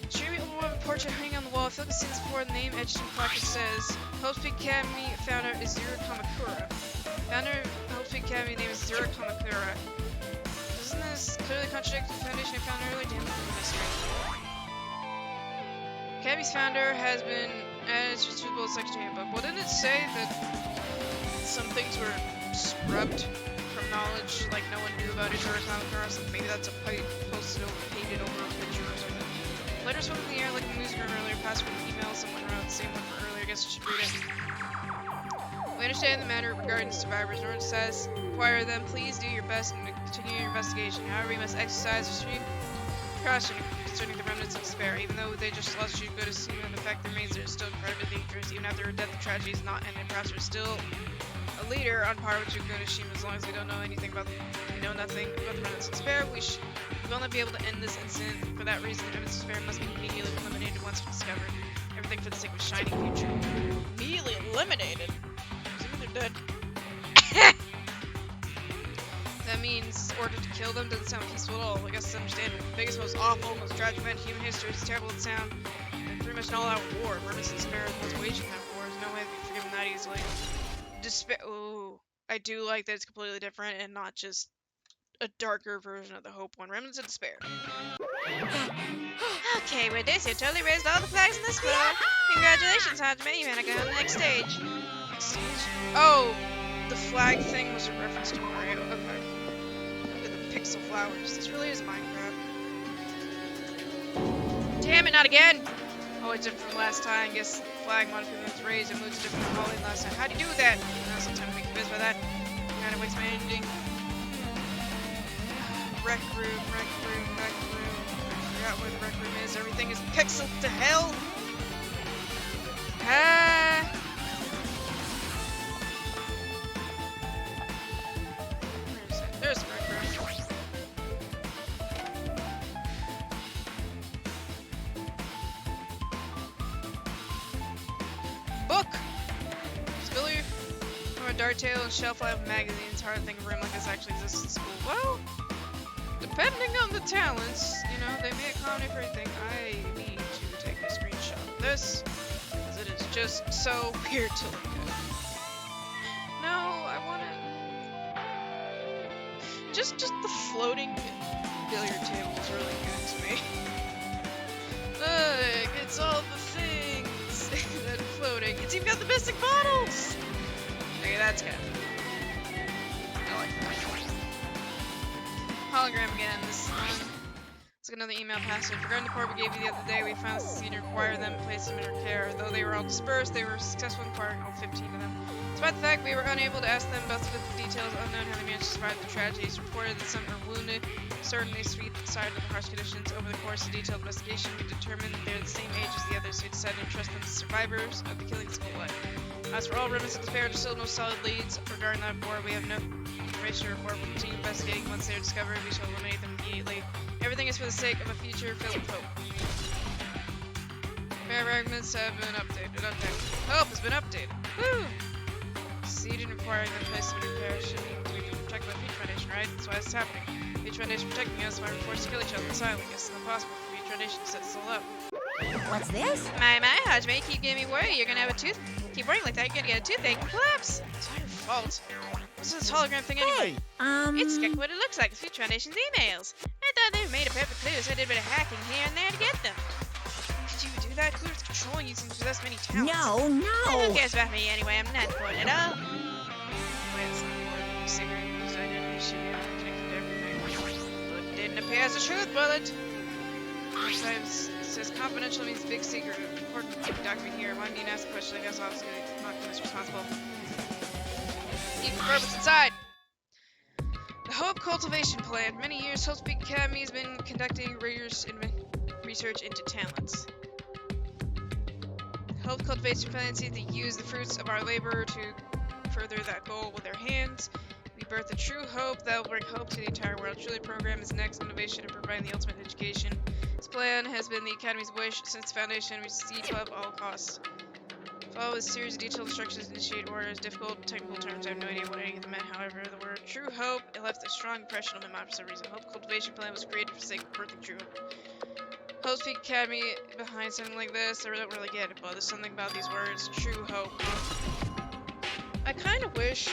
Extremely overwhelming portrait hanging on the wall. I feel like I've seen this before. The name etched in plaque says Hope Peak Academy founder is Zero Kamakura. Founder of Hope Peak Academy name is Zero Kamakura. Doesn't this clearly contradict the foundation I found earlier? Damn it, mystery. Academy's founder has been added to the bold section handbook. Well, didn't it say that some things were scrubbed from knowledge, like no one knew about it or Kamakura? So maybe that's a pipe posted over, painted over a picture or something. Letters from the air like a music room earlier. Password email someone wrote. Same one for earlier. I guess I should read it. We understand the matter regarding the survivors. In order to acquire them, please do your best and continue your investigation. However, you must exercise extreme caution concerning the remnants of despair. Even though they just lost you, good assume the fact that remains are still incredibly dangerous. Even after her death, the tragedy is not ended. Perhaps we're still a leader on par with Yukonishima. As long as we don't know anything about nothing about the remnants of despair, we will not be able to end this incident. For that reason, the remnants of despair must be immediately eliminated once discovered. Everything for the sake of a shining future. Immediately eliminated? Assuming they're dead. That means order to kill them doesn't sound peaceful at all. I guess it's understandable. The biggest, most awful, most tragic event in human history is terrible to sound. And pretty much an all-out war. Remnants of despair is what's waging that war. There's no way to be forgiven that easily. Despair. Ooh, I do like that it's completely different and not just a darker version of the Hope one. Remnants of Despair. Okay, with this, you totally raised all the flags in this floor. Congratulations, Hajime. You wanna go on the next stage? Next stage? Oh, the flag thing was a reference to Mario. Okay. Look at the pixel flowers. This really is Minecraft. Damn it, not again! Oh, it's different from last time. I guess the flag modification was raised and moves different from Holly last time. How'd you do with that? Now sometimes I'm convinced by that. Kind of wastes my ending. Rec room. I forgot where the rec room is. Everything is pixel to hell. Ah. Where is it? There's the rec room. Book. Familiar from a Dart Tale and shelf life of magazines. Hard to think of a room like this actually exists in school. Well, depending on the talents, you know, they may accommodate for anything. I need to take a screenshot of this, because it is just so weird to look at. No, I want to... Just the floating billiard table is really good to me. Look, it's all the things that are floating. It's even got the mystic bottles! Okay, that's good. I like that. Hologram again. This Let's get another email passage. Regarding the report we gave you the other day, we found the senior acquired them and placed them in her care. Though they were all dispersed, they were successful in acquiring all 15 of them. Despite the fact we were unable to ask them about specific details, unknown how they managed to survive the tragedies, reported that some were wounded, certainly side of the harsh conditions. Over the course of detailed investigation, we determined that they're the same age as the others, so we decided to trust them as survivors of the killing school life. As for all remnants of the fair, there's still no solid leads regarding that report. We have no information to report. We'll continue investigating. Once they are discovered, we shall eliminate them immediately. Everything is for the sake of a future filled with hope. Fair fragments have been updated. Hope has been updated. Woo! Succeeded in acquiring them, place them in repair. Should we be protected by the Peach Foundation, right? That's why this is happening. Peach Foundation protecting us, why we're forced to kill each other in silence. It's not possible for Peach Foundation to set this all up. What's this? My, Hajime, keep giving me worry. You're gonna have a tooth. Keep worrying like that, you're gonna get a toothache and collapse. It's not your fault. What's this hologram thing anyway? It's exactly what it looks like. It's Peach Foundation's emails. I thought they made a perfect clue, so I did a bit of hacking here and there to get them. Could you do that? Who's controlling you since you possess many talents? No, no. Who cares about me anyway? I'm not important at all. Wait, it's not important. Cigarette whose identity should be connected to everything. But it didn't appear as a truth bullet. Sometimes it says confidential means big secret. Important document here. Why didn't you ask a question? I guess obviously not who's responsible. Keep the purpose inside. The Hope Cultivation Plan. For many years, Hope Peak Academy has been conducting rigorous research into talents. Hope Cultivation Plan seeks to use the fruits of our labor to further that goal with their hands. We birth a true hope that will bring hope to the entire world. Truly, program is next innovation in providing the ultimate education. This plan has been the Academy's wish since the foundation reached siege at all costs. Follow a series of detailed instructions to initiate orders. Difficult technical terms, I have no idea what any of them meant. However, the word true hope, it left a strong impression on my mind for some reason. Hope Cultivation Plan was created for the sake of birthing true hope. Hope Peak Academy behind something like this, I don't really get it, but there's something about these words, true hope. I kind of wish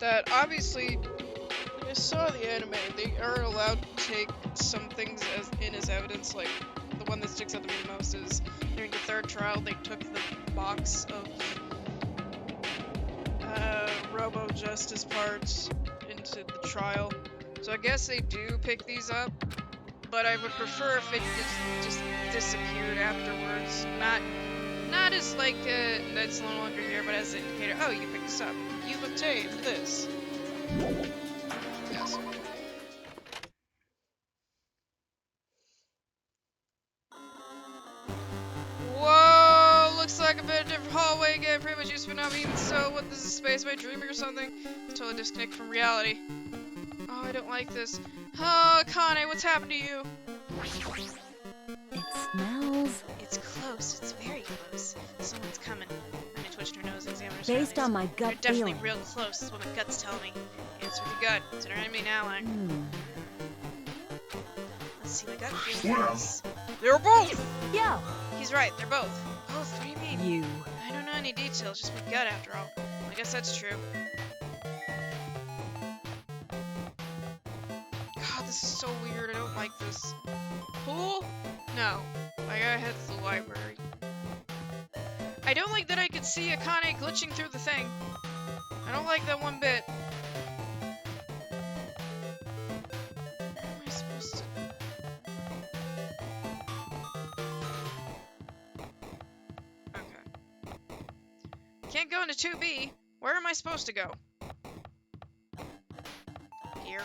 that, obviously, when I saw the anime, they are allowed to take some things as evidence, like the one that sticks out to me the most is during the third trial, they took the box of Robo Justice parts into the trial. So I guess they do pick these up, but I would prefer if it just disappeared afterwards. Not as like that's no longer here, but as an indicator. Oh, you picked this up. You've obtained this. Yes. Whoa! Looks like a bit different hallway again. Pretty much used to not being so. What, this is space? Am I dreaming or something? It's totally disconnected from reality. Oh, I don't like this. Oh, Kane, what's happened to you? It smells. It's close. It's very close. Someone's coming. And I twitched her nose and examined her Based on my They're gut definitely feeling. real close. That's what my gut's telling me. Answer your gut. It's an enemy now, like. Let's see, my gut feels. They're both! Yo, He's right, they're both. Both? What do you mean? you. I don't know any details, just my gut after all. I guess that's true. God, this is so weird. I don't like this. Pool? No. I gotta head to the library. I don't like that I could see Akane glitching through the thing. I don't like that one bit. What am I supposed to... Okay. Can't go into 2B. Where am I supposed to go? Here.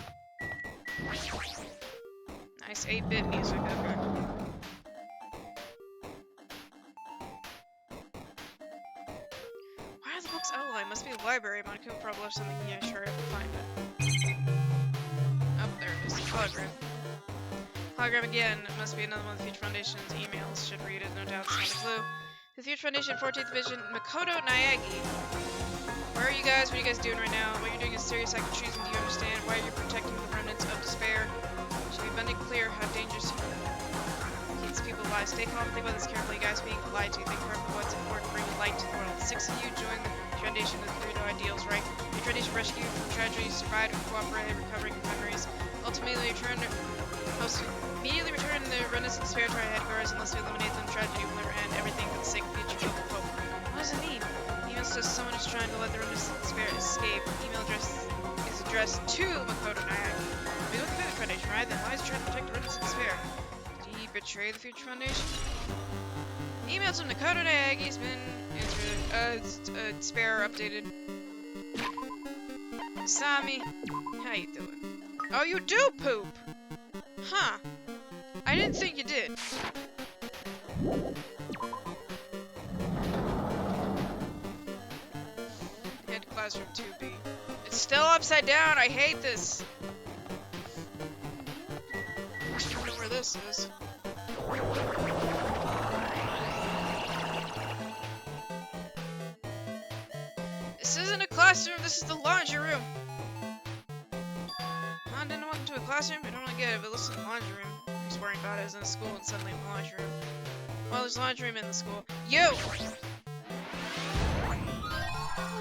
Nice 8-bit music, okay. Why are the books outlined? Must be a library. Monica will probably have something. Yeah, sure, I can find it. Oh, there it is. Hologram. Hologram again. It must be another one of the Future Foundation's emails. Should read it, no doubt. It's not a clue. The Future Foundation 14th Division, Makoto Naegi. Where are you guys? What are you guys doing right now? What you're doing is serious act of treason. Do you understand? Why you're protecting the remnants of despair? Should be abundantly clear how dangerous he keeps people alive. Stay calm. Think about this carefully. You guys being lied to. Think carefully what's important. Bring light to the world. 6 of you join the Foundation of the Credo Ideals, right? Your tradition rescue you from tragedy, survive and cooperate, recovering memories. Ultimately, immediately return the remnants of despair to our headquarters. Unless we eliminate them, tragedy will never end. Everything for the sake of future filled with hope. What does it mean? Email says someone is trying to let the remnants of despair escape. Email address is addressed to Makoto Naegi. Maybe look at that. Foundation, right? Then why is he trying to protect the Ritz and Spare? Did he betray the Future Foundation? Emails from Dakota to Aggie's been answered. Spare updated. Sami, how you doing? Oh, you do poop! Huh. I didn't think you did. Head to classroom 2B. It's still upside down. I hate this. I wonder where this is. This isn't a classroom. This is the laundry room. I didn't walk into a classroom. I don't really get it, but listen to the laundry room. I was worrying about it. I was in the school and suddenly in the laundry room. Well, there's a laundry room in the school. You!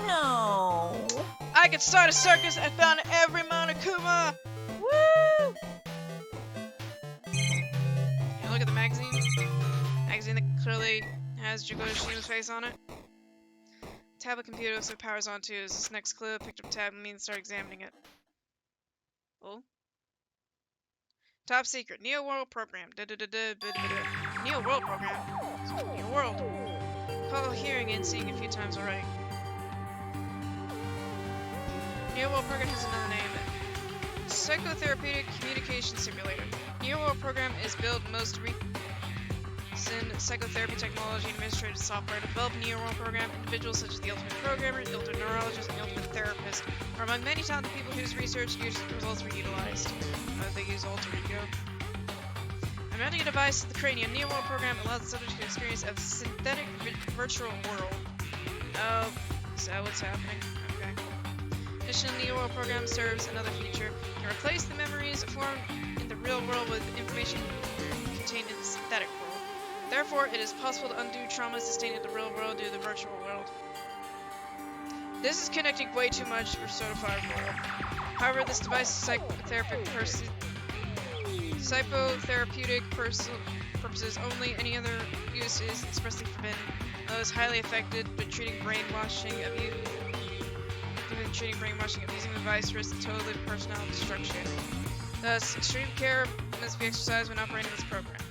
No. I could start a circus. I found every Monokuma. Woo! Hey, look at the magazine. Magazine that clearly has Jugo Shima's face on it. Tablet computer, so it powers on too. Is this next clue? Picked up tab and means start examining it. Oh. Top secret. Neo World program. Neo World program. Neo World. Call hearing and seeing a few times already. Neo World program has another name. Psychotherapeutic communication simulator. Neo World program is built most recent psychotherapy technology and administrative software to develop Neo World program. Individuals such as the ultimate programmer, the ultimate neurologist, and the ultimate therapist are among many talented people whose research results were utilized. They use alter ego. I'm mounting a device to the cranium. Neo World program allows the subject to experience a synthetic virtual world. Oh, is that what's happening? Okay. Additionally, Neo World program serves another feature. It can replace the memories formed in the real world with information contained in the synthetic world. Therefore, it is possible to undo trauma sustained in the real world due to the virtual world. This is connecting way too much for Certified World. However, this device is psychotherapeutic purposes only. Any other use is expressly forbidden. Those highly affected with treating brainwashing of using the device risks totally personal destruction. Thus, extreme care must be exercised when operating this program.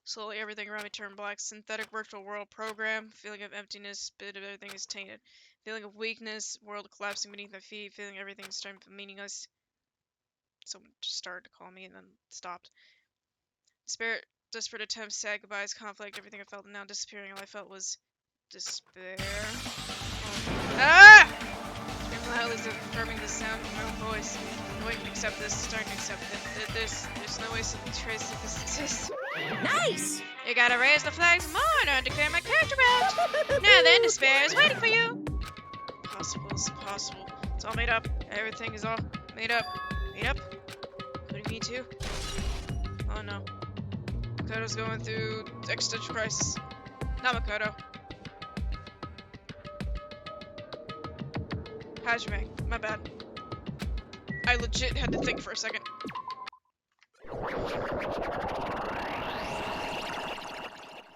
Slowly, everything around me turned black. Synthetic virtual world program. Feeling of emptiness. Bit of everything is tainted. Feeling of weakness. World collapsing beneath my feet. Feeling everything starting to feel meaningless. Someone just started to call me and then stopped. Desperate attempts, sad goodbyes, conflict, everything I felt, and now disappearing. All I felt was despair. Ah! Screaming loudly, confirming the sound of my own voice. No way to accept this. Starting to accept this. There's no way to trace if this exists. Nice. You gotta raise the flags more and declare my character out. Now then, despair is waiting for you. Possible is possible. It's all made up. Everything is all made up. Made up? Including me too? Oh no. Makoto's going through existential crisis. Not Makoto. Hajime. My bad. I legit had to think for a second.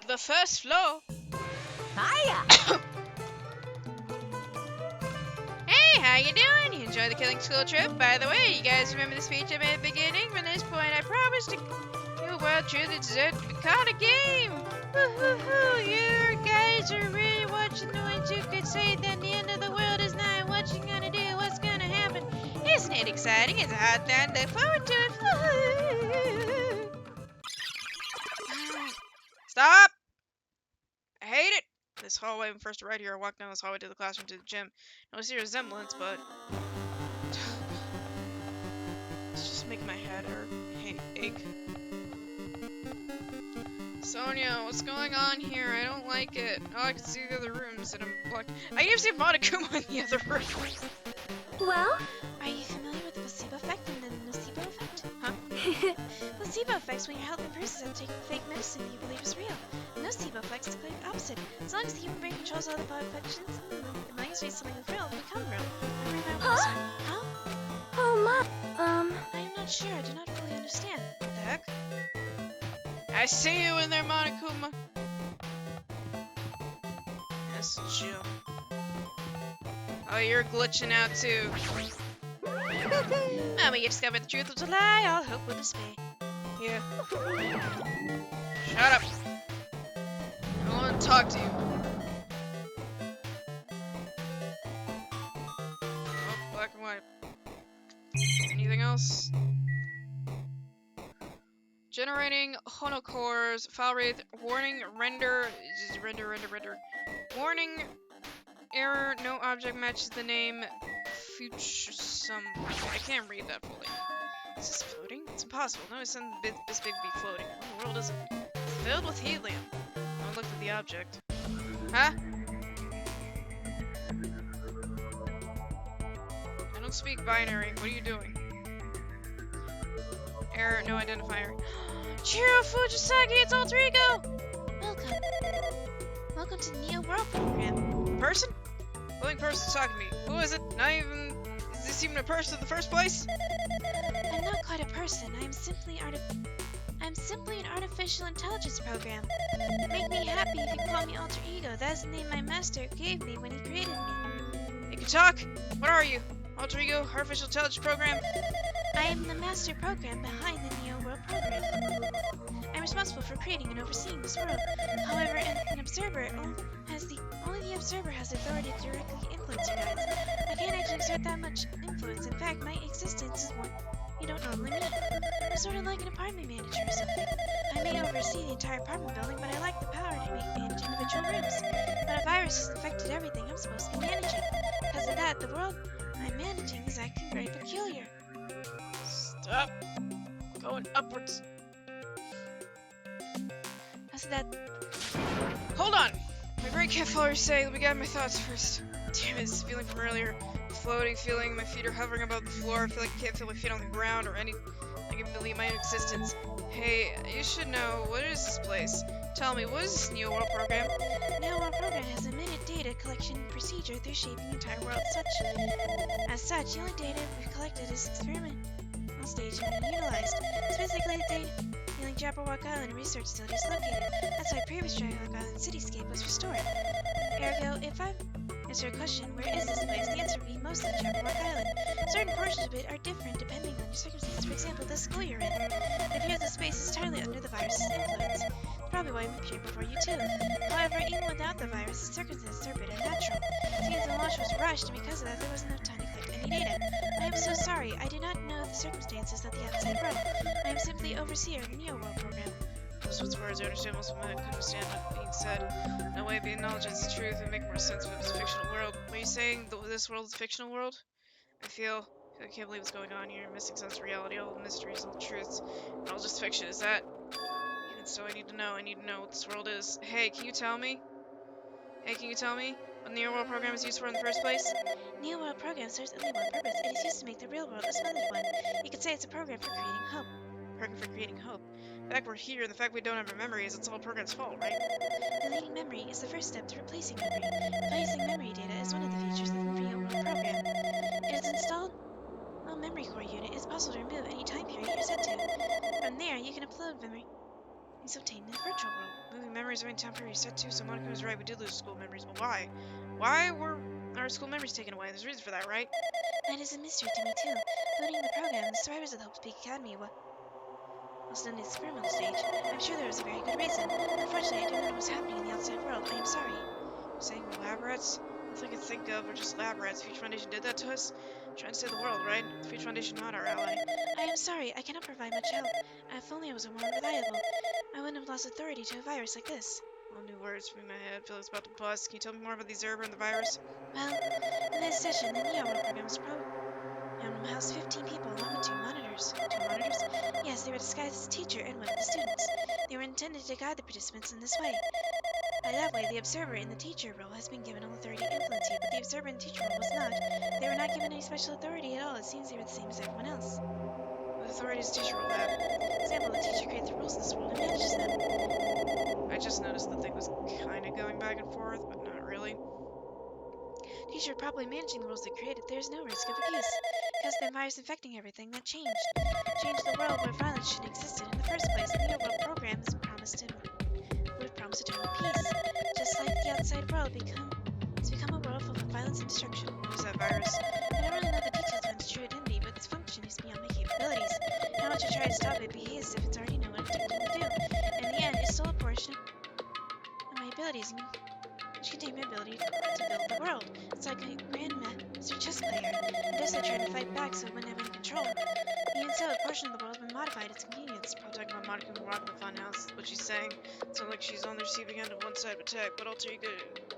The first floor. Hiya. Hey, how you doing? You enjoy the Killing School trip? By the way, you guys remember the speech I made at the beginning? From this point, I promise to you world truth it deserves to be called a game. Woo-hoo-hoo, you guys are really watching the ones who could say that the end of the world is nigh. What you gonna do? What's gonna happen? Isn't it exciting? It's a hot time to look forward to it. Stop! I hate it! This hallway, when first arrived here, I walked down this hallway to the classroom to the gym. I don't see a resemblance, but it's just making my head ache. Sonia, what's going on here? I don't like it. Oh, I can see the other rooms and I'm blocked. I can even see Monokuma in the other room. Well, are you familiar with the placebo effect and the nocebo effect? Huh? Placebo effects when you're helping persons that take fake medicine that you believe is real. Nocebo effects is the complete opposite. As long as the human brain controls all the functions, the mind stays something that's real will become real. Huh? Oh, my, I am not sure. I do not fully understand. What the heck? I see you in there, Monokuma. That's Jill. Oh, you're glitching out too. When you discover the truth was a lie, all hope will display. Yeah. Shut up. I don't want to talk to you. Oh, black and white. Anything else? Generating honocores, file rate, warning, render. Warning, error, no object matches the name. Future some. I can't read that fully. Is this floating? It's impossible. No, it's in this big be floating. The world is filled with helium. I'll look at the object. Huh? I don't speak binary. What are you doing? Error, no identifier. Chiro Fujisaki, it's alter ego! Welcome. Welcome to the Neo World program. Person? Living person's talking to me. Who is it? Not even. Is this even a person in the first place? I'm not quite a person. I'm simply an artificial intelligence program. Make me happy if you call me alter ego. That's the name my master gave me when he created me. You can talk? What are you? Alter ego? Artificial intelligence program? I am the master program behind the Neo World program. I'm responsible for creating and overseeing this world. However, an observer only the observer has authority to directly influence you guys. I can't actually exert that much influence. In fact, my existence is one you don't normally meet. I'm sort of like an apartment manager or something. I may oversee the entire apartment building, but I lack the power to manage individual rooms. But a virus has infected everything I'm supposed to be managing. Because of that, the world I'm managing is acting very peculiar. Stop. Going upwards. Because of that, Hold on! My brain can't follow what you're saying. Let me gather my thoughts first. Damn it, this feeling from earlier. Floating feeling, my feet are hovering above the floor. I feel like I can't feel my feet on the ground or any. I can believe my own existence. Hey, you should know, what is this place? Tell me, what is this Neo World program? the Neo World program has a minute data collection procedure through shaping the entire world. As such, the only data we've collected is experimental stage and being utilized. Specifically, the data feeling Jabberwock Island research facility is located. That's why previous Jabberwock Island cityscape was restored. Ergo, if I answer your question, where is this place? The answer would be mostly Jabberwock Island. Certain portions of it are different depending on your circumstances. For example, the school you're in. It appears the space is entirely under the virus's influence. That's probably why I'm appeared before you too. However, even without the virus, the circumstances are a bit unnatural. Seems the launch was rushed, and because of that, there wasn't enough time to collect any data. I am so sorry. I do not know the circumstances of the outside world. I am simply overseer of the Neo World program. Those what's words I understand most of them. I couldn't understand what being said. No way being knowledge is the truth. It would make more sense if it was a fictional world. Are you saying this world is a fictional world? I can't believe what's going on here. Missing sense of reality, all the mysteries, all the truths. And all just fiction. Is that? Even so, I need to know. I need to know what this world is. Hey, can you tell me? Hey, can you tell me what the Neo World program is used for in the first place? Neo World program serves only one purpose. It is used to make the real world a splendid one. You could say it's a program for creating hope. Program for creating hope. The fact we're here and the fact we don't have a memory is it's all program's fault, right? Deleting memory is the first step to replacing memory. Replacing memory data is one of the features of the Neo World program. It is installed on memory core unit. It's possible to remove any time period you're set to. From there, you can upload memory. It's obtained in the virtual world. Moving memories of any time period set to, so Monica was right, we did lose school memories, but why? Why were our school memories taken away? There's a reason for that, right? That is a mystery to me too. Loading the program, the survivors of the Hope Peak Academy was in the experimental stage. I'm sure there was a very good reason. Unfortunately, I don't know what was happening in the outside world. I am sorry. You're saying we're lab rats? Nothing I can think of, we're just lab rats. Future Foundation did that to us? Trying to save the world, right? The Future Foundation not our ally. I am sorry, I cannot provide much help. If only I was more reliable, I wouldn't have lost authority to a virus like this. All new words from my head, feel like it's about to bust. Can you tell me more about the observer and the virus? Well, in this session, the Neo World program was housed 15 people along with 2 monitors. 2 monitors? Yes, they were disguised as a teacher and one of the students. They were intended to guide the participants in this way. By that way, the observer in the teacher role has been given all authority to influence you, but the observer in the teacher role was not. They were not given any special authority at all. It seems they were the same as everyone else. What authority does the teacher role have? For example, the teacher creates the rules in this world and manages them. I just noticed the thing was kind of going back and forth, but not really. Teacher probably managing the rules they created. There is no risk of abuse. Because the virus infecting everything, that changed the world where violence shouldn't exist in the first place. The Neo World program would promise eternal peace. Just like the outside world it's become a world full of violence and destruction. What is that virus? I don't really know the details when it's true identity, but it's stop it behaves as if it's already know what it's intended to do. In the end, it stole a portion of my abilities, which contained my ability to build the world. It's like a grandmaster chess player. Desert trying to fight back so it wouldn't have any control. Even so, a portion of the world has been modified at its convenience. Probably talking about Monica and Rock in the Funhouse. What she's saying. Sounds like she's on the receiving end of one side of attack, but alter ego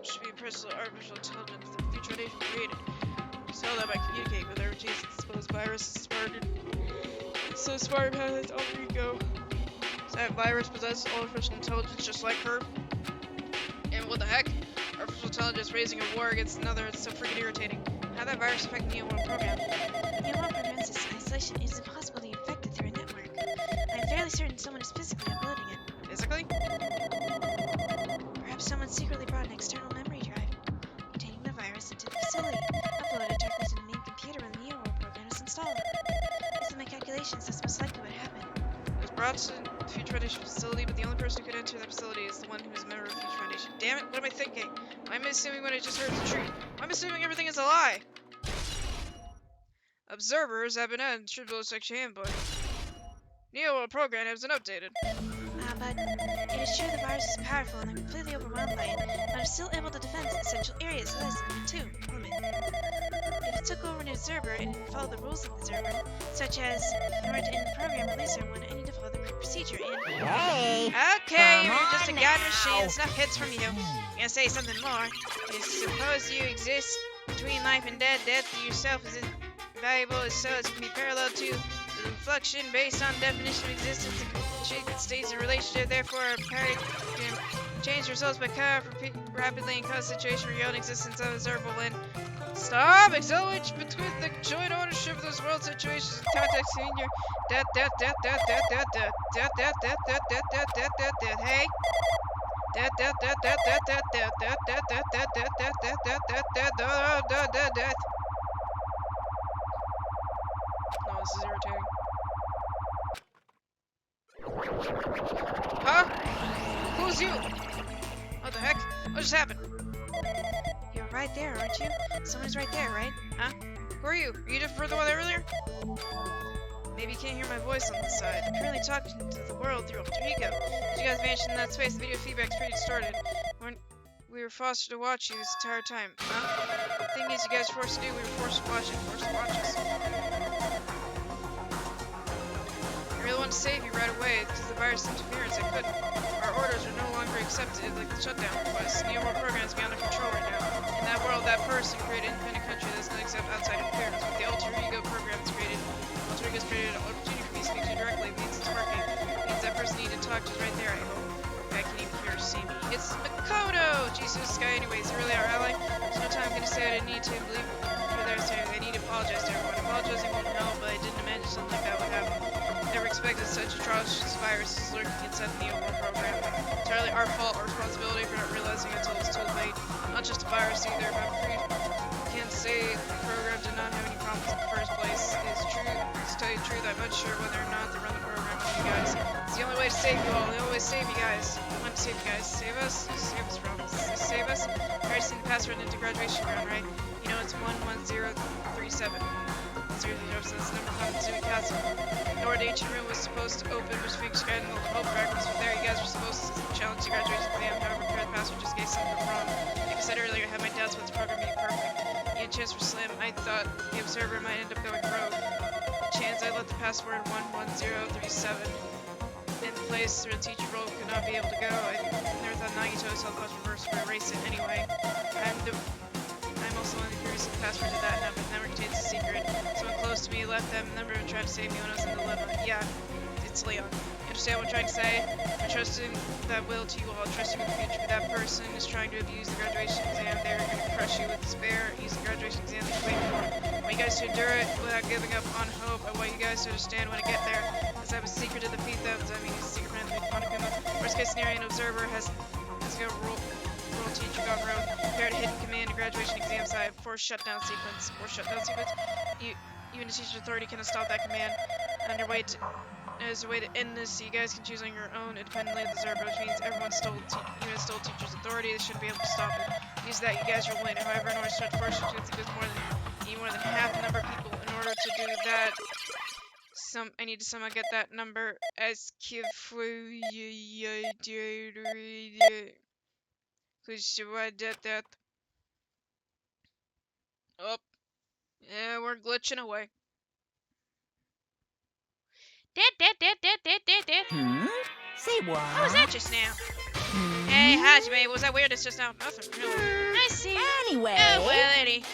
should be impressed with the artificial intelligence the Future Foundation created. So that might communicate with her Jesus exposed virus is started. So Spider has its alter ego. So that virus possesses artificial intelligence just like her. And what the heck? Artificial intelligence raising a war against another, it's so freaking irritating. How that virus affect the Neo World program? The Neo World program's isolation. It is impossible to be infected through a network. I'm fairly certain someone is physically uploading it. Physically? Perhaps someone secretly brought an external memory drive containing the virus into the facility, uploaded directly to the main computer when the Neo World program is installed. Based on my calculations, that's most likely what happened. It was brought to the Future Foundation facility, but the only person who could enter the facility is the one who is a member of the Future Foundation. Damn it, what am I thinking? Why am I assuming what I just heard is the truth? Why am I assuming everything is a lie? Observers have been added to Triple Section Handbook. Neo World program has been updated. But it is true the virus is powerful and I'm completely overwhelmed by it, but I'm still able to defend essential areas. So that's two limit. If it took over an observer and didn't follow the rules of the observer, such as in order to end the program, release everyone, I need to follow the procedure and Hey! Okay, Come you're just a on god now. machine. It's enough hits from you. I'm gonna say something more. Is suppose you exist between life and death. Death to yourself is invaluable as so as can be parallel to the inflection based on definition of existence. It stays in relationship, therefore a party can change results by rapidly and cause situation where your own existence is observable and stop! Acknowledge between the joint ownership of those world situations and context in your death, hey! No, this is irritating. Huh? Who's you? What the heck? What just happened? you're right there, aren't you? Someone's right there, right? Huh? Who are you? Are you different from the one earlier? Maybe you can't hear my voice on this side. I'm currently talking to the world through alter ego. As you guys vanished in that space, the video feedback's pretty distorted. We were forced to watch you this entire time. Huh? The thing is, you guys were forced to do, we were forced to watch it. Forced to watch us. I really wanted to save you right away, because the virus interference, I couldn't. Our orders are no longer accepted, like the shutdown request. The Neo World program is beyond our control right now. In that world, that person created an independent country that does not accept outside interference. With the alter ego program is created, alter ego is created an opportunity for me to speak to you directly. It means it's working. It means that person needed to talk to is right there, I hope. I can even hear or see me. It's Makoto! Jesus, this guy anyways, you're really our ally. There's no time I'm gonna say I didn't need to believe you're there saying I need to apologize to everyone. Apologizing won't help, but I didn't imagine something like that would happen. Never expected such atrocious viruses lurking inside the Neo World program. Entirely our fault, our responsibility for not realizing until it was too late. Not just a virus either, but I'm pretty can't say the program did not have any problems in the first place. It's true, to tell you the truth, I'm unsure whether or not they run the program with you guys. It's the only way to save you all, the only way to save you guys. I want to save you guys. Save us? Save us from? Save us? You already seen the password into graduation ground, right? You know it's 11037. 007, that's the number 5 in Zuni Castle. The door to the ancient room was supposed to open, which fixed guided the hope fragments from there. You guys were supposed to challenge the graduation exam, however, the password just gave something wrong. Like I said earlier, I had my doubts about the program being perfect. The chance were slim. I thought the observer might end up going rogue. The chance I let the password 11037 in place where the teacher role could not be able to go. I never thought Nagito saw the password reverse or erase it anyway. I'm also only curious if the password to that never contains a secret. Someone close to me left them, never tried to save me when I was in a dilemma. Yeah, it's Leon. You understand what I'm trying to say? I'm trusting that will to you all, trusting in the future. But that person is trying to abuse the graduation exam. They're going to crush you with despair. Use the graduation exam that you're waiting for. I want you guys to endure it without giving up on hope. I want you guys to understand when I get there. As I have a secret to defeat them. I mean, a secret plan to defeat Monokuma. Worst case scenario, an observer has got a rule teacher gone rogue. Prepared a hidden command to graduation exam site. Force shutdown sequence. Even the teacher's authority cannot stop that command. As a way to end this, so you guys can choose on your own independently of the observer, which means everyone stole teacher's authority. They shouldn't be able to stop it. Use that, you guys are winning. However, in order to start force you to need more than half the number of people in order to do that. I need to somehow get that number as Oh, yeah, we're glitching away. Hmm? Say what? How was that just now? Hey, Hajime, was that weirdness just now? Nothing really. I see. Anyway. Oh, well, Eddie.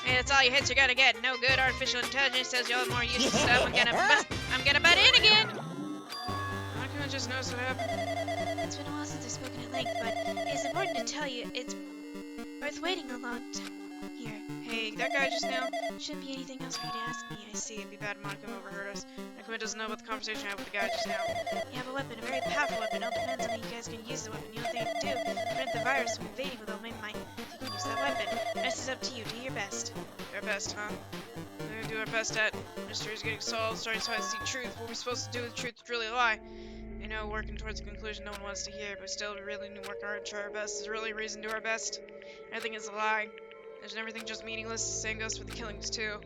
Hey, that's all your hits you're gonna get. No good artificial intelligence tells you all the more useful stuff. I'm gonna butt in again. How can I just notice what happened? It's been a while since I've spoken at length, but it's important to tell you it's worth waiting a long time. Here. Hey, that guy just now. Shouldn't be anything else for you to ask me. I see. It'd be bad if Monica overheard us. Nakuma doesn't know about the conversation I had with the guy just now. You have a weapon, a very powerful weapon. It all depends on how you guys can use the weapon. The only thing you can do is prevent the virus from invading with all my might. If you can use that weapon, the rest is up to you. Do your best. Our best, huh? We're gonna do our best at mysteries getting solved, starting to see truth. What we're supposed to do with truth is really a lie. You know, working towards a conclusion no one wants to hear, but still we really need to work hard and try our best. There's really a reason to do our best. Everything is a lie. There's everything just meaningless. Same goes for the killings too.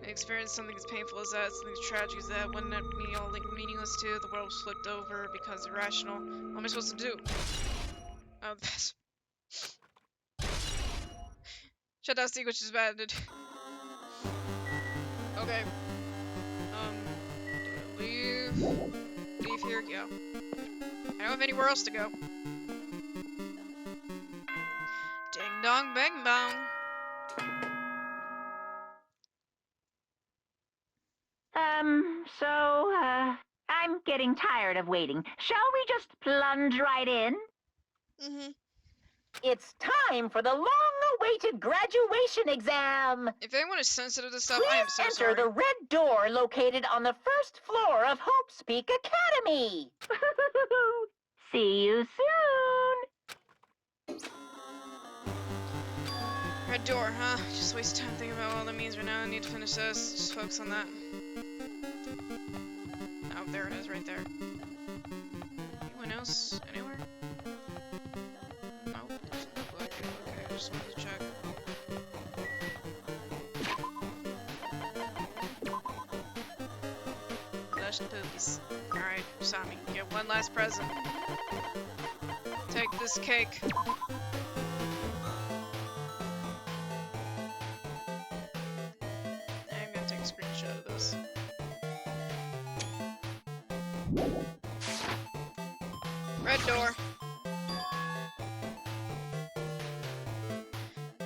I experienced something as painful as that, something as tragic as that. Wouldn't that be all meaningless too? The world was flipped over because irrational. What am I supposed to do? Oh, this. Shut down Steve, which is bad. Okay. Leave here, go. I don't have anywhere else to go. Ding dong, bang bong. I'm getting tired of waiting. Shall we just plunge right in? Mm-hmm. It's time for the long-awaited graduation exam. If anyone is sensitive to stuff, Please I am so enter sorry. the red door located on the first floor of Hope's Peak Academy. See you soon. Red door, huh? Just waste time thinking about what that means right now. I need to finish this. Just focus on that. Oh, there it is, right there. Anyone else? Anywhere? Nope. Doesn't look like it. Okay, just wanted to check. Flush the poopies. Alright, Sami, get one last present. Take this cake. I'm gonna take a screenshot of this. Red door.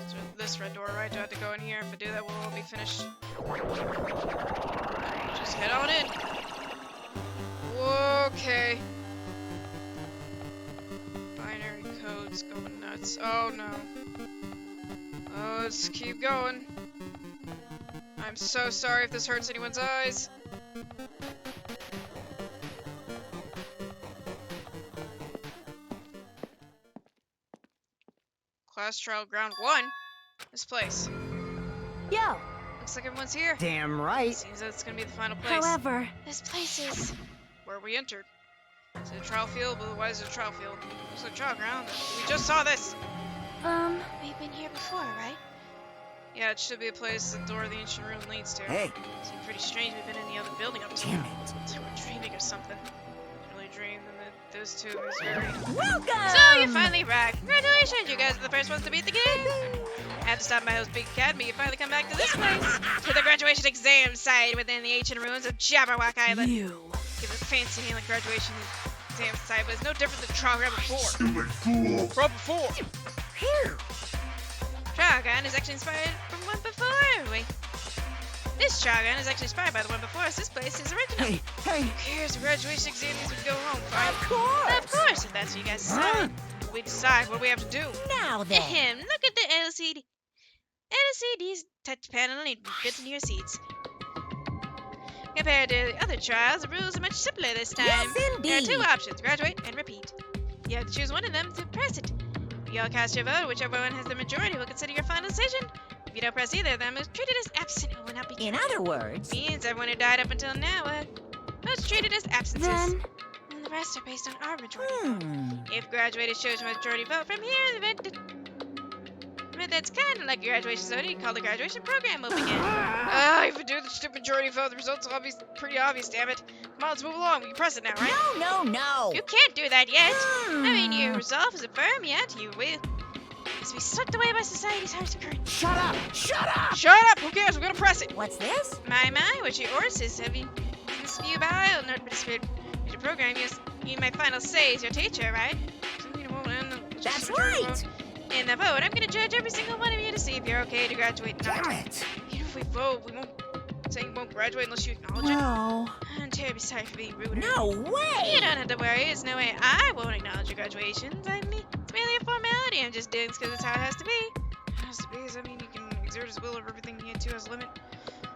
So this red door, right? Do I have to go in here? If I do that, we'll all be finished. Just head on in. Okay. Binary codes going nuts. Oh no. Oh, let's keep going. I'm so sorry if this hurts anyone's eyes. Class trial ground 1? This place. Yo, Looks like everyone's here. Damn right. Seems that it's gonna be the final place. however, This place is... Where we entered. Is it a trial field? But why is it a trial field? Looks like a trial ground. We just saw this! We've been here before, right? Yeah, it should be a place the door of the ancient room leads to. Hey, Seems pretty strange we've been in the other building up to damn now. it. It's like we're dreaming or something. I really dreamed, and then those two is very... welcome! So, you finally arrived. Congratulations, you guys are the first ones to beat the game. I had to stop by Hope's Peak Academy. You finally come back to this place. To the graduation exam site within the ancient ruins of Jabberwock Island. You. Give it a fancy name like graduation exam site, but it's no different than trial ground before. Trial before! Phew. Trial ground is actually inspired from one before. Wait. This trial ground is actually inspired by the one before us. This place is original. Hey, Who cares? The graduation exam means we can go home, right? Of course. Of course, if that's what you guys decide. We decide what we have to do. Now then. Ahem, look at the LCD. LCD's touch panel and it fits into your seats. Compared to the other trials, the rules are much simpler this time. Yes, There are indeed. two options, graduate and repeat. You have to choose one of them to press it. You all cast your vote, whichever one has the majority will consider your final decision. If you don't press either of them, it's treated as absent and will not be In other words, means everyone who died up until now was treated as absences. then, And the rest are based on our majority. hmm. If graduated shows majority vote from here, the announcement that's kind of like your graduation ceremony called the graduation program open yet. If we do the stupid majority vote, the results are pretty obvious, damn it. Come on, let's move along. We can press it now, right? No. You can't do that yet. I mean, your resolve is firm yet. You will be swept away by society's harsh current. Shut up! Shut up! Shut up! Who cares? We're gonna press it. What's this? My, what's your orders? Have you this view by? I'll not participate in your program. Yes, you my final say is your teacher, right? That's right. In the vote, I'm gonna judge every single one of you to see if you're okay to graduate or not. Damn it! Even if we vote, we won't say you won't graduate unless you acknowledge it. Well, I'm terribly sorry for being rude. No way. You don't have to worry. There's no way I won't acknowledge your graduations. I mean, it's merely a formality. I'm just doing this because it's how it has to be. It has to be. I mean, you can exert his will over everything he had to as a limit.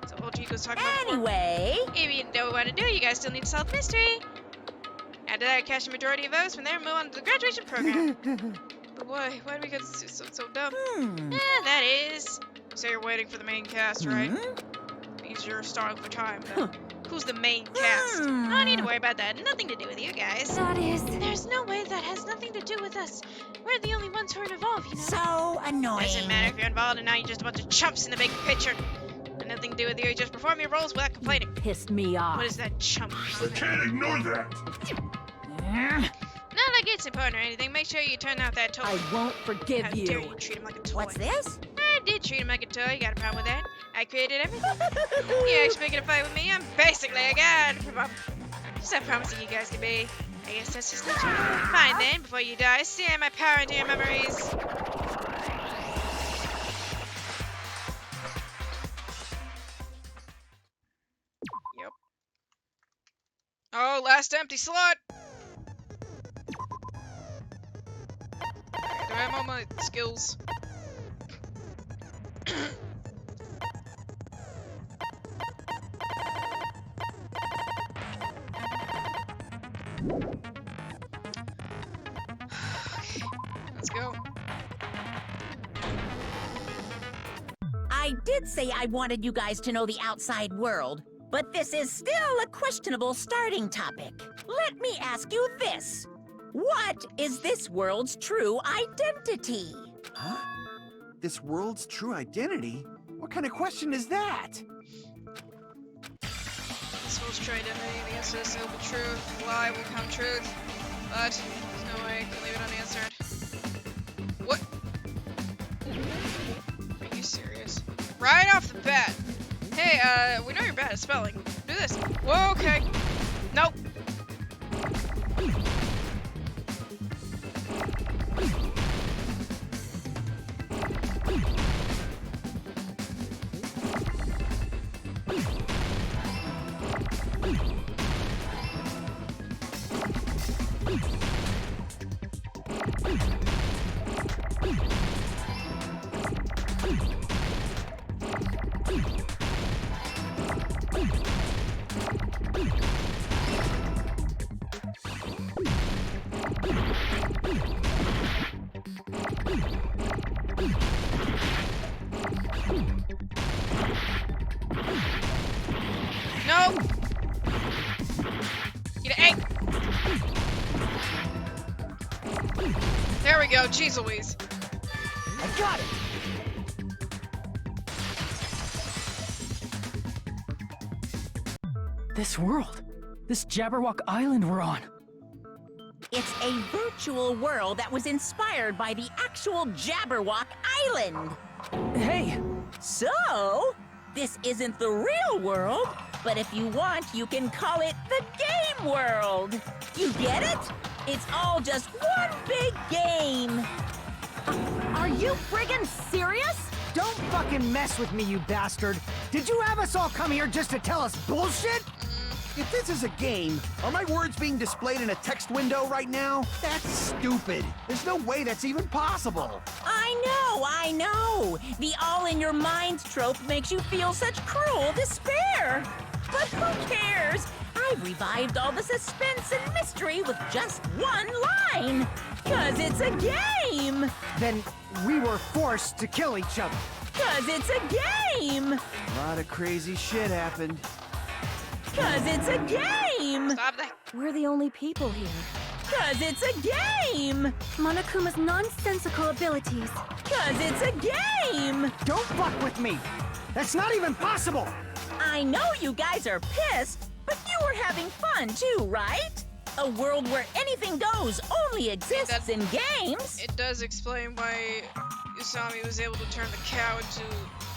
So old Chico's talking about before. Anyway. If you don't want to do, you guys still need to solve the mystery. After that, cast a majority of votes. From there, move on to the graduation program. But why? Why do we get so dumb? That is. So you're waiting for the main cast, right? Means you're starting for time. But who's the main cast? I don't need to worry about that. Nothing to do with you guys. That is There's no way that has nothing to do with us. We're the only ones who are involved, you know. so annoying. Doesn't matter if you're involved or not. You're just a bunch of chumps in the big picture. And nothing to do with you. You just perform your roles without complaining. Pissed me off. What is that chump? I can't ignore that. Not like it's important or anything. Make sure you turn out that toy. I won't forgive How dare you. you treat him like a toy? What's this? I did treat him like a toy. You got a problem with that? I created everything. You actually making a fight with me? I'm basically a god. Just not promising you guys can be. I guess that's just nature. Fine then, before you die, steer my power into your memories. Yep. Oh, last empty slot. Do I have all my skills? Let's go. I did say I wanted you guys to know the outside world, but this is still a questionable starting topic. Let me ask you this. What is this world's true identity? huh? This world's true identity? What kind of question is that? This world's true identity. The answer is still the truth. Lie will come truth. But there's no way I can leave it unanswered. What? Are you serious? Right off the bat. Hey, we know you're bad at spelling. Do this. Whoa, okay. Nope. No! Get an egg! There we go, jeez Louise. I got it! This world. This Jabberwock Island we're on. It's a virtual world that was inspired by the actual Jabberwock Island. Hey, So, this isn't the real world, but if you want, you can call it the game world. You get it? It's all just one big game. Are you friggin' serious? Don't fucking mess with me, you bastard! Did you have us all come here just to tell us bullshit? If this is a game, are my words being displayed in a text window right now? That's stupid. There's no way that's even possible. I know. The all-in-your-mind trope makes you feel such cruel despair. But who cares? I've revived all the suspense and mystery with just one line. 'Cause it's a game. Then we were forced to kill each other. 'Cause it's a game. A lot of crazy shit happened. 'Cause it's a game. Stop that. We're the only people here. 'Cause it's a game. Monokuma's nonsensical abilities 'Cause it's a game! Don't fuck with me! That's not even possible! I know you guys are pissed, but you were having fun too, right? A world where anything goes only exists in games. It does explain why Usami was able to turn the cow into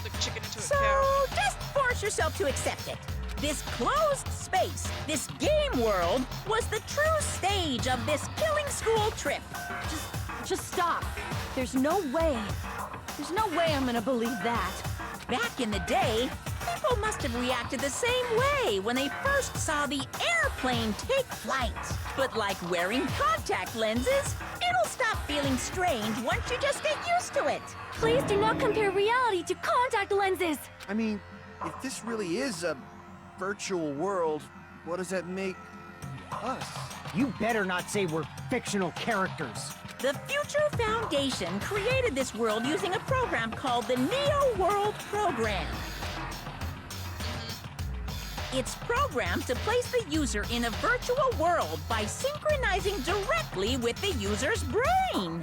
the chicken into a So cow. just force yourself to accept it. This closed space, this game world, was the true stage of this killing school trip. Just stop. There's no way I'm gonna believe that. Back in the day, people must have reacted the same way when they first saw the airplane take flight. But like wearing contact lenses, it'll stop feeling strange once you just get used to it. Please do not compare reality to contact lenses. I mean, if this really is a virtual world, what does that make us? You better not say we're fictional characters. The Future Foundation created this world using a program called the Neo World Program. It's programmed to place the user in a virtual world by synchronizing directly with the user's brain.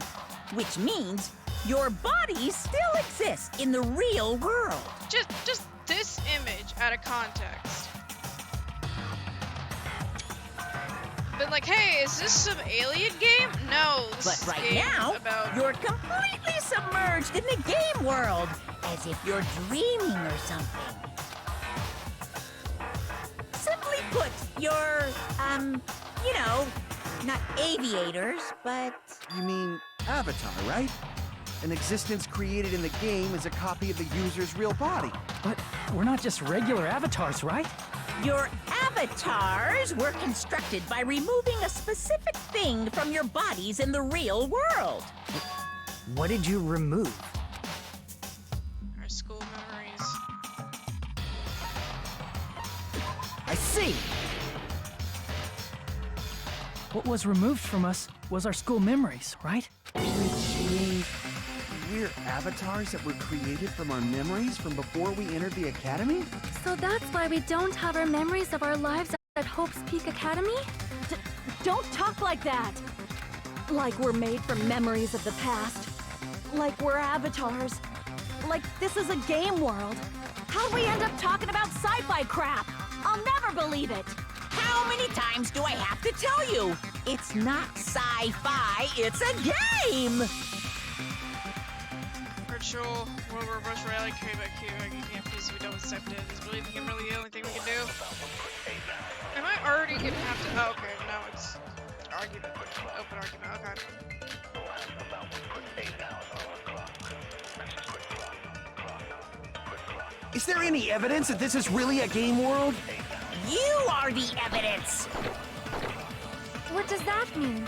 Which means your body still exists in the real world. Just this image out of context. Been like, hey, is this some alien game? No, this But is right game now, about you're completely submerged in the game world, as if you're dreaming or something. Simply put, you're, you know, not aviators, but... You mean Avatar, right? An existence created in the game is a copy of the user's real body. But we're not just regular avatars, right? Your avatars were constructed by removing a specific thing from your bodies in the real world. What did you remove? our school memories. I see! What was removed from us was our school memories, right? Which means we're avatars that were created from our memories from before we entered the academy? So that's why we don't have our memories of our lives at Hope's Peak Academy? Don't talk like that! Like we're made from memories of the past. Like we're avatars. Like this is a game world. How'd we end up talking about sci-fi crap? I'll never believe it! How many times do I have to tell you? It's not sci-fi, it's a game! Virtual world where virtual reality created by Q. You can't please we don't accept it. Is believing him really the only thing we can do? Am I already gonna have to? Oh, okay, no, it's argument. Open argument. Okay. Is there any evidence that this is really a game world? You are the evidence! What does that mean?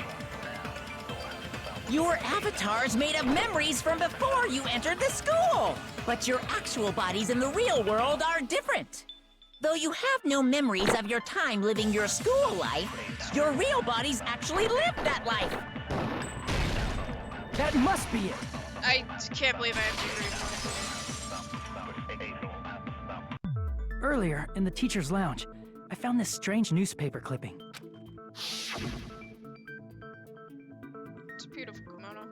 Your avatar's made of memories from before you entered the school. But your actual bodies in the real world are different. Though you have no memories of your time living your school life, your real bodies actually lived that life. That must be it. I can't believe I have to agree. Earlier, in the teacher's lounge, I found this strange newspaper clipping. It's a beautiful kimono.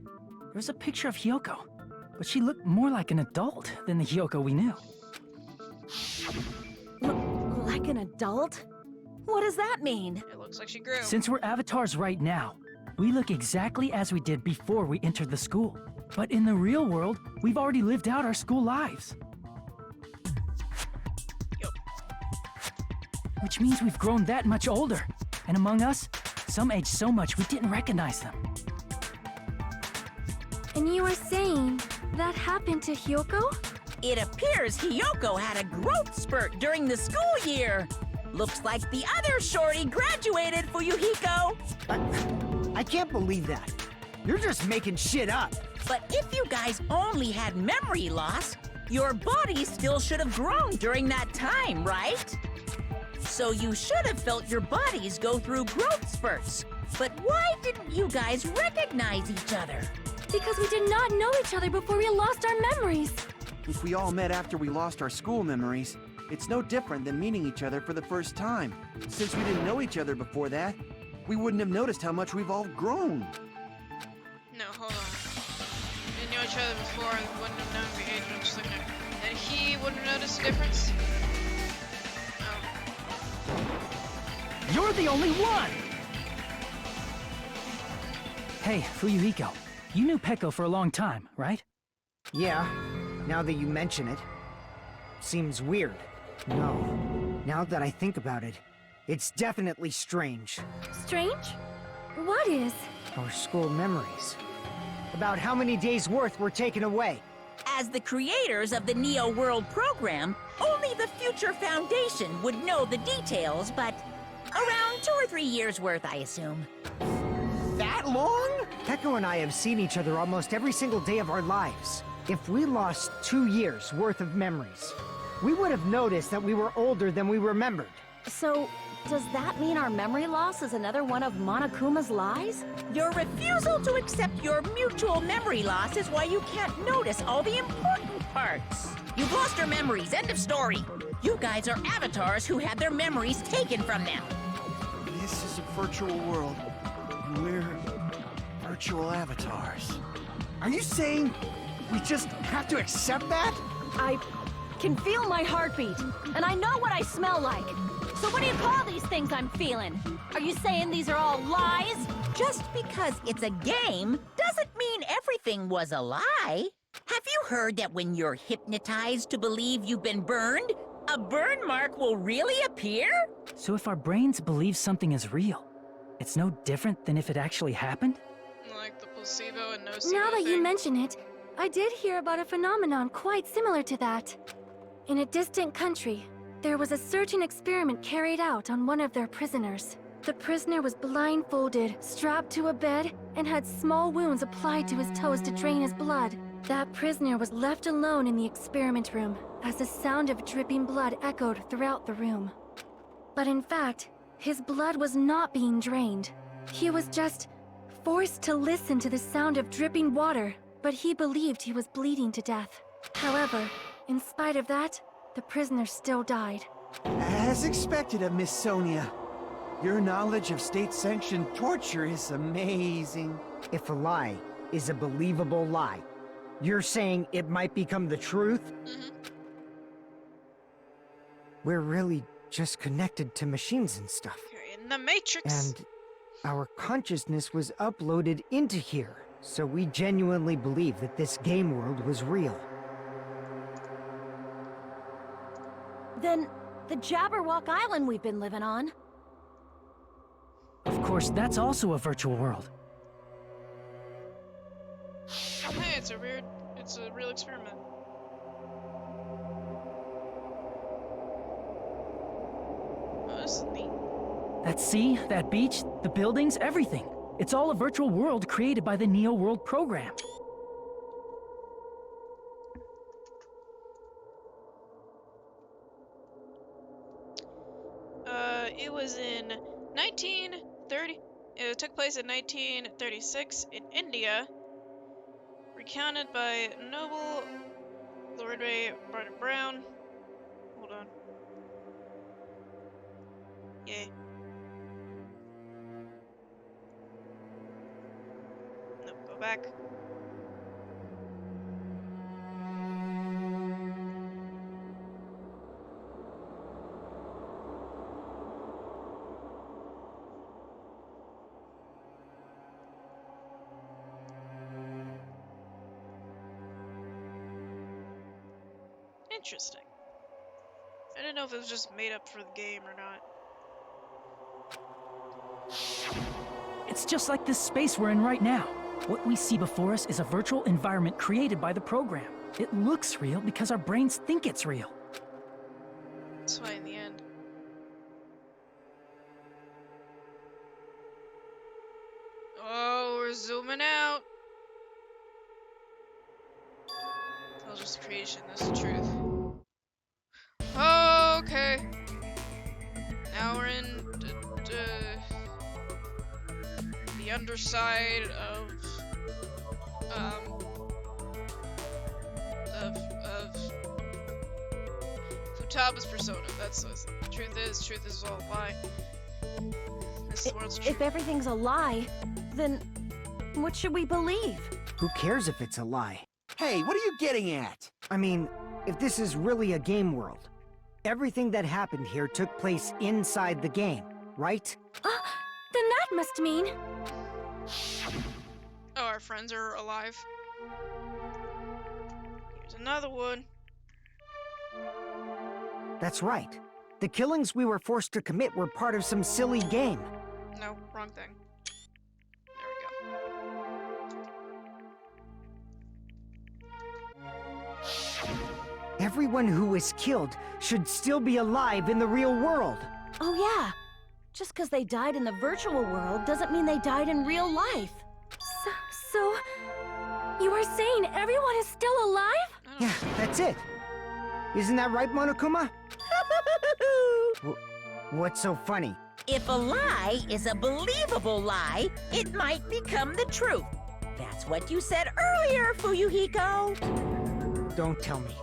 There was a picture of Hyoko, but she looked more like an adult than the Hyoko we knew. Like an adult? What does that mean? It looks like she grew. Since we're avatars right now, we look exactly as we did before we entered the school. But in the real world, we've already lived out our school lives. Which means we've grown that much older. And among us, some aged so much we didn't recognize them. And you were saying that happened to Hyoko? It appears Hyoko had a growth spurt during the school year. Looks like the other shorty graduated, Fuyuhiko. I can't believe that. You're just making shit up. But if you guys only had memory loss, your body still should have grown during that time, right? So you should have felt your bodies go through growth spurts. But why didn't you guys recognize each other? Because we did not know each other before we lost our memories. If we all met after we lost our school memories, it's no different than meeting each other for the first time. Since we didn't know each other before that, we wouldn't have noticed how much we've all grown. No, hold on. Didn't know each each other before and wouldn't have known the age. I'm just looking at, and he wouldn't have noticed the difference. Oh. You're the only one! Hey, Fuyuhiko. You knew Peko for a long time, right? Yeah, now that you mention it. Seems weird. No, now that I think about it, it's definitely strange. Strange? What is? Our school memories. About how many days' worth were taken away. As the creators of the Neo World program, only the Future Foundation would know the details, but around 2 or 3 years worth, I assume. That long? Peko and I have seen each other almost every single day of our lives. If we lost 2 years' worth of memories, we would have noticed that we were older than we remembered. So, does that mean our memory loss is another one of Monokuma's lies? Your refusal to accept your mutual memory loss is why you can't notice all the important parts. You've lost your memories, end of story. You guys are avatars who had their memories taken from them. This is a virtual world. And we're virtual avatars. Are you saying we just have to accept that? I can feel my heartbeat, and I know what I smell like. So what do you call these things I'm feeling? Are you saying these are all lies? Just because it's a game doesn't mean everything was a lie. Have you heard that when you're hypnotized to believe you've been burned, a burn mark will really appear? So if our brains believe something is real, it's no different than if it actually happened? Like the placebo and nocebo Now that you thing. mention it, I did hear about a phenomenon quite similar to that. In a distant country, there was a certain experiment carried out on one of their prisoners. The prisoner was blindfolded, strapped to a bed, and had small wounds applied to his toes to drain his blood. That prisoner was left alone in the experiment room, as the sound of dripping blood echoed throughout the room. But in fact, his blood was not being drained. He was just forced to listen to the sound of dripping water, but he believed he was bleeding to death. However, in spite of that, the prisoner still died. As expected of Miss Sonia. Your knowledge of state-sanctioned torture is amazing. If a lie is a believable lie, you're saying it might become the truth? We're really just connected to machines and stuff. You're in the Matrix. And our consciousness was uploaded into here. So we genuinely believe that this game world was real. Then, the Jabberwock Island we've been living on. Of course, that's also a virtual world. Hey, it's a real experiment. Oh, this is neat. That sea, that beach, the buildings, everything. It's all a virtual world created by the Neo World program. It was in 1930. It took place in 1936 in India. Recounted by Noble Lord Ray Barnett Brown. Hold on. Yay. Nope, go back. Interesting. I didn't know if it was just made up for the game or not. It's just like this space we're in right now. What we see before us is a virtual environment created by the program. It looks real because our brains think it's real. That's why in the end. Oh, we're zooming out. That was just creation, that's the truth. Okay. Now we're in the underside of Futaba's persona. That's what the truth is all a lie. This world's true. If everything's a lie, then what should we believe? Who cares if it's a lie? Hey, what are you getting at? I mean, if this is really a game world, everything that happened here took place inside the game, right? Then that must mean... Oh, our friends are alive. Here's another one. That's right. The killings we were forced to commit were part of some silly game. No, wrong thing. There we go. Everyone who was killed should still be alive in the real world. Oh yeah. Just because they died in the virtual world doesn't mean they died in real life. So you are saying everyone is still alive? Yeah, that's it. Isn't that right, Monokuma? What's so funny? If a lie is a believable lie, it might become the truth. That's what you said earlier, Fuyuhiko. Don't tell me.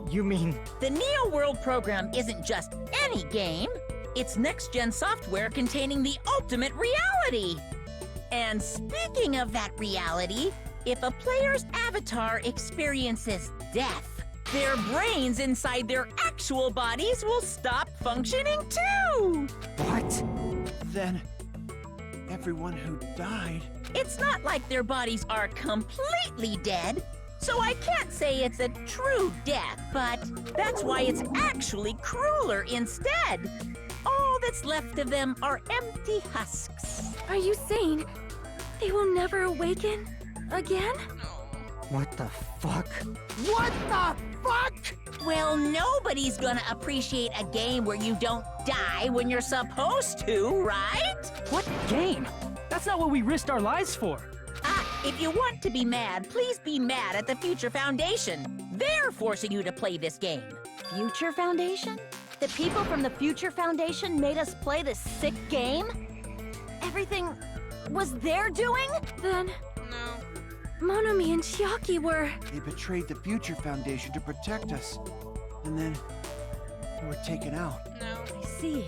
You mean... The Neo World program isn't just any game. It's next-gen software containing the ultimate reality. And speaking of that reality, if a player's avatar experiences death, their brains inside their actual bodies will stop functioning too! What? Then, everyone who died... It's not like their bodies are completely dead, so I can't say it's a true death, but that's why it's actually crueler instead. All that's left of them are empty husks. Are you saying they will never awaken again? What the fuck? What the fuck? Well, nobody's gonna appreciate a game where you don't die when you're supposed to, right? What game? That's not what we risked our lives for. If you want to be mad, please be mad at the Future Foundation. They're forcing you to play this game. Future Foundation? The people from the Future Foundation made us play this sick game? Everything was their doing? Then... No. Monomi and Chiaki were... They betrayed the Future Foundation to protect us. And then... we were taken out. No. I see.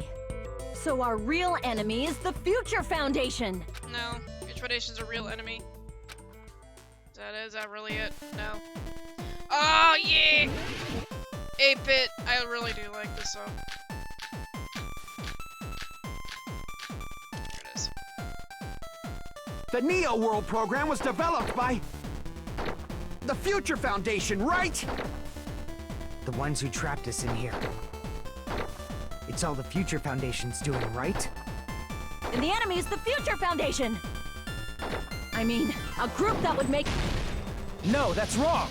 So our real enemy is the Future Foundation! No. Future Foundation's a real enemy. Is that really it? No. Oh, yeah! 8-bit. I really do like this song. There it is. The Neo World program was developed by... the Future Foundation, right? The ones who trapped us in here. It's all the Future Foundation's doing, right? And the enemy is the Future Foundation! I mean, a group that would make... No, that's wrong!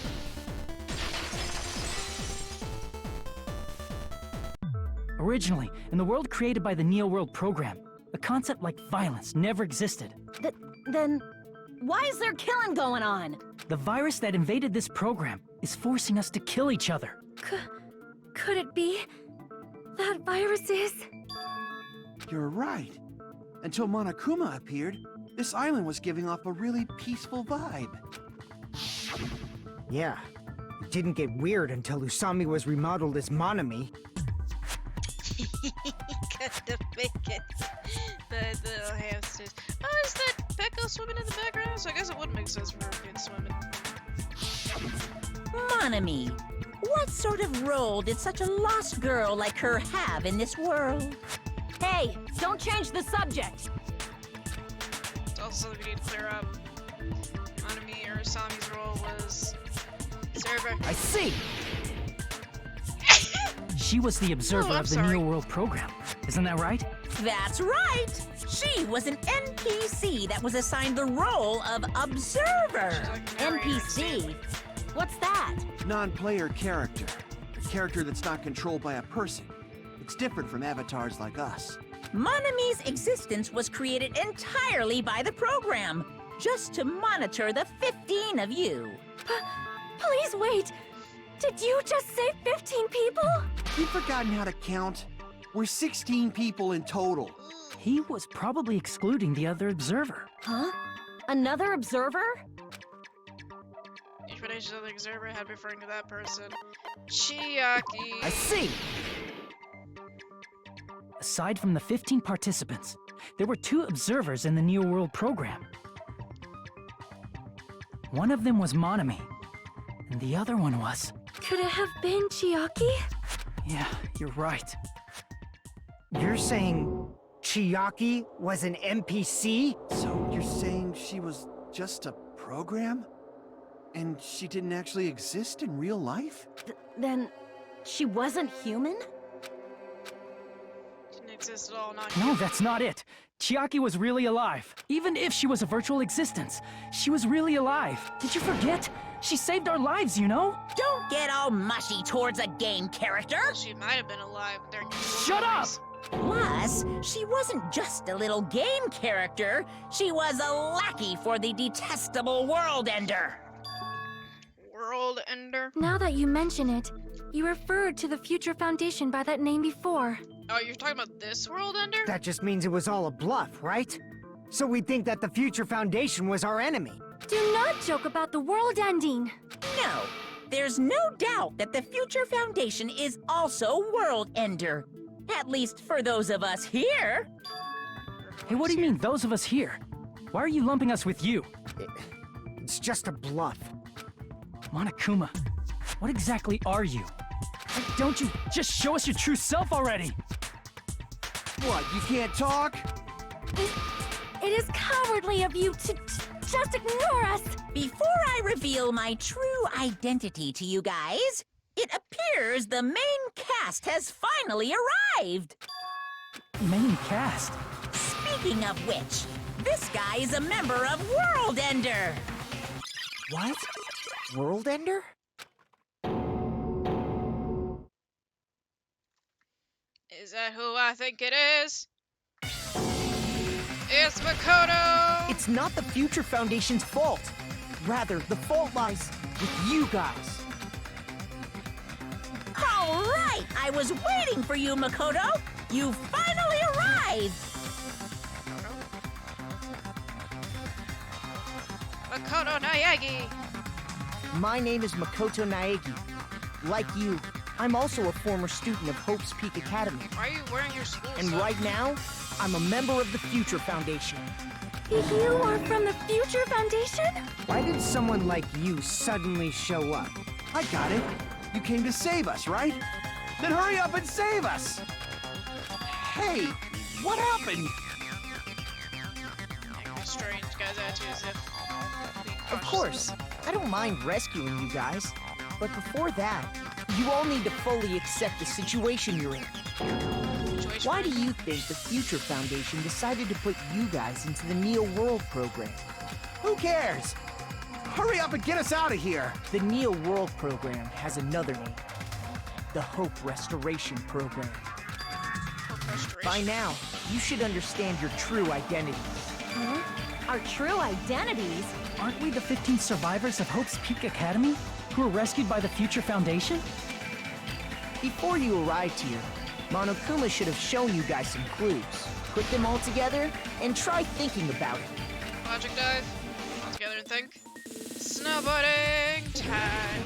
Originally, in the world created by the Neo World program, a concept like violence never existed. Then, why is there killing going on? The virus that invaded this program is forcing us to kill each other. Could it be that virus is... You're right. Until Monokuma appeared, this island was giving off a really peaceful vibe. Yeah. It didn't get weird until Usami was remodeled as Monomi. Got the bacon. The hamsters. Oh, is that Peko swimming in the background? So I guess it would make sense for her to be swimming. Monomi, what sort of role did such a lost girl like her have in this world? Hey, don't change the subject! It's also we need to clear up. Monomi or Usami's role was observer. I see! She was the observer of the Neo World program. Isn't that right? That's right! She was an NPC that was assigned the role of observer. NPC? What's that? Non-player character. A character that's not controlled by a person. It's different from avatars like us. Monomi's existence was created entirely by the program, just to monitor the 15 of you. Please wait! Did you just say 15 people? You've forgotten how to count? We're 16 people in total. He was probably excluding the other observer. Huh? Another observer? Each relation of the observer had referring to that person. Chiaki. I see! Aside from the 15 participants, there were 2 observers in the Neo World program. One of them was Monomi, And the other one was... Could it have been Chiaki? Yeah, you're right. You're saying Chiaki was an NPC? So you're saying she was just a program? And she didn't actually exist in real life? Then she wasn't human? Didn't exist at all, not No, that's not it. Chiaki was really alive. Even if she was a virtual existence, she was really alive. Did you forget? She saved our lives, you know? Don't get all mushy towards a game character. She might have been alive during Shut up! Plus, she wasn't just a little game character. She was a lackey for the detestable World Ender. World Ender? Now that you mention it, you referred to the Future Foundation by that name before. Oh, you're talking about this World Ender? That just means it was all a bluff, right? So we think that the Future Foundation was our enemy. Do not joke about the world ending. No, there's no doubt that the Future Foundation is also World Ender. At least for those of us here. Hey, what do you mean, those of us here? Why are you lumping us with you? It's just a bluff. Monokuma, what exactly are you? Why don't you just show us your true self already? What, you can't talk? It is cowardly of you to just ignore us. Before I reveal my true identity to you guys, it appears the main cast has finally arrived. Main cast? Speaking of which, this guy is a member of World Ender. What? World Ender? Is that who I think it is? It's Makoto! It's not the Future Foundation's fault. Rather, the fault lies with you guys. All right, I was waiting for you, Makoto. You finally arrived. Makoto Naegi! My name is Makoto Naegi. Like you, I'm also a former student of Hope's Peak Academy. Why are you wearing your school And stuff? right now, I'm a member of the Future Foundation. You are from the Future Foundation? Why did someone like you suddenly show up? I got it. You came to save us, right? Then hurry up and save us! Hey, what happened? Like, strange guy's attitude as if being Of cautious course, I don't mind rescuing you guys. But before that, you all need to fully accept the situation you're in. situation. Why do you think the Future Foundation decided to put you guys into the Neo World program? Who cares? Hurry up and get us out of here! The Neo World program has another name. The Hope Restoration Program. By now, you should understand your true identity. Huh? Our true identities? Aren't we the 15 survivors of Hope's Peak Academy who were rescued by the Future Foundation? Before you arrived here, Monokuma should have shown you guys some clues. Put them all together and try thinking about it. Logic dive. All together and think. Snowboarding time.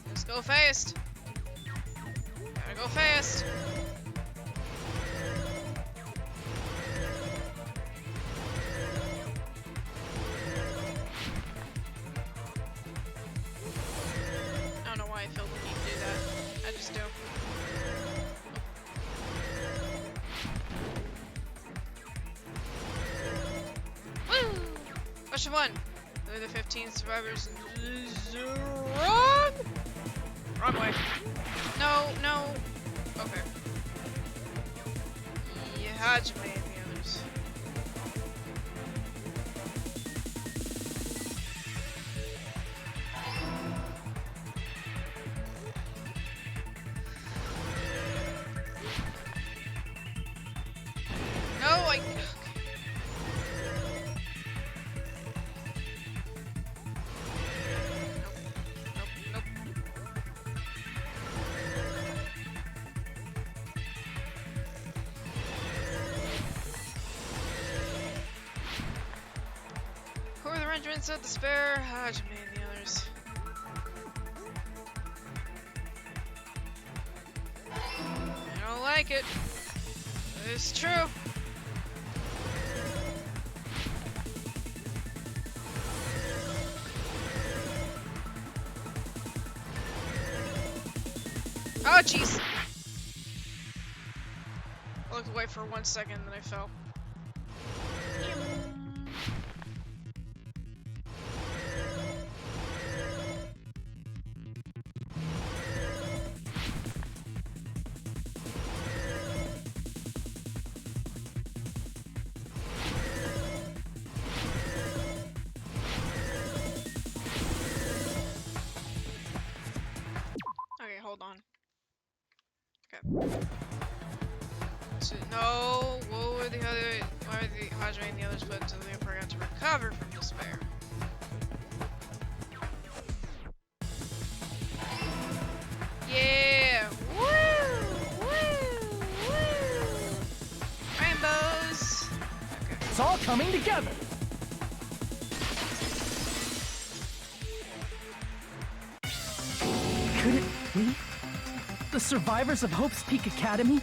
Let's go fast. Gotta go fast. I don't know why I feel the need to do that. I just do. Woo! Question 1. Who are the 15 survivors? Wrong! Wrong way. No, no. Okay. Hajime and the others. No, I... Nope, nope. Who are the regiments of despair? Hajime and the others. I don't like it. It's true. Oh, jeez. I looked away for 1 second, then I fell. Okay, hold on. Okay. So, no, what were the other? Why are the Hajime and the others put into the program to recover from despair? Yeah! Woo! Woo! Woo! Rainbows! Okay. It's all coming together. Could it be the survivors of Hope's Peak Academy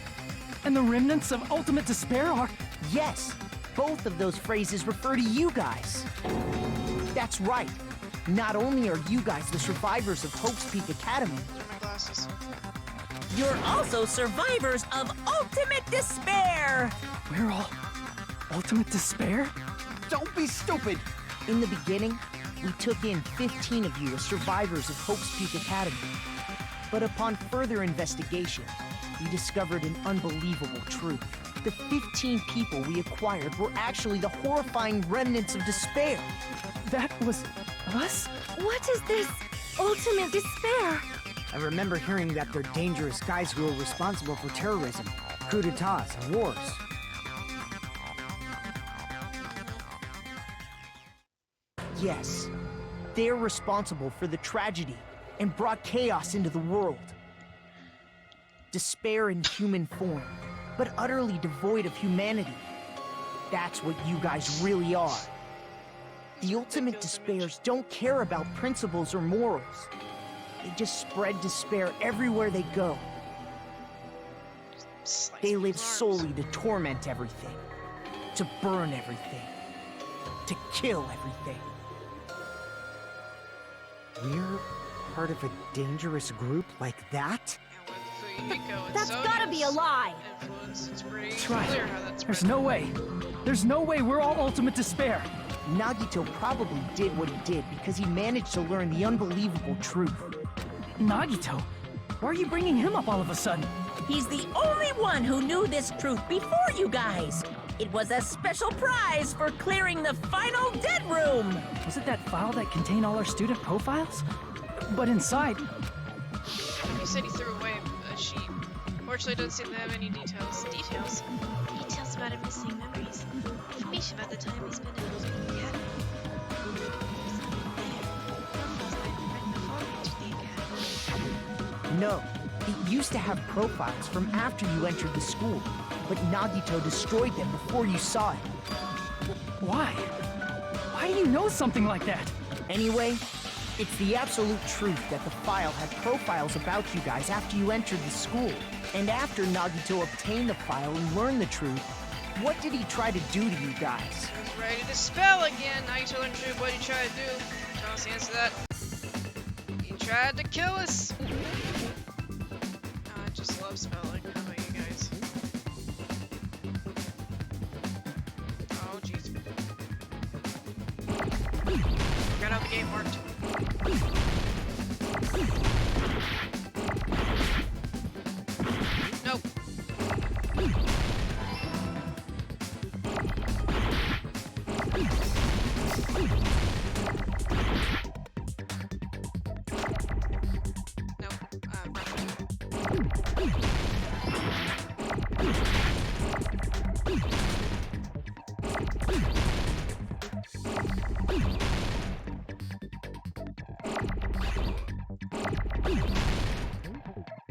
and the remnants of Ultimate Despair are... Yes, both of those phrases refer to you guys. That's right. Not only are you guys the survivors of Hope's Peak Academy, Those are my glasses. You're also survivors of Ultimate Despair! We're all Ultimate Despair? Don't be stupid! in the beginning, we took in 15 of you as survivors of Hope's Peak Academy. But upon further investigation, we discovered an unbelievable truth. The 15 people we acquired were actually the horrifying remnants of despair. That was us? What is this ultimate despair? I remember hearing that they're dangerous guys who are responsible for terrorism, coups d'etats, and wars. Yes, they're responsible for the tragedy and brought chaos into the world. Despair in human form, but utterly devoid of humanity. That's what you guys really are. The ultimate despairs don't care about principles or morals. They just spread despair everywhere they go. They live solely to torment everything, to burn everything, to kill everything. We're part of a dangerous group like that? That's gotta be a lie! It's pretty That's right. clear how that's There's no way. There's no way we're all Ultimate Despair. Nagito probably did what he did because he managed to learn the unbelievable truth. Nagito? Why are you bringing him up all of a sudden? He's the only one who knew this truth before you guys. It was a special prize for clearing the final dead room. Was it that file that contained all our student profiles? But inside... He said he threw away a sheet. Fortunately, it doesn't seem to have any details. Details about him missing memories. Information about the time he spent in the academy. No, it used to have profiles from after you entered the school, but Nagito destroyed them before you saw it. Why? Why do you know something like that? Anyway, it's the absolute truth that the file had profiles about you guys after you entered the school. And after Nagito obtained the file and learned the truth, what did he try to do to you guys? He was ready to spell again. Now you tell him what he tried to do. Tell us the answer to that. He tried to kill us. I just love spelling. How about you guys? Oh, jeez. Got out the game marked. Nope.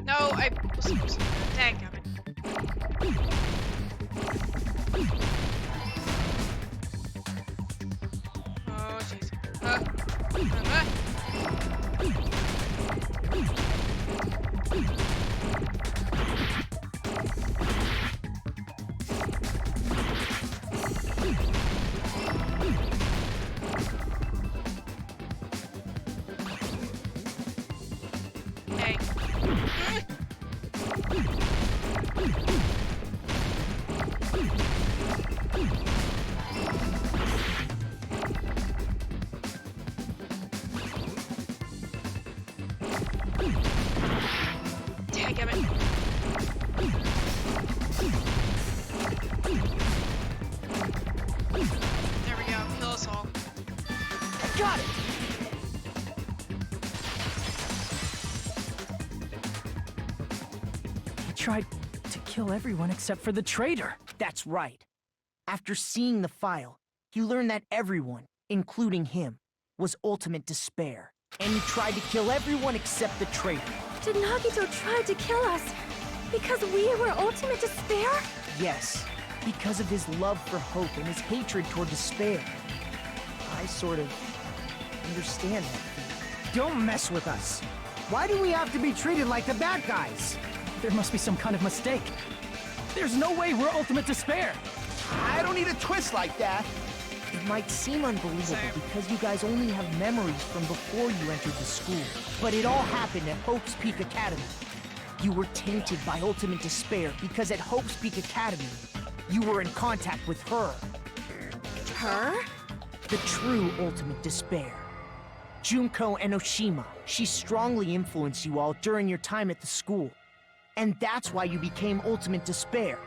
No, I was supposed to. Dadgummit. Oh, jeez. Hey. Damn it. There we go. Kill us all. I got it! He tried to kill everyone except for the traitor. That's right. After seeing the file, he learned that everyone, including him, was ultimate despair. And he tried to kill everyone except the traitor. Did Nagito try to kill us because we were ultimate despair? Yes, because of his love for hope and his hatred toward despair. I sort of understand that feeling. Don't mess with us. Why do we have to be treated like the bad guys? There must be some kind of mistake. There's no way we're ultimate despair. I don't need a twist like that. It might seem unbelievable because you guys only have memories from before you entered the school. But it all happened at Hope's Peak Academy. You were tainted by ultimate despair because at Hope's Peak Academy, you were in contact with her. Her? The true ultimate despair. Junko Enoshima. She strongly influenced you all during your time at the school. And that's why you became ultimate despair.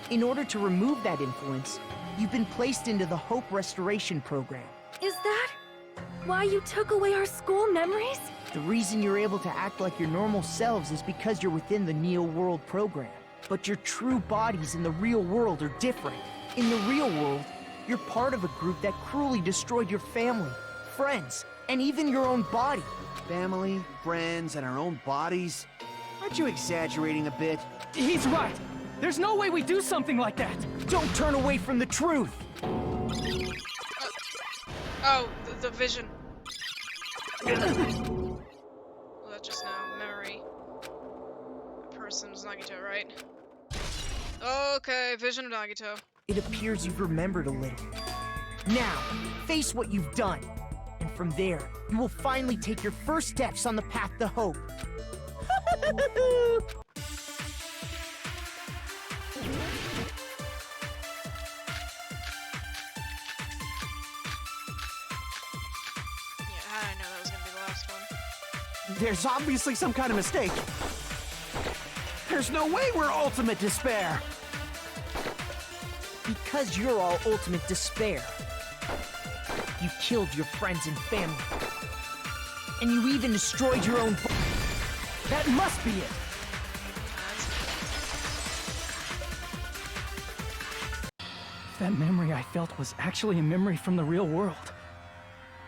In order to remove that influence, you've been placed into the Hope Restoration Program. Is that why you took away our school memories? The reason you're able to act like your normal selves is because you're within the Neo World program. But your true bodies in the real world are different. In the real world, you're part of a group that cruelly destroyed your family, friends, and even your own body. Family, friends, and our own bodies? Aren't you exaggerating a bit? He's right. There's no way we do something like that. Don't turn away from the truth. Oh, the vision. Well, that's just now memory. That person was Nagito, right? Okay, vision of Nagito. It appears you've remembered a little. Now, face what you've done. And from there, you will finally take your first steps on the path to hope. Yeah, I know that was gonna be the last one. There's obviously some kind of mistake. There's no way we're ultimate despair. Because you're all ultimate despair. You killed your friends and family. And you even destroyed your own. That must be it. If that memory I felt was actually a memory from the real world,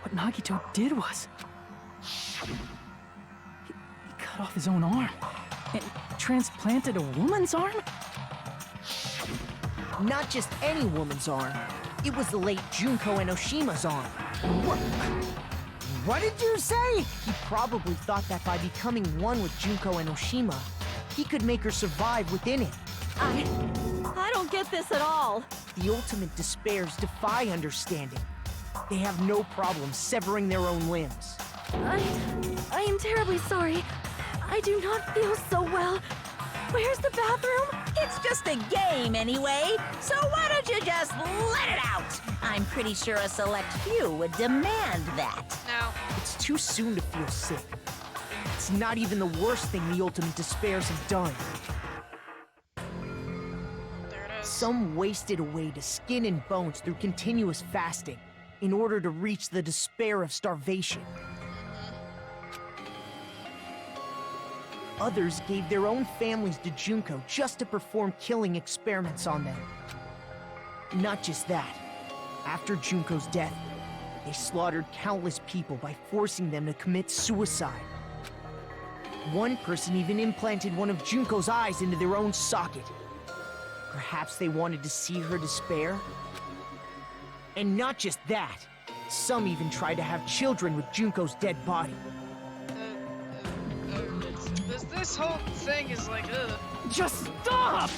what Nagito did was he cut off his own arm and transplanted a woman's arm? Not just any woman's arm. It was the late Junko Enoshima's arm. What did you say? He probably thought that by becoming one with Junko Enoshima, he could make her survive within it. I don't get this at all. The ultimate despairs defy understanding. They have no problem severing their own limbs. I am terribly sorry. I do not feel so well. Where's the bathroom? It's just a game anyway, so why don't you just let it out? I'm pretty sure a select few would demand that. Now, It's too soon to feel sick. It's not even the worst thing the ultimate despairs have done. there it is. Some wasted away to skin and bones through continuous fasting in order to reach the despair of starvation. Others gave their own families to Junko just to perform killing experiments on them. Not just that. After Junko's death, they slaughtered countless people by forcing them to commit suicide. One person even implanted one of Junko's eyes into their own socket. Perhaps they wanted to see her despair? And not just that. Some even tried to have children with Junko's dead body. This whole thing is like, ugh. Just stop!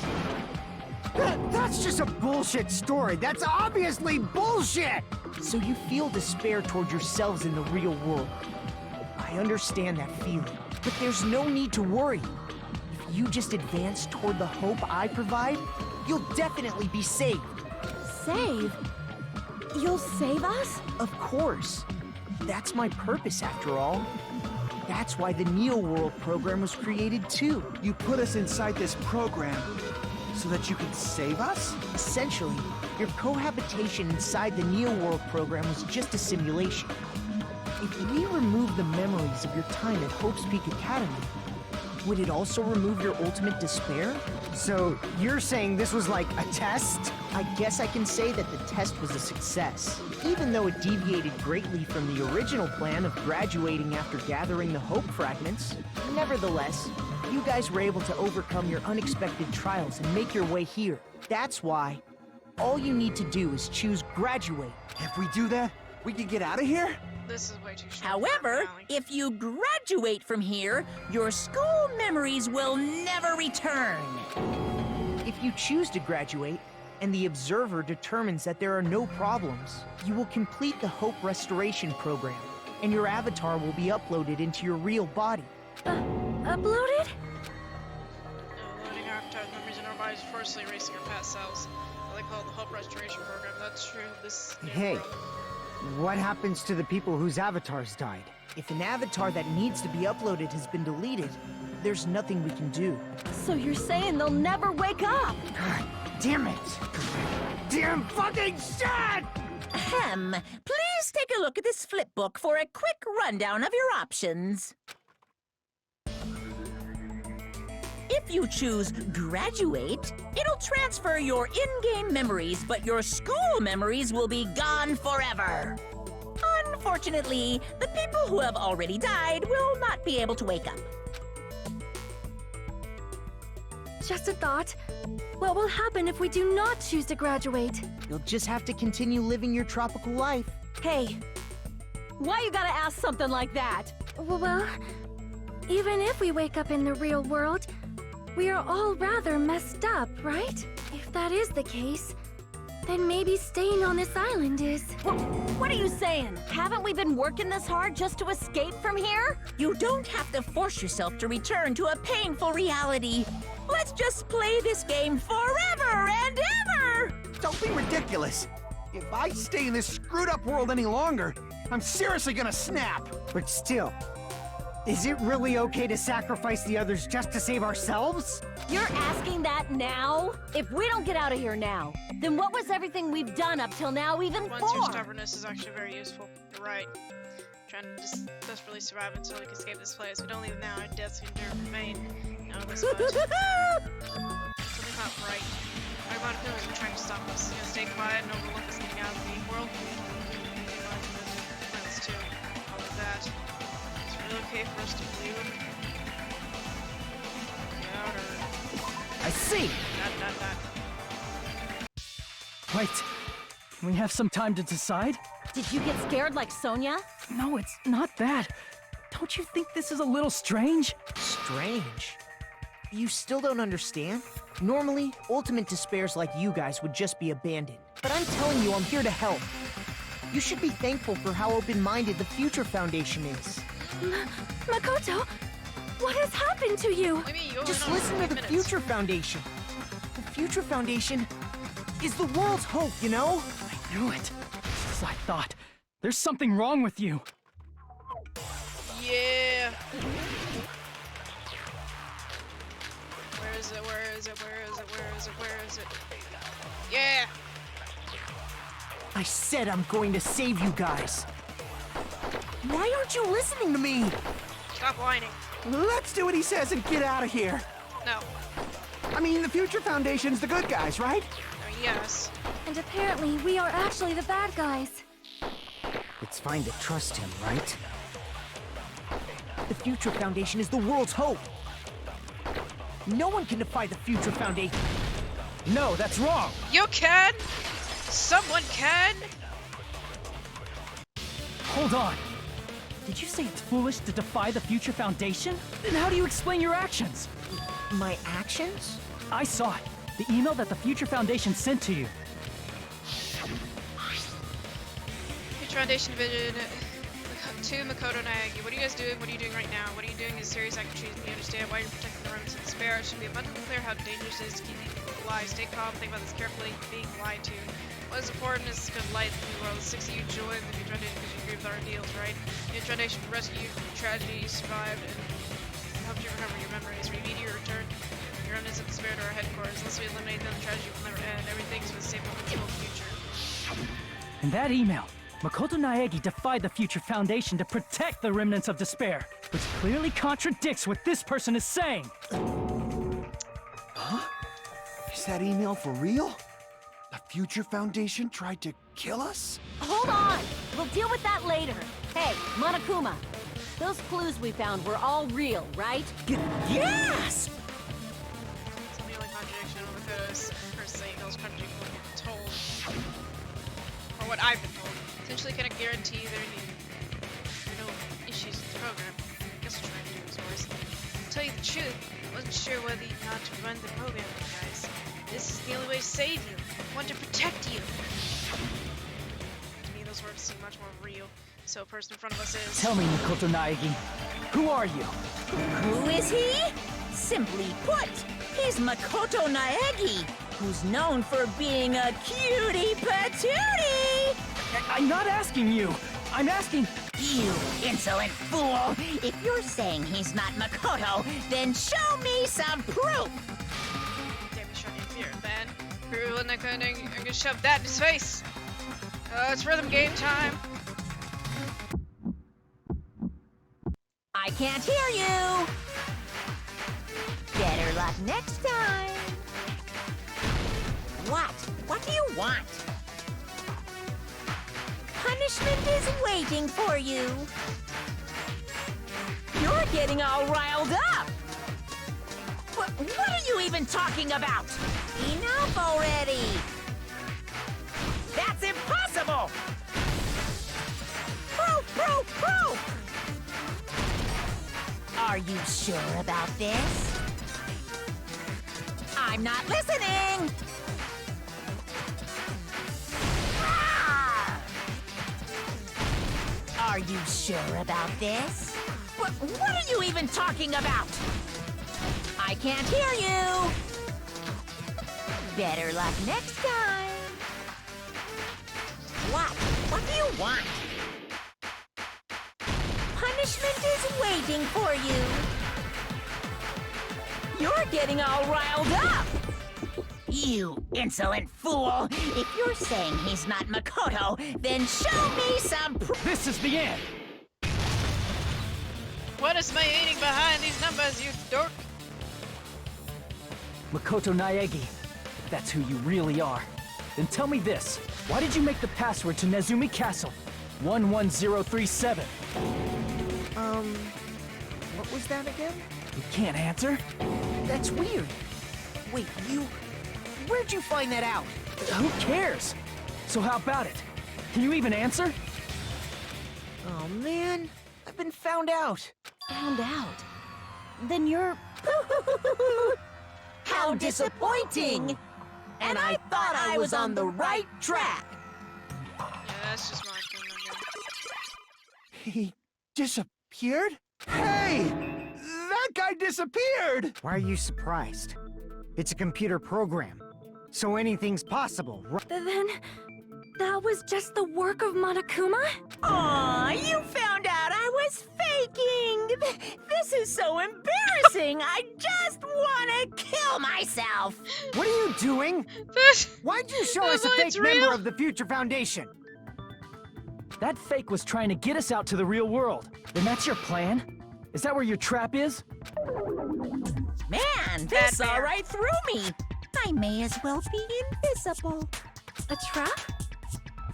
That's just a bullshit story. That's obviously bullshit! So you feel despair toward yourselves in the real world. I understand that feeling, but there's no need to worry. If you just advance toward the hope I provide, you'll definitely be saved. Save? You'll save us? Of course. That's my purpose, after all. That's why the Neo World program was created too. You put us inside this program so that you can save us? Essentially, your cohabitation inside the Neo World program was just a simulation. If we remove the memories of your time at Hope's Peak Academy, would it also remove your ultimate despair? So, you're saying this was like a test? I guess I can say that the test was a success, even though it deviated greatly from the original plan of graduating after gathering the Hope fragments. Nevertheless, you guys were able to overcome your unexpected trials and make your way here. That's why all you need to do is choose graduate. If we do that, we can get out of here? This is way too short. However, if you graduate from here, your school memories will never return. If you choose to graduate, and the observer determines that there are no problems, you will complete the Hope Restoration Program, and your avatar will be uploaded into your real body. Uploaded? Loading our avatar memories in our bodies, forcibly erasing our past selves. What they call the Hope Restoration Program. That's true. This Hey, what happens to the people whose avatars died? If an avatar that needs to be uploaded has been deleted, there's nothing we can do. So you're saying they'll never wake up? God damn it! Damn fucking shit! Ahem. Please take a look at this flipbook for a quick rundown of your options. If you choose graduate, it'll transfer your in-game memories, but your school memories will be gone forever. Unfortunately, the people who have already died will not be able to wake up. Just a thought. What will happen if we do not choose to graduate? You'll just have to continue living your tropical life. Hey, why you gotta ask something like that? Well, even if we wake up in the real world, we are all rather messed up, right? If that is the case, then maybe staying on this island is... What are you saying? Haven't we been working this hard just to escape from here? You don't have to force yourself to return to a painful reality. Let's just play this game forever and ever! Don't be ridiculous. If I stay in this screwed up world any longer, I'm seriously gonna snap. But still, is it really okay to sacrifice the others just to save ourselves? You're asking that now? If we don't get out of here now, then what was everything we've done up till now even Once your for? stubbornness is actually very useful. You're right. Trying to just desperately survive until we can escape this place. If we don't leave now, our deaths can remain. No, this much. Something's not right. Our amount of feelings are trying to stop us. You know, stay quiet and overlook us getting out of the world. Plans too. All of that. It's really okay for us to believe him. Get out or... I see! Not. Wait, can we have some time to decide? Did you get scared like Sonia? No, it's not that. Don't you think this is a little strange? Strange? You still don't understand? Normally, ultimate despairs like you guys would just be abandoned. But I'm telling you, I'm here to help. You should be thankful for how open-minded the Future Foundation is. Makoto, what has happened to you? What do you mean? You Just only know listen to 3 the minutes. Future Foundation. The Future Foundation is the world's hope, you know? I knew it. Just as I thought. There's something wrong with you. Yeah. Where is it? Where is it? Where is it? Where is it? Where is it? Yeah. I said I'm going to save you guys. Why aren't you listening to me? Stop whining. Let's do what he says and get out of here. No. I mean, the Future Foundation's the good guys, right? Yes. And apparently, we are actually the bad guys. It's fine to trust him, right? The Future Foundation is the world's hope. No one can defy the Future Foundation. No, that's wrong! You can! Someone can! Hold on. Did you say it's foolish to defy the Future Foundation? Then how do you explain your actions? My actions? I saw it. The email that the Future Foundation sent to you. Future Foundation Division to Makoto Naegi. What are you guys doing? What are you doing right now? What are you doing is serious act of treason. You understand why you're protecting the remnants of despair. It should be abundantly clear how dangerous it is to keep people alive. Stay calm, think about this carefully. Being lied to. What is important is good light in the world. 6 of you join the Future Foundation because you agree with our ideals, right? The Foundation rescued you from tragedy, survived, and helped you recover your memories. We immediately return your remnants of despair to our headquarters. Unless we eliminate them, the tragedy will never end. Everything's for the sake of a peaceful future. In that email, Makoto Naegi defied the Future Foundation to protect the remnants of despair, which clearly contradicts what this person is saying. Huh? Is that email for real? The Future Foundation tried to kill us? Hold on! We'll deal with that later. Hey, Monokuma, those clues we found were all real, right? Yes! So the only contradiction with this person saying those contradict what you're told. Or what I've been told. Essentially can I guarantee there are no issues with the program. I guess what I'm trying to do is always tell you the truth. I wasn't sure whether or not to run the program, guys. This is the only way to save you. I want to protect you. To me, those words seem much more real. So, the person in front of us is. Tell me, Makoto Naegi, who are you? Who is he? Simply put, he's Makoto Naegi, who's known for being a cutie patootie. I'm not asking you. I'm asking. You insolent fool! If you're saying he's not Makoto, then show me some proof! Damn, you showing fear. Then, I'm gonna shove that in his face. It's rhythm game time. I can't hear you! Better luck next time! What? What do you want? Punishment is waiting for you! You're getting all riled up! What are you even talking about? Enough already! That's impossible! Proof! Are you sure about this? I'm not listening! Ah! Are you sure about this? What are you even talking about? I can't hear you! Better luck next time! What? What do you want? Punishment is waiting for you! You're getting all riled up! You insolent fool! If you're saying he's not Makoto, then show me some proof! This is the end! What is my meaning behind these numbers, you dork? Makoto Naegi, if that's who you really are, then tell me this. Why did you make the password to Nezumi Castle? 11037. What was that again? You can't answer? That's weird. Wait, where'd you find that out? Who cares? So how about it? Can you even answer? Oh man, I've been found out. Found out? Then you're... How disappointing! And I thought I was on the right track! Yeah, that's just my opinion. He disappeared? Hey! That guy disappeared! Why are you surprised? It's a computer program, so anything's possible, right? Then... that was just the work of Monokuma? Aw, you found out I was faking! This is so embarrassing! I just want to kill myself! What are you doing? Why'd you show us a fake member of the Future Foundation? That fake was trying to get us out to the real world. Then that's your plan? Is that where your trap is? Man, this saw right through me! I may as well be invisible. A trap?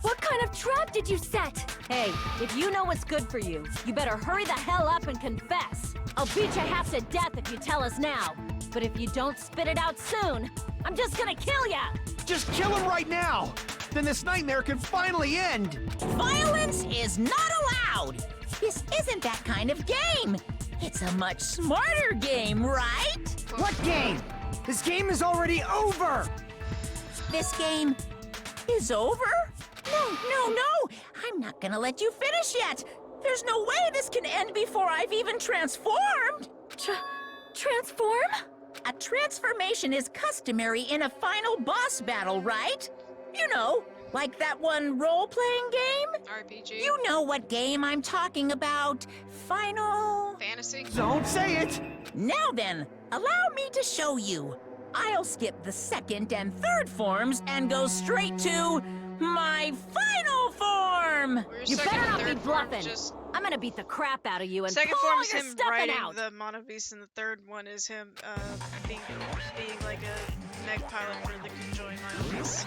What kind of trap did you set? Hey, if you know what's good for you, you better hurry the hell up and confess. I'll beat you half to death if you tell us now. But if you don't spit it out soon, I'm just gonna kill ya! Just kill him right now! Then this nightmare can finally end! Violence is not allowed! This isn't that kind of game! It's a much smarter game, right? What game? This game is already over! This game is over? No! I'm not gonna let you finish yet! There's no way this can end before I've even transformed! Transform? A transformation is customary in a final boss battle, right? You know, Like that one role-playing game? RPG. You know what game I'm talking about. Final Fantasy. Don't say it! Now then, allow me to show you. I'll skip the second and third forms and go straight to my final form! Well, your You second better and not be third form bluffing. Just I'm gonna beat the crap out of you and second pull form all is your him stuffing riding out. the Mono Beast, and the third one is him being like a mech pilot for the conjoined Mono Beast.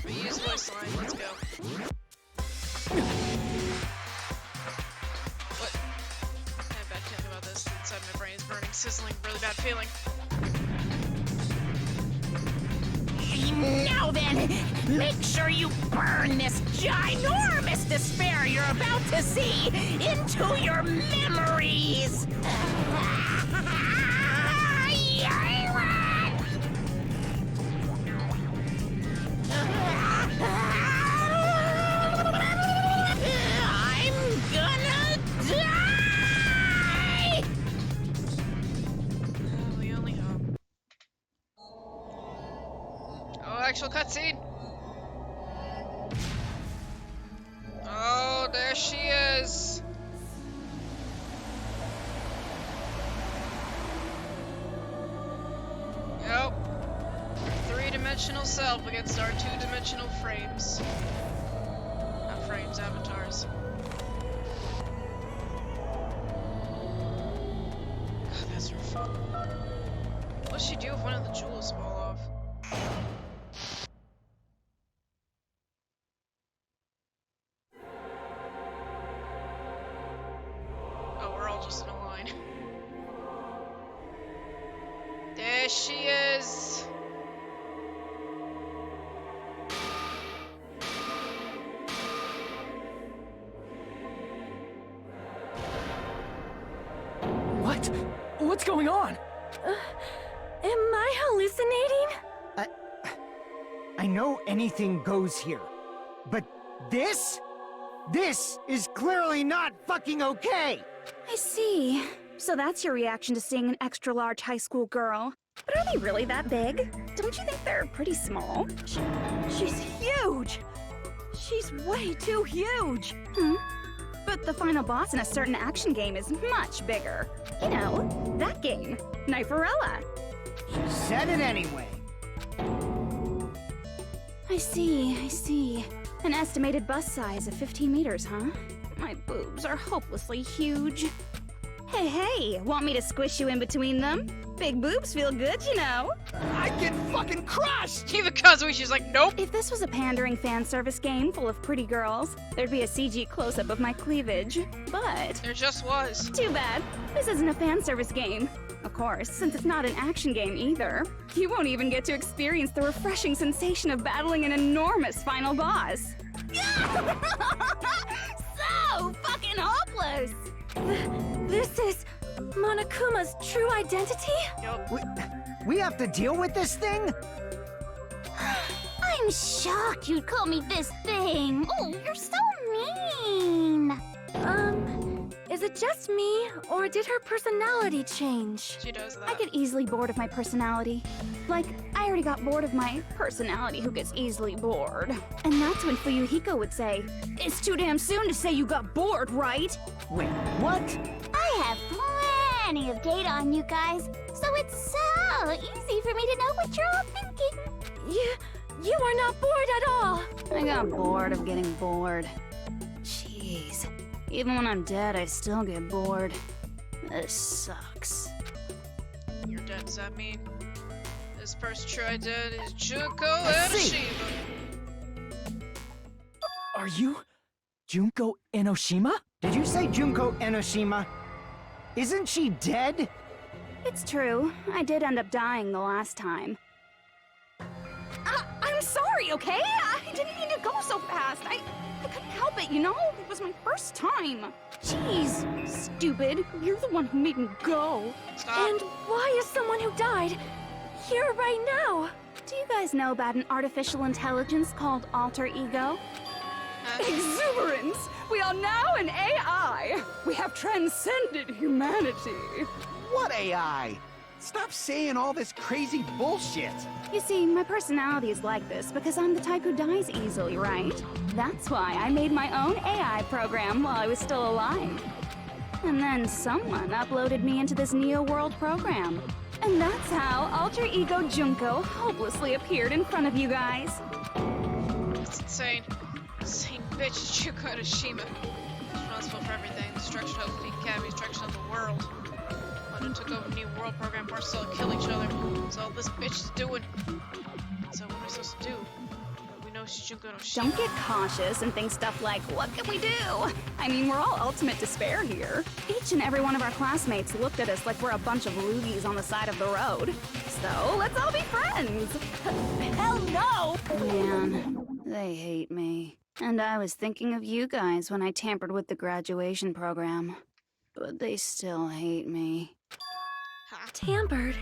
We use voice line. Let's go. What? I have a bad feeling about this. Inside my brain is burning, sizzling, really bad feeling. Now then, make sure you burn this ginormous despair you're about to see into your memories! I'm gonna die! Oh, we only hope. Oh, actual cutscene. Oh, there she is. Yep. Three-dimensional self against our two-dimensional frames. Not frames, avatars. God, that's her phone. What'd she do if one of the jewels fall off? Oh, we're all just in a line. There she is. What? What's going on? Am I hallucinating? I know anything goes here, but this is clearly not fucking okay! I see. So that's your reaction to seeing an extra-large high school girl. But are they really that big? Don't you think they're pretty small? She's huge! She's way too huge! But the final boss in a certain action game is much bigger. You know, that game, Kniferella. She said it anyway. I see. An estimated bust size of 15 meters, huh? My boobs are hopelessly huge. Hey, want me to squish you in between them? Big boobs feel good, you know. I'd get fucking crushed! Even Kazuishi's like, nope. If this was a pandering fan service game full of pretty girls, there'd be a CG close-up of my cleavage. But There just was. too bad. This isn't a fan service game. Of course, since it's not an action game either. You won't even get to experience the refreshing sensation of battling an enormous final boss. So fucking hopeless! This is Monokuma's true identity? We have to deal with this thing? I'm shocked you'd call me this thing. Oh, you're so mean. Is it just me, or did her personality change? She does that. I get easily bored of my personality. Like, I already got bored of my personality who gets easily bored. And that's when Fuyuhiko would say, "It's too damn soon to say you got bored, right?" Wait, what? I have plenty of data on you guys, so it's so easy for me to know what you're all thinking. You are not bored at all. I got bored of getting bored. Jeez. Even when I'm dead, I still get bored. This sucks. You're dead, does that mean? This person tried dead is Junko Enoshima. Are you Junko Enoshima? Did you say Junko Enoshima? Isn't she dead? It's true. I did end up dying the last time. I'm sorry, okay? I didn't mean to go so fast. I couldn't help it, you know? It was my first time. Jeez, stupid. You're the one who made me go. Stop. And why is someone who died here right now? Do you guys know about an artificial intelligence called Alter Ego? Exuberance! We are now an AI! We have transcended humanity! What AI? Stop saying all this crazy bullshit. You see, my personality is like this because I'm the type who dies easily, right? That's why I made my own AI program while I was still alive. And then someone uploaded me into this Neo World program. And that's how Alter Ego Junko hopelessly appeared in front of you guys. That's insane. Insane bitch Junko Enoshima. Responsible for everything. Destruction of Peak Academy, destruction of the world. When it took over the New World program, we're still kill each other. That's all this bitch is doing. So what am I supposed to do? We know she's Junko Enoshima. Don't get cautious and think stuff like, what can we do? I mean, we're all ultimate despair here. Each and every one of our classmates looked at us like we're a bunch of loogies on the side of the road. So let's all be friends. Hell no! Man, they hate me. And I was thinking of you guys when I tampered with the graduation program. But they still hate me. Tampered?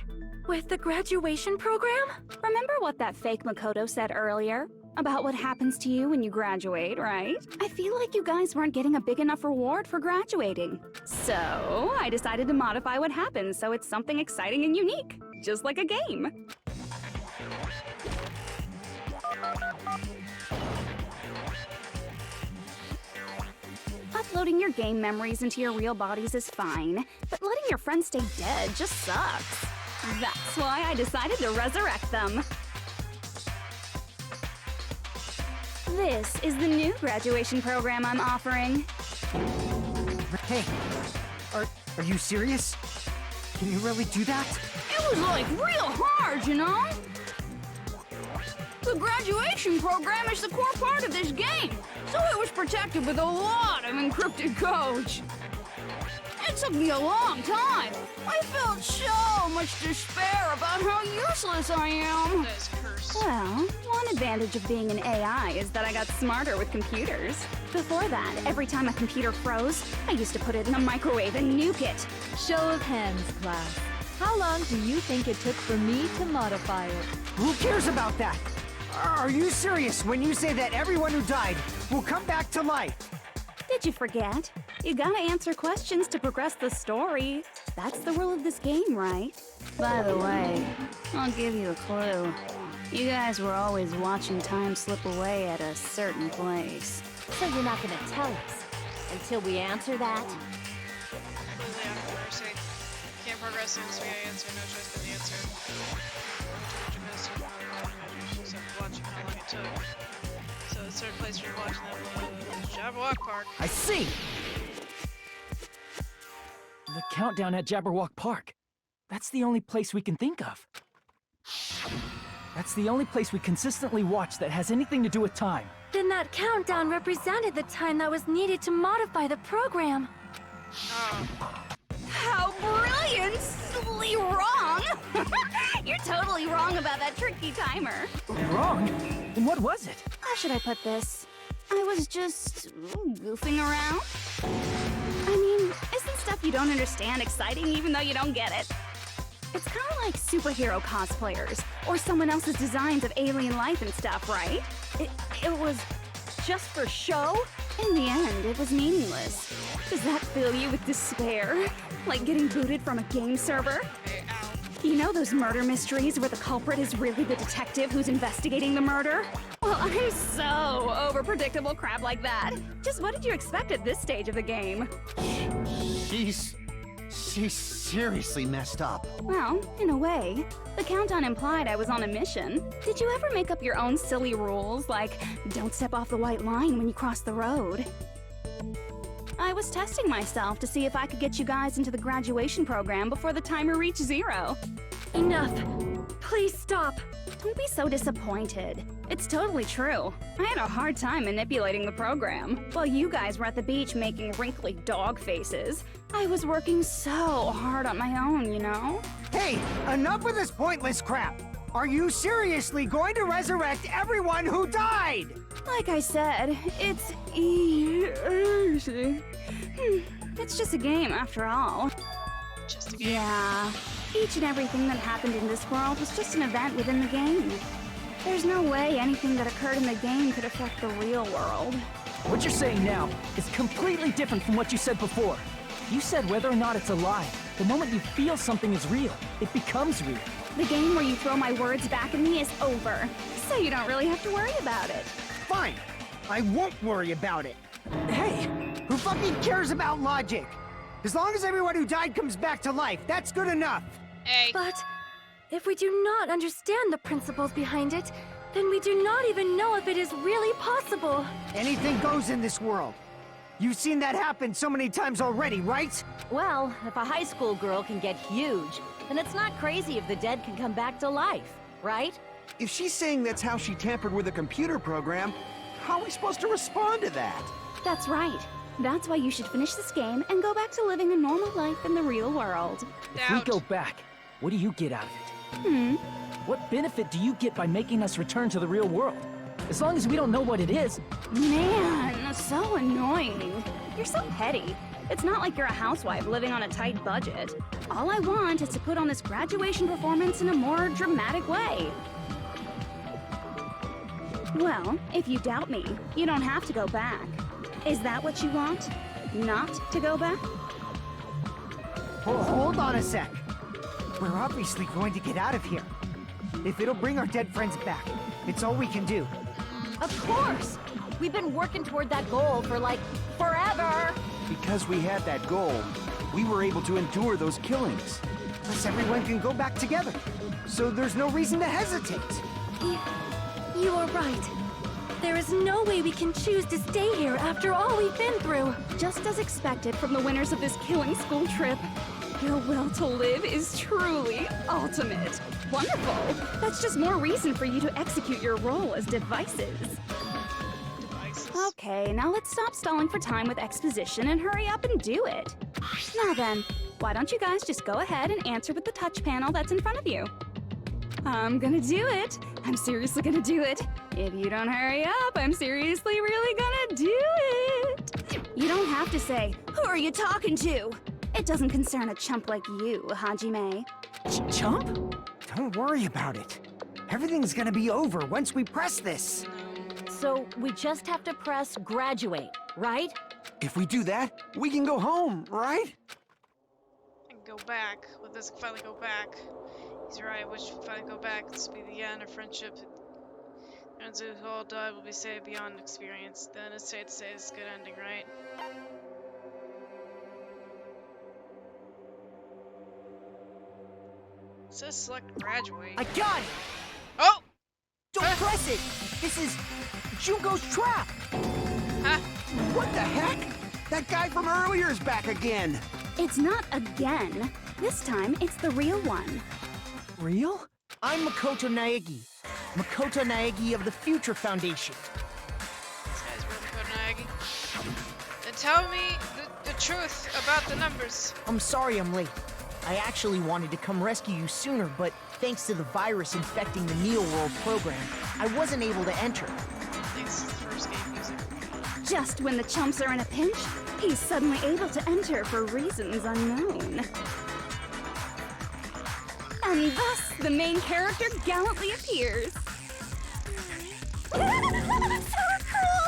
With the graduation program? Remember what that fake Makoto said earlier? About what happens to you when you graduate, right? I feel like you guys weren't getting a big enough reward for graduating. So, I decided to modify what happens so it's something exciting and unique. Just like a game. Uploading your game memories into your real bodies is fine, but letting your friends stay dead just sucks. That's why I decided to resurrect them. This is the new graduation program I'm offering. Hey, are you serious? Can you really do that? It was like real hard, you know? The graduation program is the core part of this game, so it was protected with a lot of encrypted codes. It took me a long time. I felt so much despair about how useless I am. That is cursed. Well, one advantage of being an AI is that I got smarter with computers. Before that, every time a computer froze, I used to put it in a microwave and nuke it. Show of hands, class. How long do you think it took for me to modify it? Who cares about that? Are you serious when you say that everyone who died will come back to life? Did you forget? You gotta answer questions to progress the story. That's the rule of this game, right? By the way, I'll give you a clue. You guys were always watching time slip away at a certain place. So you're not gonna tell us until we answer that? Completely out of mercy. Can't progress until we answer. No choice but the answer. Watching how long it took. So a certain place where you're watching that was Jabberwock Park. I see! The countdown at Jabberwock Park. That's the only place we can think of. That's the only place we consistently watch that has anything to do with time. Then that countdown represented the time that was needed to modify the program. How brilliantly wrong! You're totally wrong about that tricky timer. Wrong? Then what was it? How should I put this? I was just goofing around. I mean, isn't stuff you don't understand exciting even though you don't get it? It's kind of like superhero cosplayers or someone else's designs of alien life and stuff, right? It was just for show? In the end, it was meaningless. Does that fill you with despair? Like getting booted from a game server? You know those murder mysteries where the culprit is really the detective who's investigating the murder? Well, I'm so over predictable crap like that. Just what did you expect at this stage of the game? She's seriously messed up. Well, in a way. The countdown implied I was on a mission. Did you ever make up your own silly rules, like don't step off the white line when you cross the road? I was testing myself to see if I could get you guys into the graduation program before the timer reached 0. Enough. Please stop. Don't be so disappointed. It's totally true. I had a hard time manipulating the program. While you guys were at the beach making wrinkly dog faces, I was working so hard on my own, you know? Hey, enough with this pointless crap! Are you seriously going to resurrect everyone who died? Like I said, it's easy. It's just a game after all. Just a game. Yeah. Each and everything that happened in this world was just an event within the game. There's no way anything that occurred in the game could affect the real world. What you're saying now is completely different from what you said before. You said whether or not it's alive. The moment you feel something is real, it becomes real. The game where you throw my words back at me is over, so you don't really have to worry about it. Fine. I won't worry about it. Hey, who fucking cares about logic? As long as everyone who died comes back to life, that's good enough. Hey. But if we do not understand the principles behind it, then we do not even know if it is really possible. Anything goes in this world. You've seen that happen so many times already, right? Well, if a high school girl can get huge, then it's not crazy if the dead can come back to life, right? If she's saying that's how she tampered with a computer program, how are we supposed to respond to that? That's right. That's why you should finish this game and go back to living a normal life in the real world. If we go back, what do you get out of it? What benefit do you get by making us return to the real world? As long as we don't know what it is. Man, so annoying. You're so petty. It's not like you're a housewife living on a tight budget. All I want is to put on this graduation performance in a more dramatic way. Well, if you doubt me, you don't have to go back. Is that what you want? Not to go back? Hold on a sec. We're obviously going to get out of here. If it'll bring our dead friends back, it's all we can do. Of course! We've been working toward that goal for, like, forever! Because we had that goal, we were able to endure those killings. Plus everyone can go back together. So there's no reason to hesitate. You are right. There is no way we can choose to stay here after all we've been through. Just as expected from the winners of this killing school trip. Your will to live is truly ultimate. Wonderful. That's just more reason for you to execute your role as devices. Okay, now let's stop stalling for time with exposition and hurry up and do it. Now then, why don't you guys just go ahead and answer with the touch panel that's in front of you? I'm gonna do it. I'm seriously gonna do it. If you don't hurry up, I'm seriously really gonna do it. You don't have to say, who are you talking to? It doesn't concern a chump like you, Hajime. Chump? Don't worry about it. Everything's gonna be over once we press this. So we just have to press graduate, right? If we do that, we can go home, right? And go back. With us, finally go back. He's right. I wish we'd finally go back. This will be the end of friendship. The ones who all died will be saved beyond experience. Then it's safe to say it's a good ending, right? It says select graduate. I got it! Oh! Don't press it! This is Junko's trap! Huh? What the heck? That guy from earlier is back again! It's not again. This time, it's the real one. Real? I'm Makoto Naegi. Makoto Naegi of the Future Foundation. This guy's real Makoto Naegi. Then tell me the truth about the numbers. I'm sorry I'm late. I actually wanted to come rescue you sooner, but thanks to the virus infecting the Neo World program, I wasn't able to enter. Thanks to the first game music. Just when the chumps are in a pinch, he's suddenly able to enter for reasons unknown. And thus, the main character gallantly appears. So cruel!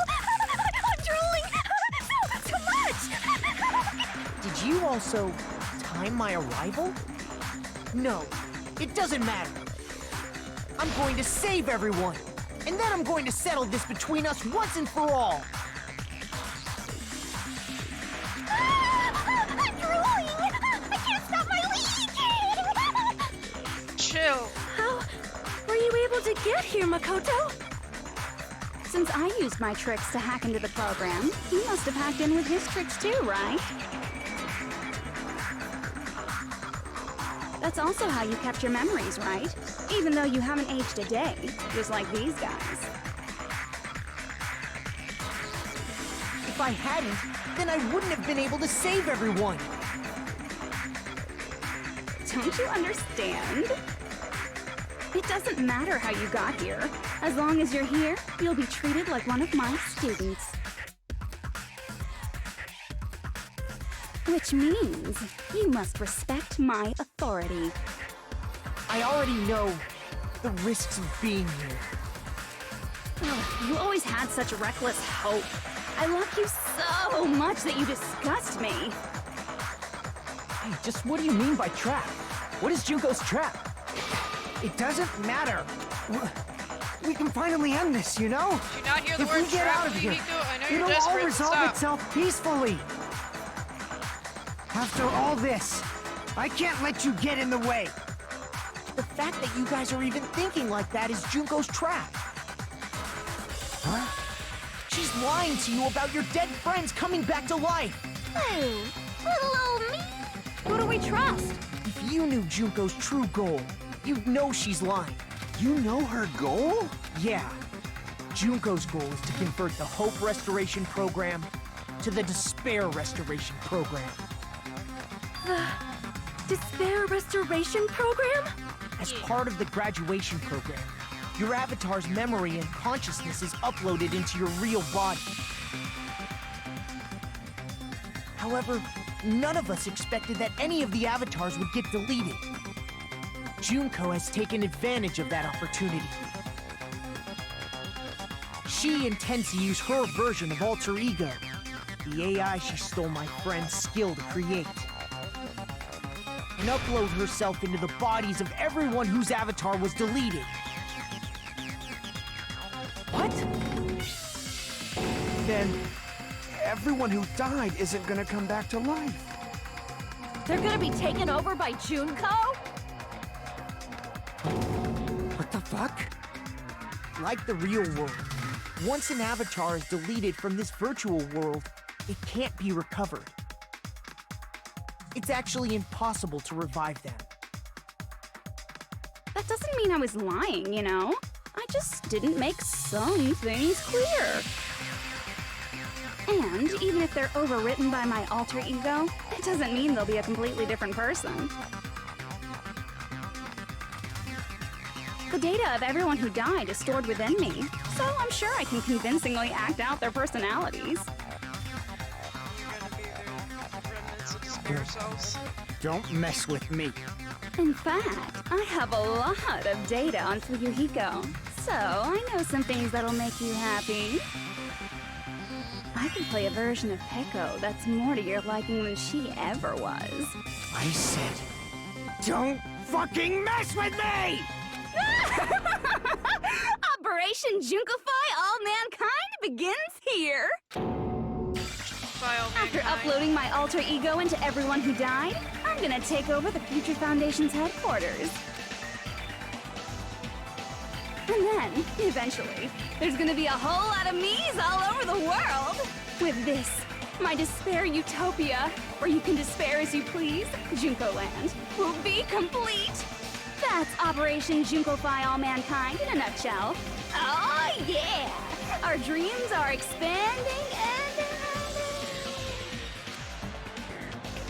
I'm drooling! So much! Did you also time my arrival? No, it doesn't matter. I'm going to save everyone, and then I'm going to settle this between us once and for all. I'm drooling! I can't stop my leaking! Chill. How were you able to get here, Makoto? Since I used my tricks to hack into the program, he must have hacked in with his tricks too, right? That's also how you kept your memories, right? Even though you haven't aged a day, just like these guys. If I hadn't, then I wouldn't have been able to save everyone. Don't you understand? It doesn't matter how you got here. As long as you're here, you'll be treated like one of my students. Which means you must respect my authority. I already know the risks of being here. Ugh, you always had such reckless hope. I love you so much that you disgust me. Hey, just what do you mean by trap? What is Junko's trap? It doesn't matter. We can finally end this, you know? Do you not hear the If word we get trap, out of here, Yukiko? I know you're it'll all desperate. resolve Stop. itself peacefully. After all this, I can't let you get in the way. The fact that you guys are even thinking like that is Junko's trap. Huh? She's lying to you about your dead friends coming back to life. Oh, little old me. Who do we trust? If you knew Junko's true goal, you'd know she's lying. You know her goal? Yeah. Junko's goal is to convert the Hope Restoration Program to the Despair Restoration Program. The Despair Restoration Program? As part of the graduation program, your avatar's memory and consciousness is uploaded into your real body. However, none of us expected that any of the avatars would get deleted. Junko has taken advantage of that opportunity. She intends to use her version of Alter Ego, the AI she stole my friend's skill to create, and upload herself into the bodies of everyone whose avatar was deleted. What? Then everyone who died isn't gonna come back to life. They're gonna be taken over by Junko? What the fuck? Like the real world, once an avatar is deleted from this virtual world, it can't be recovered. It's actually impossible to revive them. That doesn't mean I was lying, you know? I just didn't make some things clear. And even if they're overwritten by my alter ego, it doesn't mean they'll be a completely different person. The data of everyone who died is stored within me, so I'm sure I can convincingly act out their personalities. You're gonna be the remnants of despair selves. Don't mess with me. In fact, I have a lot of data on Fuyuhiko, so I know some things that'll make you happy. I can play a version of Peko that's more to your liking than she ever was. I said, don't fucking mess with me! Operation Junkify All Mankind begins here! File After mankind. uploading my alter ego into everyone who died, I'm gonna take over the Future Foundation's headquarters. And then, eventually, there's gonna be a whole lot of me's all over the world! With this, my despair utopia, where you can despair as you please, Junko Land, will be complete! That's Operation Junkify All Mankind in a nutshell. Oh yeah! Our dreams are expanding and...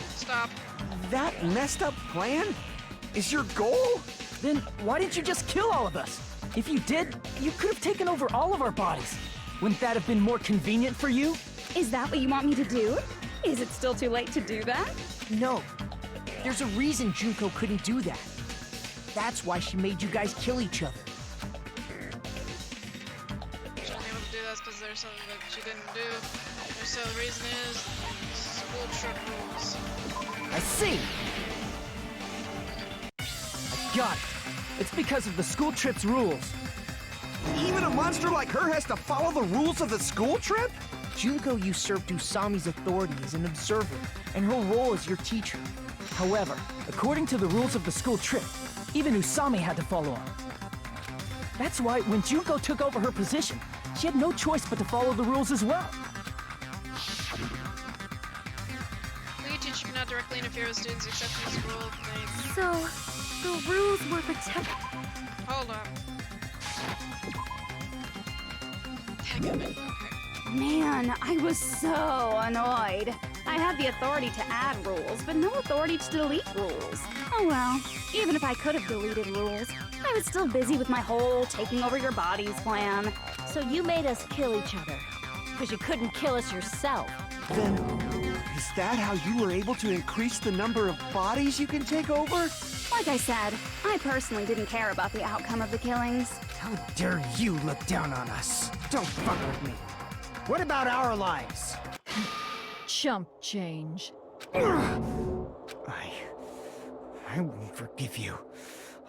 Stop. That messed up plan is your goal? Then why didn't you just kill all of us? If you did, you could have taken over all of our bodies. Wouldn't that have been more convenient for you? Is that what you want me to do? Is it still too late to do that? No. There's a reason Junko couldn't do that. That's why she made you guys kill each other. She wasn't able to do that because there's something that she didn't do. So the reason is school trip rules. I see! I got it. It's because of the school trip's rules. Even a monster like her has to follow the rules of the school trip? Junko usurped Usami's authority as an observer, and her role as your teacher. However, according to the rules of the school trip, even Usami had to follow them. That's why when Junko took over her position, she had no choice but to follow the rules as well. Lead teacher cannot directly interfere with students except in this rule. Thanks. So, the rules were protected. Hold on. Heck of it. Okay. Man, I was so annoyed. I had the authority to add rules, but no authority to delete rules. Oh well, even if I could have deleted rules, I was still busy with my whole taking over your bodies plan. So you made us kill each other. Because you couldn't kill us yourself. Then, is that how you were able to increase the number of bodies you can take over? Like I said, I personally didn't care about the outcome of the killings. How dare you look down on us? Don't fuck with me. What about our lives? Chump change. I won't forgive you.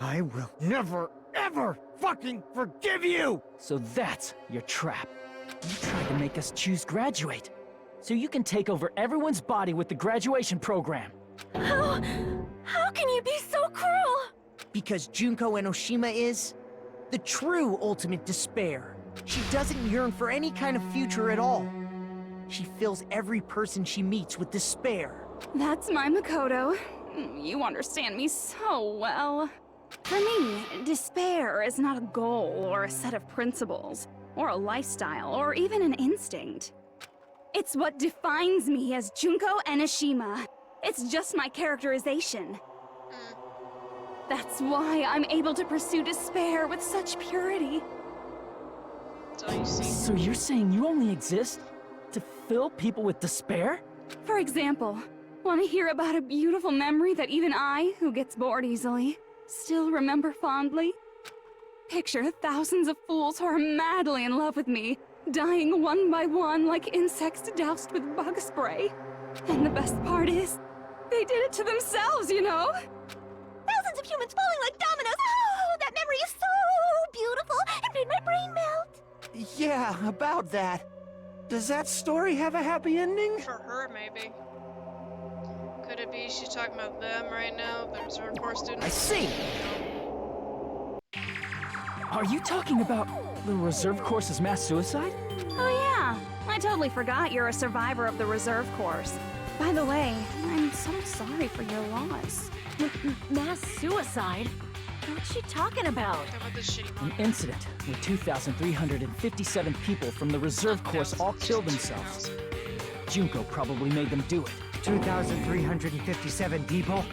I will never, ever fucking forgive you! So that's your trap. You tried to make us choose graduate, so you can take over everyone's body with the graduation program. How can you be so cruel? Because Junko Enoshima is the true ultimate despair. She doesn't yearn for any kind of future at all. She fills every person she meets with despair. That's my Makoto. You understand me so well. For me, despair is not a goal or a set of principles, or a lifestyle, or even an instinct. It's what defines me as Junko Enoshima. It's just my characterization. That's why I'm able to pursue despair with such purity. So you're saying you only exist to fill people with despair? For example, want to hear about a beautiful memory that even I, who gets bored easily, still remember fondly? Picture thousands of fools who are madly in love with me, dying one by one like insects doused with bug spray. And the best part is, they did it to themselves, you know? Thousands of humans falling like dominoes. Oh, that memory is so beautiful. It made my brain melt. Yeah, about that. Does that story have a happy ending? For her, maybe. Could it be she's talking about them right now, the reserve corps students? I see! Are you talking about the reserve course's mass suicide? Oh yeah, I totally forgot you're a survivor of the reserve course. By the way, I'm so sorry for your loss. Mass suicide? What's she talking about? An incident where 2,357 people from the reserve course all killed themselves. Junko probably made them do it. 2,357 people?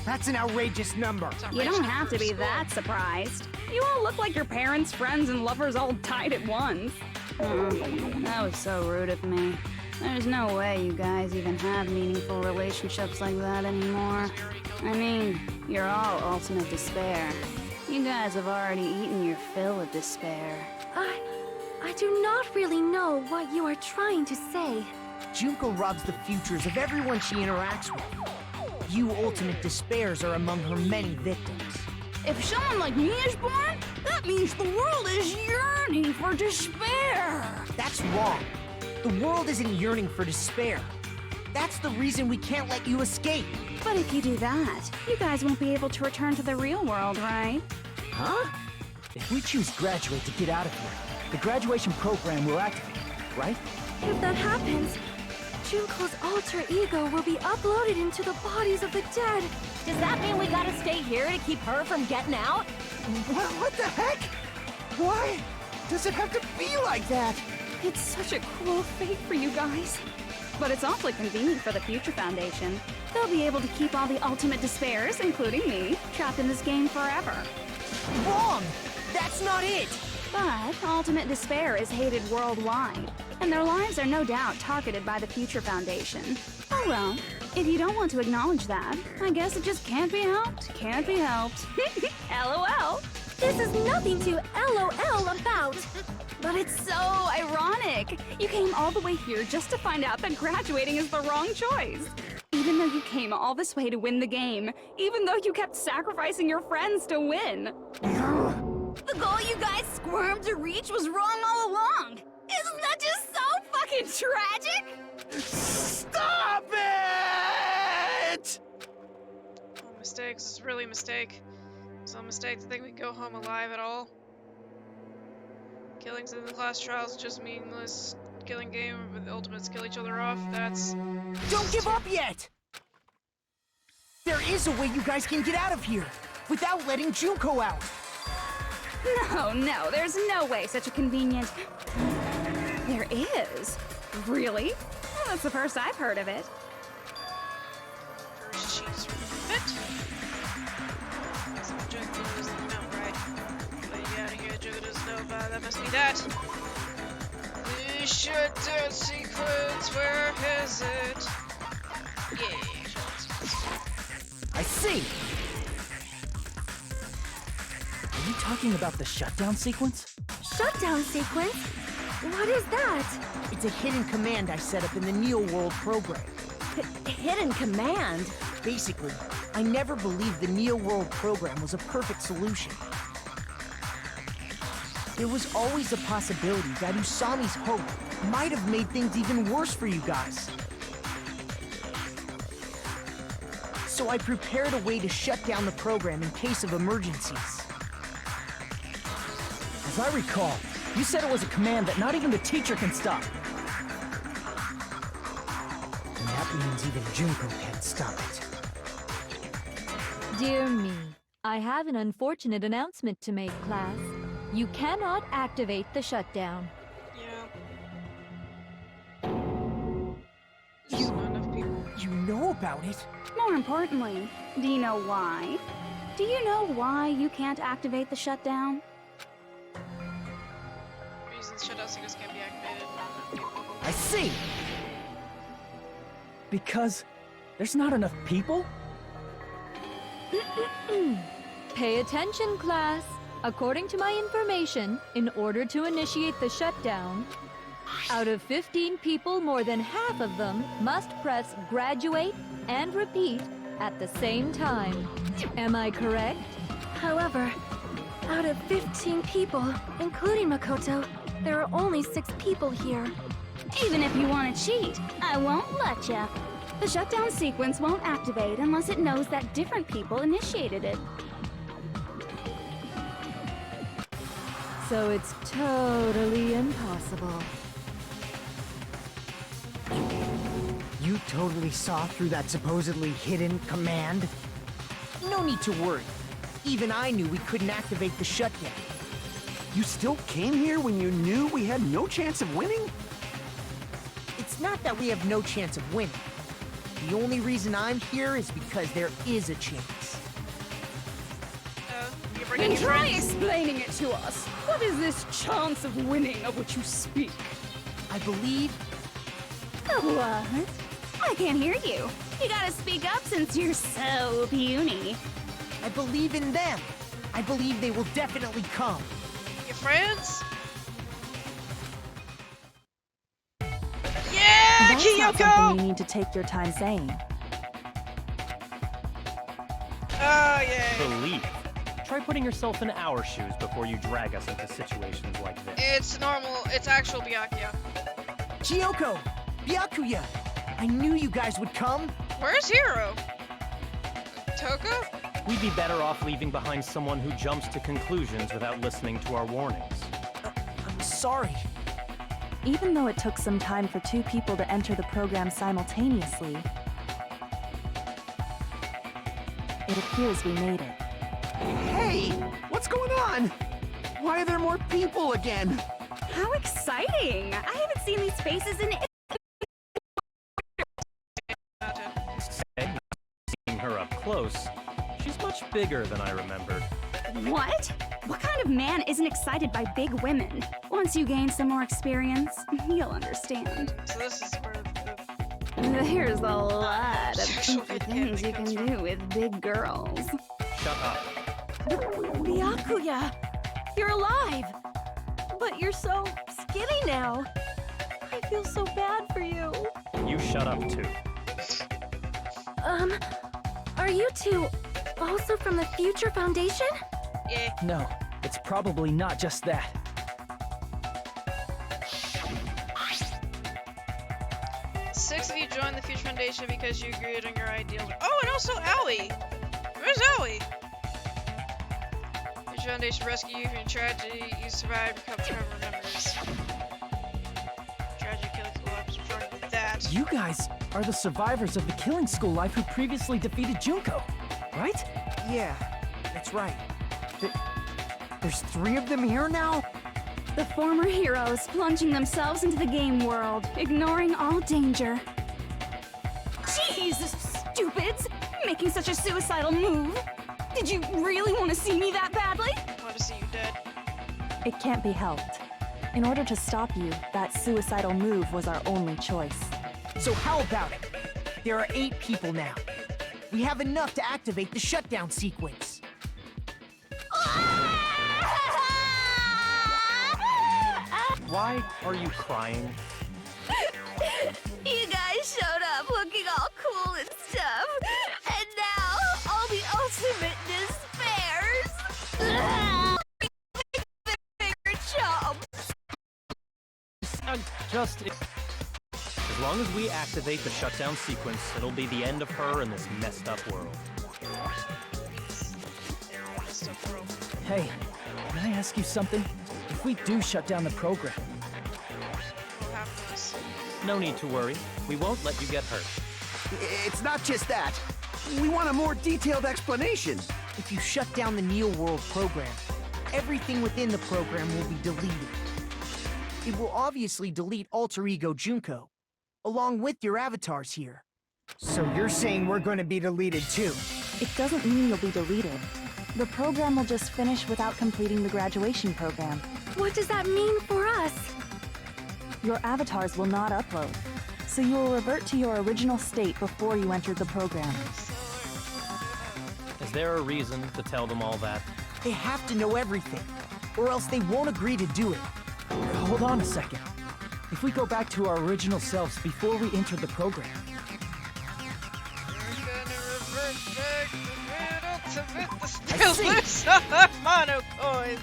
That's an outrageous number. You don't have to be that surprised. You all look like your parents, friends, and lovers all died at once. That was so rude of me. There's no way you guys even have meaningful relationships like that anymore. I mean, you're all ultimate despair. You guys have already eaten your fill of despair. I do not really know what you are trying to say. Junko robs the futures of everyone she interacts with. You ultimate despairs are among her many victims. If someone like me is born, that means the world is yearning for despair. That's wrong. The world isn't yearning for despair. That's the reason we can't let you escape. But if you do that, you guys won't be able to return to the real world, right? Huh? If we choose graduate to get out of here, the graduation program will activate, right? If that happens, Junko's alter ego will be uploaded into the bodies of the dead. Does that mean we gotta stay here to keep her from getting out? What the heck? Why does it have to be like that? It's such a cruel fate for you guys. But it's awfully convenient for the Future Foundation. They'll be able to keep all the ultimate despairs, including me, trapped in this game forever. Wrong! That's not it! But ultimate despair is hated worldwide, and their lives are no doubt targeted by the Future Foundation. Oh well, if you don't want to acknowledge that, I guess it just can't be helped. Can't be helped. LOL. This is nothing to LOL about. But it's so ironic. You came all the way here just to find out that graduating is the wrong choice. Even though you came all this way to win the game, even though you kept sacrificing your friends to win. The goal you guys squirmed to reach was wrong all along. Isn't that just so fucking tragic? Stop it! Oh, mistakes. It's really a mistake. It's a mistake to think we go home alive at all. Killings in the class trials is just meaningless. Killing game where the ultimates kill each other off, that's... Don't give up yet! There is a way you guys can get out of here, without letting Junko out. No, there's no way such a convenient... There is? Really? Well, that's the first I've heard of it. First she's fit. Some Junko doesn't know, right? But you gotta hear Junko doesn't know about that must be that. The shutdown sequence, where is it? Yeah, shutdown sequence. I see! Are you talking about the shutdown sequence? Shutdown sequence? What is that? It's a hidden command I set up in the Neo World program. Hidden command? Basically, I never believed the Neo World program was a perfect solution. There was always a possibility that Usami's hope might have made things even worse for you guys. So I prepared a way to shut down the program in case of emergencies. As I recall, you said it was a command that not even the teacher can stop. And that means even Junko can't stop it. Dear me, I have an unfortunate announcement to make, class. You cannot activate the shutdown. Yeah. There's not enough people. You know about it? More importantly, do you know why? Do you know why you can't activate the shutdown? Reasons shutdown signals can't be activated. Not enough people. I see! Because there's not enough people? Pay attention, class. According to my information, in order to initiate the shutdown, out of 15 people, more than half of them must press graduate and repeat at the same time. Am I correct? However, out of 15 people, including Makoto, there are only 6 people here. Even if you want to cheat, I won't let ya. The shutdown sequence won't activate unless it knows that different people initiated it. So it's totally impossible. You totally saw through that supposedly hidden command? No need to worry. Even I knew we couldn't activate the shutdown. You still came here when you knew we had no chance of winning? It's not that we have no chance of winning. The only reason I'm here is because there is a chance. You bringing Then your try friends? explaining it to us. What is this chance of winning of which you speak? I believe... What? I can't hear you. You gotta speak up since you're so puny. I believe in them. I believe they will definitely come. Your friends? Yeah, That's not something Kyoko! you need to take your time saying. Oh, yay. Believe. Try putting yourself in our shoes before you drag us into situations like this. It's normal. It's actual Byakuya. Kyoko! Byakuya! I knew you guys would come! Where's Hiro? Toko? We'd be better off leaving behind someone who jumps to conclusions without listening to our warnings. I'm sorry. Even though it took some time for 2 people to enter the program simultaneously, it appears we made it. Hey! What's going on? Why are there more people again? How exciting! I haven't seen these faces in... Seeing her up close, she's much bigger than I remembered. What? What kind of man isn't excited by big women? Once you gain some more experience, you'll understand. So this is where There's a lot of Sexual kinky things you can do with big girls. Shut up. Byakuya! You're alive! But you're so skinny now. I feel so bad for you. You shut up too. Are you two also from the Future Foundation? Yeah. No, it's probably not just that. Six of you joined the Future Foundation because you agreed on your ideals. Oh, and also Aoi! Where's Aoi? Future Foundation rescue you from tragedy. You survived, recover memories. Tragedy killing school life is referring to that. You guys are the survivors of the Killing School Life who previously defeated Junko, right? Yeah, that's right. There's 3 of them here now? The former heroes plunging themselves into the game world, ignoring all danger. Jeez, stupids! Making such a suicidal move! Did you really want to see me that badly? I want to see you dead. It can't be helped. In order to stop you, that suicidal move was our only choice. So how about it? There are 8 people now. We have enough to activate the shutdown sequence. Why are you crying? You guys showed up looking all Just... As long as we activate the shutdown sequence, it'll be the end of her in this messed up world. Hey, can I ask you something? If we do shut down the program... No need to worry. We won't let you get hurt. It's not just that. We want a more detailed explanation. If you shut down the Neo World program, everything within the program will be deleted. It will obviously delete Alter Ego Junko, along with your avatars here. So you're saying we're going to be deleted too? It doesn't mean you'll be deleted. The program will just finish without completing the graduation program. What does that mean for us? Your avatars will not upload, so you will revert to your original state before you entered the program. Is there a reason to tell them all that? They have to know everything, or else they won't agree to do it. Hold on a second. If we go back to our original selves before we entered the program... Mono coins.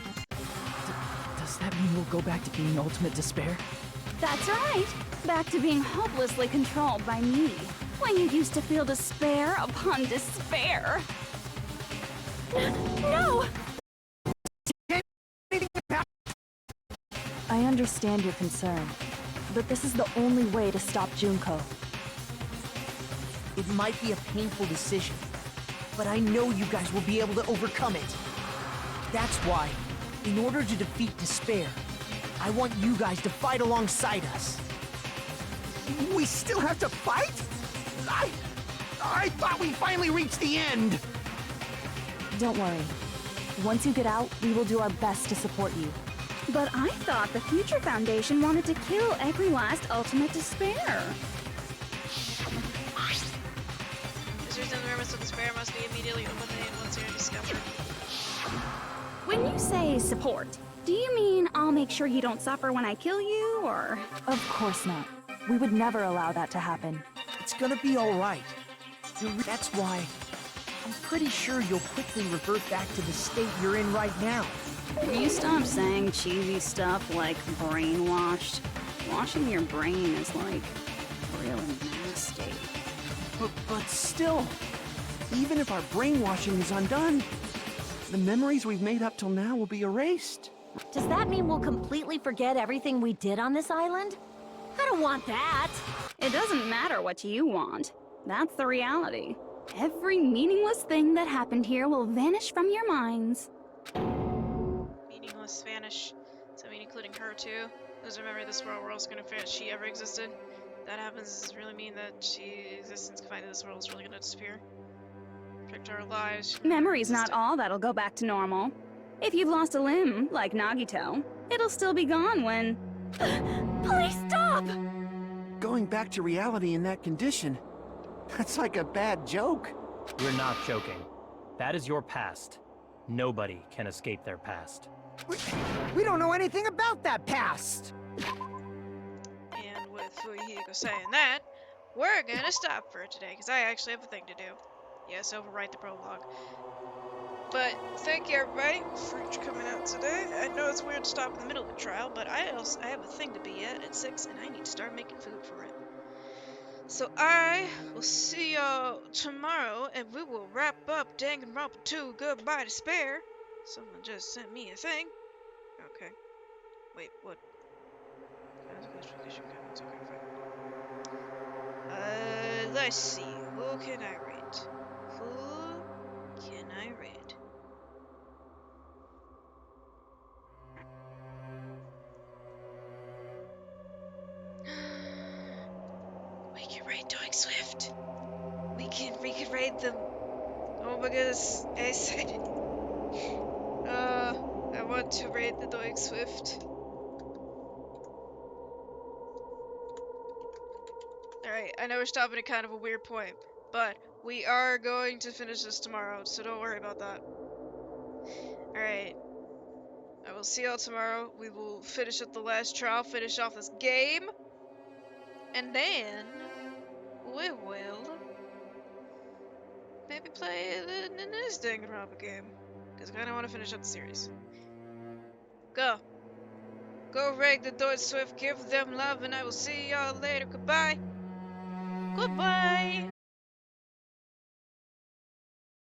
Does that mean we'll go back to being Ultimate Despair? That's right. Back to being hopelessly controlled by me. When you used to feel despair upon despair. No! I understand your concern, but this is the only way to stop Junko. It might be a painful decision, but I know you guys will be able to overcome it. That's why, in order to defeat despair, I want you guys to fight alongside us. We still have to fight? I thought we finally reached the end! Don't worry. Once you get out, we will do our best to support you. But I thought the Future Foundation wanted to kill every last Ultimate Despair. This reason the remnants of despair must be immediately eliminated once they are discovered. When you say support, do you mean I'll make sure you don't suffer when I kill you, or...? Of course not. We would never allow that to happen. It's gonna be alright. That's why I'm pretty sure you'll quickly revert back to the state you're in right now. Will you stop saying cheesy stuff like brainwashed? Washing your brain is like really nasty. But still, even if our brainwashing is undone, the memories we've made up till now will be erased. Does that mean we'll completely forget everything we did on this island? I don't want that. It doesn't matter what you want. That's the reality. Every meaningless thing that happened here will vanish from your minds. Meaningless vanish. Does that mean including her too? Does remember this world we're also gonna forget she ever existed? That happens, does it really mean that she existence confined to this world is really gonna disappear? Protect our lives. Memory's not all that'll go back to normal. If you've lost a limb, like Nagito, it'll still be gone when... Please stop! Going back to reality in that condition, that's like a bad joke. We're not joking. That is your past. Nobody can escape their past. We don't know anything about that past! And with Fuyuhiko saying that, we're gonna stop for today, because I actually have a thing to do. Yes, overwrite the prologue. But thank you everybody for coming out today. I know it's weird to stop in the middle of a trial, but I have a thing to be at 6, and I need to start making food for it. So I will see y'all tomorrow, and we will wrap up Danganronpa 2 Goodbye Despair. Someone just sent me a thing. Okay. Wait, what? Let's see. Who can I read? Who can I read? We can raid Doing Swift. We can raid them. Oh my goodness, I excited. I want to raid the Doing Swift. Alright, I know we're stopping at kind of a weird point, but we are going to finish this tomorrow, so don't worry about that. Alright. I will see y'all tomorrow. We will finish up the last trial, finish off this game, and then we will maybe play the next Danganronpa game, because I kind of want to finish up the series. Go. Go rake the door, Swift. Give them love, and I will see y'all later. Goodbye.